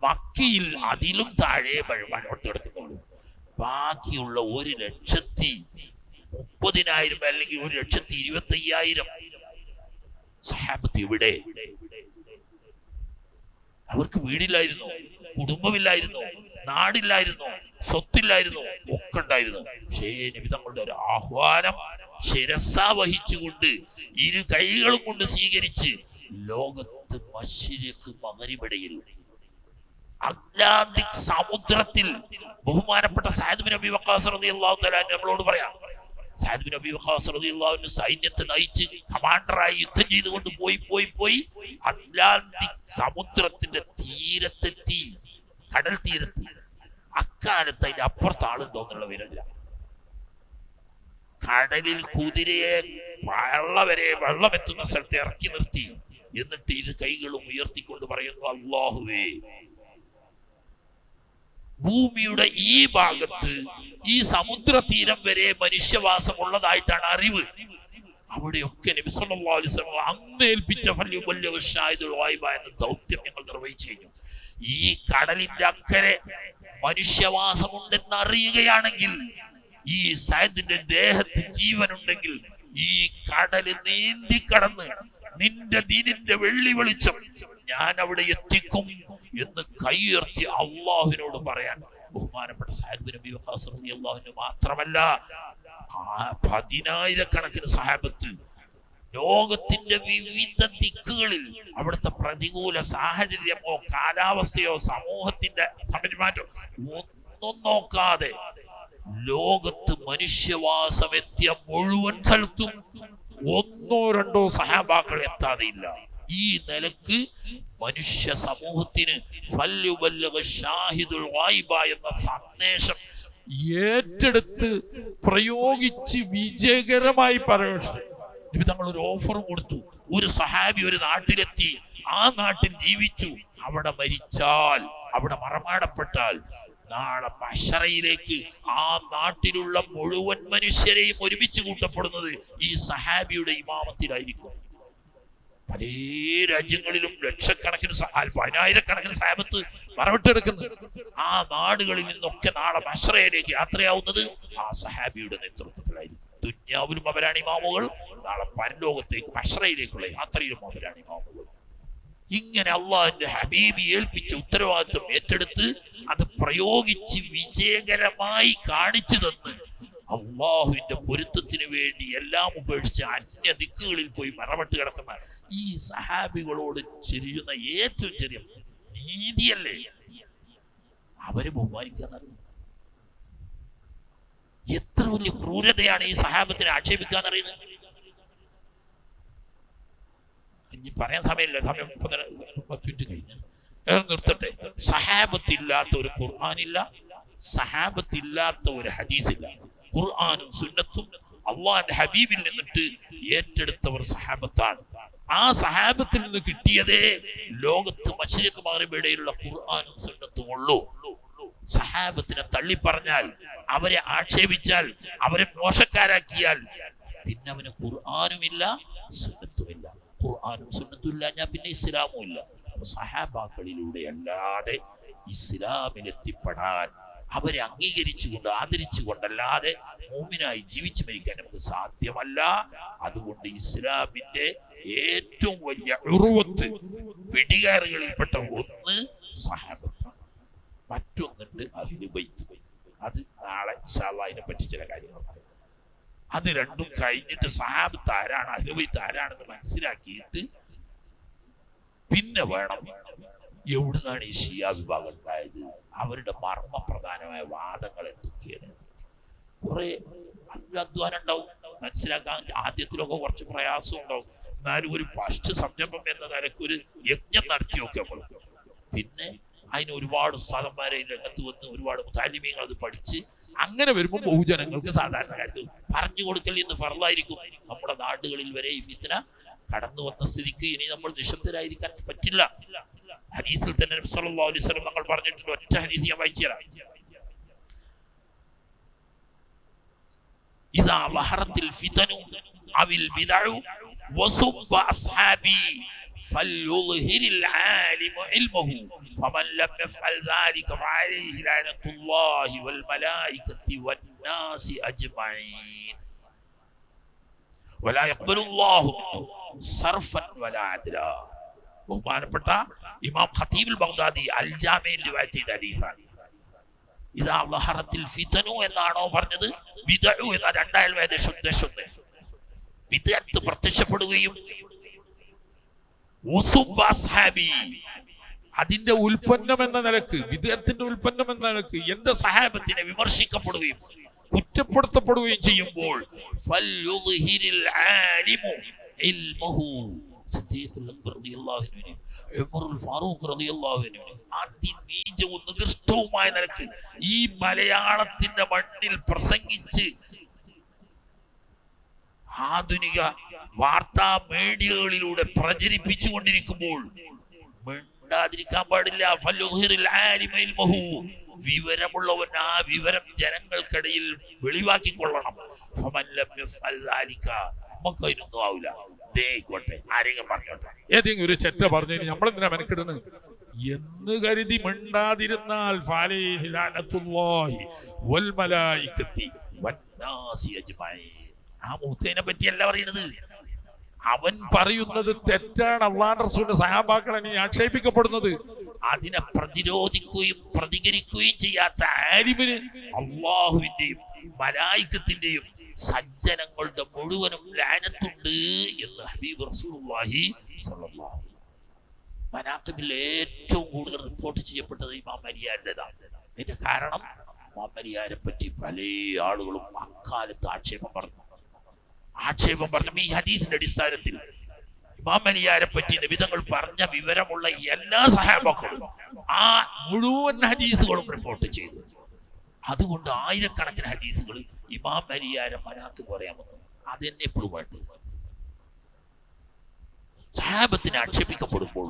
മക്കയിൽ അതിലും താഴെ മറവിട്ടെടുക്കുന്നുള്ളൂ. ബാക്കിയുള്ള 1,30,000 അല്ലെങ്കിൽ 1,25,000 സഹാബത്ത് ഇവിടെ. അവർക്ക് വീടില്ലായിരുന്നു, കുടുംബമില്ലായിരുന്നു, നാടില്ലായിരുന്നു, സ്വത്തില്ലായിരുന്നു, ഒക്കെ ഉണ്ടായിരുന്നു. പക്ഷേ നബി തങ്ങളുടെ ഒരു ആഹ്വാനം ശിരസ വഹിച്ചുകൊണ്ട് 2 കൈകളും കൊണ്ട് സ്വീകരിച്ച് ലോകത്ത് മശ്രിഖ് മഗ്രിബിടയിൽ അറ്റ്ലാന്റിക് സമുദ്രത്തിൽ ബഹുമാനപ്പെട്ട സഅദ് ബിൻ അബീ വഖാസ് റളിയല്ലാഹു തആല നമ്മളോട് പറയാം. സഅദ് ബിൻ അബീ വഖാസ് റളിയല്ലാഹു അൻഹു സൈന്യത്തെ നയിച്ച് കമാൻഡറായി യുദ്ധം ചെയ്തുകൊണ്ട് പോയി അറ്റ്ലാന്റിക് സമുദ്രത്തിന്റെ തീരത്തെത്തി. കടൽ തീരത്ത്. അക്കാലത്ത് അതിന്റെ അപ്പുറത്ത് ആളുണ്ടോന്നുള്ള വിവരമില്ല. കടലിൽ കുതിരയെ വെള്ളമെത്തുന്ന സ്ഥലത്ത് ഇറക്കി നിർത്തി. എന്നിട്ട് 2 കൈകളും ഉയർത്തിക്കൊണ്ട് പറയുന്നു, അല്ലാഹുവേ, ഭൂമിയുടെ ഈ ഭാഗത്ത് ഈ സമുദ്ര തീരം വരെ മനുഷ്യവാസം ഉള്ളതായിട്ടാണ് അറിവ്. അവിടെയൊക്കെ നബി സല്ലല്ലാഹു അലൈഹി വസല്ലം അന്ന് ഏൽപ്പിച്ച ഫല്യുബല്ലിഗു ഷാഹിദുൽ ഗായിബ എന്ന ദൗത്യം ഞങ്ങൾ നിർവഹിച്ചു കഴിഞ്ഞു. ഈ കടലിന്റെ അക്കരെ മനുഷ്യവാസമുണ്ടെന്ന് അറിയുകയാണെങ്കിൽ, ഈ സഅദിന്റെ ദേഹത്ത് ജീവനുണ്ടെങ്കിൽ, ഈ കടല് നീന്തി കടന്ന് നിന്റെ ദീനിന്റെ വെള്ളി വെളിച്ചം ഞാൻ അവിടെ എത്തിക്കും എന്ന് കൈയുയർത്തി അള്ളാഹുവിനോട് പറയാൻ ബഹുമാനപ്പെട്ട സഅദ് ബിൻ അബീ വഖാസ് റളിയല്ലാഹു അൻഹു മാത്രമല്ല 10,000-കണക്കിന് സഹാബത്ത് ലോകത്തിന്റെ വിവിധ ദിക്കുകളിൽ അവിടുത്തെ പ്രതികൂല സാഹചര്യമോ കാലാവസ്ഥയോ സമൂഹത്തിന്റെ പെരുമാറ്റം ഒന്നും നോക്കാതെ ലോകത്ത് മനുഷ്യവാസം എത്തിയ മുഴുവൻ സ്ഥലത്തും 1-2 സഹാബാക്കൾ എത്താതെ ഇല്ല. ഈ നിലക്ക് മനുഷ്യ സമൂഹത്തിന് ഫല്യുബല്ലിഗു ഷാഹിദുൽ ഗായിബ എന്ന സന്ദേശം ഏറ്റെടുത്ത് പ്രയോഗിച്ച് വിജയകരമായി നബി തങ്ങൾ ഒരു ഓഫർ കൊടുത്തു. ഒരു സഹാബി ഒരു നാട്ടിലെത്തി, ആ നാട്ടിൽ ജീവിച്ചു, അവിടെ മരിച്ചാൽ, അവിടെ മറമാടപ്പെട്ടാൽ നാളെ മഹ്ശറയിലേക്ക് ആ നാട്ടിലുള്ള മുഴുവൻ മനുഷ്യരെയും ഒരുമിച്ച് കൂട്ടപ്പെടുന്നത് ഈ സഹാബിയുടെ ഇമാമത്തിലായിരിക്കും. പല രാജ്യങ്ങളിലും ലക്ഷക്കണക്കിന് 10,000-കണക്കിന് സഹാബത്ത് മറവിട്ടെടുക്കുന്നു. ആ നാടുകളിൽ നിന്നൊക്കെ നാളെ മഹ്ശറയിലേക്ക് യാത്രയാവുന്നത് ആ സഹാബിയുടെ നേതൃത്വത്തിലായിരിക്കും. ദുന്യാവിലും അവരാണ് ഇമാമുകൾ, നാളെ പരലോകത്തേക്ക് മഹ്ശറയിലേക്കുള്ള യാത്രയിലും അവരാണ് ഇമാമുകൾ. ഇങ്ങനെ അള്ളാഹുവിന്റെ ഹബീബി ഏൽപ്പിച്ച ഉത്തരവാദിത്വം ഏറ്റെടുത്ത് അത് പ്രയോഗിച്ച് വിജയകരമായി കാണിച്ചു തന്ന് അള്ളാഹുവിന്റെ പൊരുത്തത്തിന് വേണ്ടി എല്ലാം ഉപേക്ഷിച്ച് അന്യ ദിക്കുകളിൽ പോയി മറവിട്ട് കിടക്കുന്ന ഈ സഹാബികളോട് ചെറിയുന്ന ഏറ്റവും ചെറിയ നീതിയല്ലേ അവരെ ബഹുമാനിക്കാൻ. എത്ര വലിയ ക്രൂരതയാണ് ഈ സഹാബത്തിനെ ആക്ഷേപിക്കാൻ അറിയുന്നത്. ഇനി പറയാൻ സമയമില്ല, സമയം 10 മിനിറ്റ് കഴിഞ്ഞു, നിർത്തട്ടെ. സഹാബത്തില്ലാത്ത ഒരു ഖുർആനില്ല, സഹാബത്തില്ലാത്ത ഒരു ഹദീസില്ല. ഖുർആനും സുന്നത്തും അള്ളാഹിന്റെ ഹബീബിൽ നിന്നിട്ട് ഏറ്റെടുത്തവർ സഹാബത്താണ്. ആ സഹാബത്തിൽ നിന്ന് കിട്ടിയതേ ലോകത്ത് മശ്രിഖ് മഗ്രിബ് ഇടയിലുള്ള ഖുർആനും സുന്നത്തും ഉള്ളൂ. സഹാബത്തിനെ തള്ളി പറഞ്ഞാൽ, അവരെ ആക്ഷേപിച്ചാൽ, അവരെ മോശക്കാരാക്കിയാൽ പിന്നെ അവന് ഖുർആനുമില്ല സുന്നത്തുമില്ല. ഖുർആനും സുന്നത്തും ഇല്ല ഞാൻ പിന്നെ ഇസ്ലാമും ഇല്ല. സഹാബാക്കളിലൂടെ അല്ലാതെ ഇസ്ലാമിലെത്തിപ്പെടാൻ, അവരെ അംഗീകരിച്ചുകൊണ്ട് ആദരിച്ചുകൊണ്ടല്ലാതെ മുഅ്മിനായി ജീവിച്ചു മരിക്കാൻ നമുക്ക് സാധ്യമല്ല. അതുകൊണ്ട് ഇസ്ലാമിന്റെ ഏറ്റവും വലിയ ഉറുവത്ത് പിടികാറുകളിൽപ്പെട്ട ഒന്ന് സഹാബത്താണ്, മറ്റൊന്നുണ്ട് അഹ്ലു ബൈത്ത്. അത് നാളെ ഇൻഷാ അല്ലാഹ് അതിനെ പറ്റി ചില കാര്യങ്ങൾ പറയാം. അത് രണ്ടും കഴിഞ്ഞിട്ട് സഹാബത്ത് ആരാണ്, അഹ്ലു ബൈത്ത് ആരാണെന്ന് മനസ്സിലാക്കിയിട്ട് പിന്നെ വേണം എവിടുന്നാണ് ഈ ഷിയ വിഭാഗം ഉണ്ടായത്, അവരുടെ മർമ്മപ്രധാനമായ വാദങ്ങൾ എന്തൊക്കെയാണ്. കുറെ അധ്വാനം ഉണ്ടാവും മനസ്സിലാക്കാൻ, ആദ്യത്തിലൊക്കെ കുറച്ച് പ്രയാസം ഉണ്ടാവും. എന്നാലും ഒരു ഫസ്റ്റ് സംരംഭം എന്ന നിലയ്ക്ക് ഒരു യജ്ഞം നടത്തി നോക്കി നമ്മൾ. പിന്നെ അതിന് ഒരുപാട് ഉസ്താദന്മാരെ രംഗത്ത് വന്ന് ഒരുപാട് മുതാലിമീങ്ങൾ അത് പഠിച്ച് അങ്ങനെ വരുമ്പോൾ ബഹുജനങ്ങൾക്ക് സാധാരണക്കാർക്ക് പറഞ്ഞു കൊടുക്കൽ ഇന്ന് ഫർളായിരിക്കും. നമ്മുടെ നാടുകളിൽ വരെ ഈ ഫിത്ന കടന്നു വന്ന സ്ഥിതിക്ക് ഇനി നമ്മൾ നിശബ്ദരായിരിക്കാൻ പറ്റില്ല. ഹദീസിൽ തന്നെ നബി സല്ലല്ലാഹു അലൈഹി വസല്ലം തങ്ങൾ പറഞ്ഞിട്ടുണ്ട്. ഒറ്റ ഹദീസ് ഞാൻ വായിച്ചുതരാം. ഇദാ ലഹറത്തിൽ ഫിതനു അവിൽ ബിദഉ വസുബ്ബ അസ്ഹാബി ഫൽയുദ്ഹിരിൽ ആലിമു ഇൽമഹു ഫമൻ ലം യഫ്അൽ ദാലിക ഫഅലൈഹി ലഅനത്തുല്ലാഹി വൽ മലായികത്തി വന്നാസി അജ്മഈൻ വലാ യഖ്ബലുല്ലാഹു സർഫൻ വലാ അദ്ലാ. ബഹുമാനപ്പെട്ട ഇമാം ഖതീബുൽ ബഗ്ദാദി അൽ ജാമിഇൽ റിവായത്ത് ചെയ്ത ഹദീസാണ്. ഇദാ ലഹറത്തിൽ ഫിതനു എന്നാണോ പറഞ്ഞത്, ബിദ്അു എന്ന രണ്ടായാലും ഏകദേശം ഉദ്ദേശം. ബിദ്അത്ത് പ്രത്യക്ഷപ്പെടുകയും അതിന്റെ ഉൽപ്പന്നം എന്ന നിലക്ക്, ബിദ്അത്തിന്റെ ഉൽപ്പന്നം എന്ന നിലക്ക് എന്റെ സഹാബത്തിനെ വിമർശിക്കപ്പെടുകയും കുറ്റപ്പെടുത്തപ്പെടുകയും ചെയ്യുമ്പോൾ അതിനീചവും നികൃഷ്ടവുമായ നിലക്ക് ഈ മലയാളത്തിന്റെ മണ്ണിൽ പ്രസംഗിച്ച് ആധുനിക വാർത്താ മീഡിയകളിലൂടെ പ്രചരിപ്പിച്ചുകൊണ്ടിരിക്കുമ്പോൾ മിണ്ടാതിരിക്കാൻ പാടില്ല. വിവരമുള്ളവൻ ആ വിവരം ജനങ്ങൾക്കിടയിൽ വെളിവാക്കിക്കൊള്ളണം. നമുക്ക് അതിനൊന്നും ആവില്ല. ആരെങ്കിലും പറഞ്ഞോട്ടെ, ഏതെങ്കിലും ഒരു ചെറ്റ പറഞ്ഞു നമ്മളെന്തിനാ മെനക്കിടുന്നത് എന്ന് കരുതി മിണ്ടാതിരുന്നാൽ ആ മൂത്തേനെ പറ്റിയല്ല പറയുന്നത്. അവൻ പറയുന്നത് തെറ്റാണ്. അല്ലാഹുവിന്റെ റസൂലിന്റെ സഹാബാക്കളെ ആക്ഷേപിക്കപ്പെടുന്നത്. അതിനെ പ്രതിരോധിക്കുകയും പ്രതികരിക്കുകയും ചെയ്യാത്ത ആലിമിന് അള്ളാഹുവിന്റെയും മലായികത്തിന്റെയും സജ്ജനങ്ങളുടെ മുഴുവനും ലഅനത്തുണ്ട് എന്ന് ഹബീബ് റസൂലുള്ളാഹി സ്വല്ലല്ലാഹു അലൈഹി വസല്ലം. മനാഖിബിൽ ഏറ്റവും കൂടുതൽ റിപ്പോർട്ട് ചെയ്യപ്പെട്ടത് ഇമാം മലിയാരിൻ്റെതാണ്. ഇതിന്റെ കാരണം ഇമാം മലിയാരെ പറ്റി പല ആളുകളും അക്കാലത്ത് ആക്ഷേപം പറഞ്ഞു. ഈ ഹദീസിന്റെ അടിസ്ഥാനത്തിൽ ഇമാം മലിയാരെ പറ്റി നബിതങ്ങൾ പറഞ്ഞ വിവരമുള്ള എല്ലാ സഹാബാക്കളും ആ മുഴുവൻ ഹദീസുകളും റിപ്പോർട്ട് ചെയ്തു. അതുകൊണ്ട് ആയിരക്കണക്കിന് ഹദീസുകൾ ഇമാം മലിയാരെ മനാഖിബ് പറയാൻ വന്നു. അതെന്നെ എപ്പോഴും വേണ്ടത്. സഹാബത്തിനെ ആക്ഷേപിക്കപ്പെടുമ്പോൾ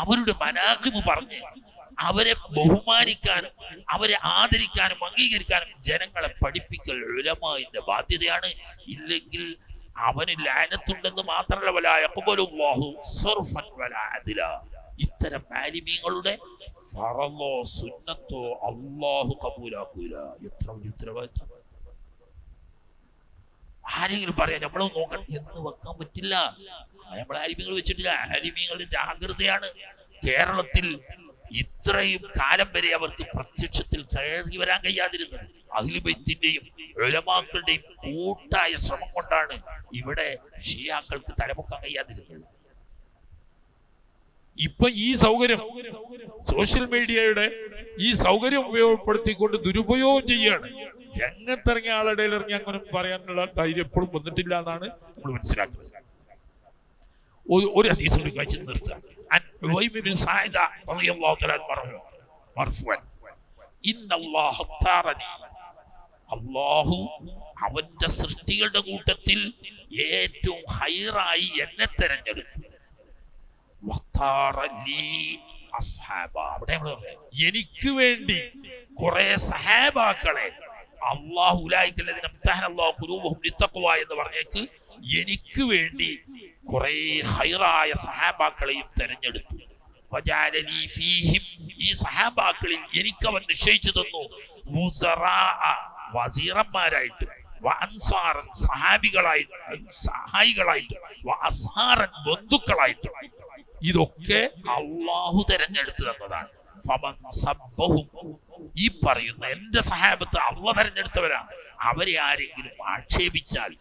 അവരുടെ മനാഖിബ് പറഞ്ഞ് അവരെ ബഹുമാനിക്കാനും അവരെ ആദരിക്കാനും അംഗീകരിക്കാനും ജനങ്ങളെ പഠിപ്പിക്കൽ ഉലമാഇന്റെ ബാധ്യതയാണ്. ഇല്ലെങ്കിൽ അവന് ലഅനത്തുണ്ടെന്ന് മാത്രമല്ല, വലാ യഖ്ബലുല്ലാഹു സർഫൻ വലാ അദ്ലാ. ഇത്തരം ആലിമീങ്ങളുടെ ഫറളോ സുന്നത്തോ അല്ലാഹു ഖബൂലാക്കൂല. എത്ര വലിയ ഉത്തരവാദിത്തം. ആരെങ്കിലും പറയാം നമ്മളൊന്നും നോക്കണം എന്ന് വെക്കാൻ പറ്റില്ല. നമ്മൾ ആലിമീങ്ങൾ വെച്ചിട്ടില്ല. ആലിമീങ്ങളുടെ ജാഗ്രതയാണ്. കേരളത്തിൽ ഇത്രയും കാലം വരെ അവർക്ക് പ്രത്യക്ഷത്തിൽ കയറി വരാൻ കഴിയാതിരുന്നത്. അഹ്ലു ബൈത്തിന്റെയും ഉലമാക്കളുടെയും കൂട്ടായ ശ്രമം കൊണ്ടാണ് ഇവിടെ ഷിയാക്കൾക്ക് തലമുക്കാൻ കഴിയാതിരുന്നത്. ഇപ്പൊ ഈ സൗകര്യം, സോഷ്യൽ മീഡിയയുടെ ഈ സൗകര്യം ഉപയോഗപ്പെടുത്തിക്കൊണ്ട് ദുരുപയോഗം ചെയ്യാണ്. രംഗത്തിറങ്ങിയ ആളുടെ ഇറങ്ങി അങ്ങനെ പറയാനുള്ള ധൈര്യം എപ്പോഴും വന്നിട്ടില്ല എന്നാണ് നമ്മൾ മനസ്സിലാക്കുന്നത്. ഒരു ഹദീസ് കൂടി കഴിച്ച് നിർത്താം. അല്ലാഹു അവന്റെ സൃഷ്ടികളുടെ കൂട്ടത്തിൽ ഏറ്റവും ഹൈറായി എന്നെ തെരഞ്ഞെടുത്തു. എനിക്ക് വേണ്ടി കുറെ സഹാബാക്കളെ എന്ന് പറഞ്ഞേക്ക് എനിക്ക് വേണ്ടി കുറെ ഹൈറായ സഹാബാക്കളെയും തെരഞ്ഞെടുത്തു. ഈ സഹാബാക്കളിൽ എനിക്ക് അവൻ നിശ്ചയിച്ചു തന്നു വസീറന്മാരായിട്ട്, സഹാബികളായിട്ട്, സഹായികളായിട്ട്, ബന്ധുക്കളായിട്ട്. ഇതൊക്കെ അള്ളാഹു തെരഞ്ഞെടുത്തു തന്നതാണ്. ഈ പറയുന്ന എന്റെ സഹാബത്ത് അള്ളാഹു തെരഞ്ഞെടുത്തവരാണ്. അവരെ ആരെങ്കിലും ആക്ഷേപിച്ചാൽ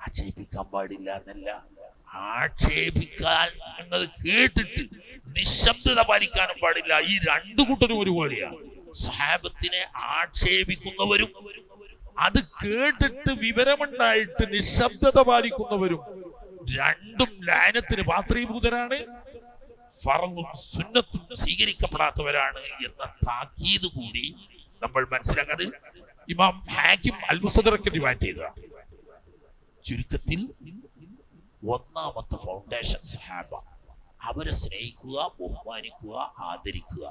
ആക്ഷേപിക്കാൻ പാടില്ല എന്നല്ല, ആക്ഷേപിക്കാൻ എന്നത് കേട്ടിട്ട് നിശബ്ദത പാലിക്കാനും പാടില്ല. ഈ രണ്ടു കൂട്ടരും ഒരുപോലെയാണ്. സഹാബത്തിനെ ആക്ഷേപിക്കുന്നവരും അത് കേട്ടിട്ട് വിവരമുണ്ടായിട്ട് നിശബ്ദത പാലിക്കുന്നവരും രണ്ടും ലഅനത്തിന് പാത്രീഭൂതരാണ്, ഫർളും സുന്നത്തും സ്വീകരിക്കപ്പെടാത്തവരാണ് എന്ന താക്കീത് കൂടി നമ്മൾ മനസ്സിലാക്കുന്നത് ഇമാം ഹാക്കിം അൽ മുസ്തദറക്കിൽ റിവായത്ത് ചെയ്തതാണ്. ചുരുക്കത്തിൽ ഒന്നാമത്തെ ഫൗണ്ടേഷൻ സഹാബ. അവരെ സ്നേഹിക്കുക, ബഹുമാനിക്കുക, ആദരിക്കുക,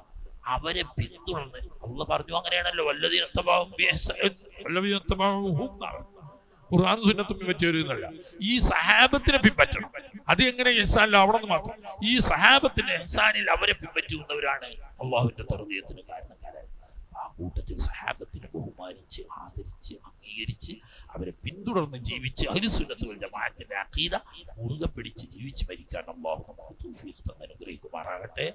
അവരെ പിന്തുടർന്ന് അള്ളാഹു പറഞ്ഞു. അങ്ങനെയാണല്ലോ ഖുർആൻ സുന്നത്തും പിൻപറ്റിയവരെന്നല്ല, ഈ സഹാബത്തിനെ പിൻപറ്റണം. അത് എങ്ങനെ ഇഹ്സാനിൽ ആവണമെന്ന് മാത്രം. ഈ സഹാബത്തിന്റെ ഇഹ്സാനിൽ അവരെ പിൻപറ്റുന്നവരാണ് അള്ളാഹുവിന്റെ തർബീയത്തിന് കാരണക്കാരാണ്. ആ കൂട്ടത്തിൽ സഹാബത്തിനെ ബഹുമാനിച്ച്, ആദരിച്ച്, അംഗീകരിച്ച് അവരെ പിന്തുടർന്ന് ജീവിച്ച് അഹ്ലുസുന്നത്ത് വൽ ജമാഅത്തിന്റെ അഖീദ മുറുകെ പിടിച്ച് ജീവിച്ച് മരിക്കാൻ അള്ളാഹു നമുക്ക് തൗഫീഖ് തന്ന് അനുഗ്രഹിക്കുമാറാകട്ടെ.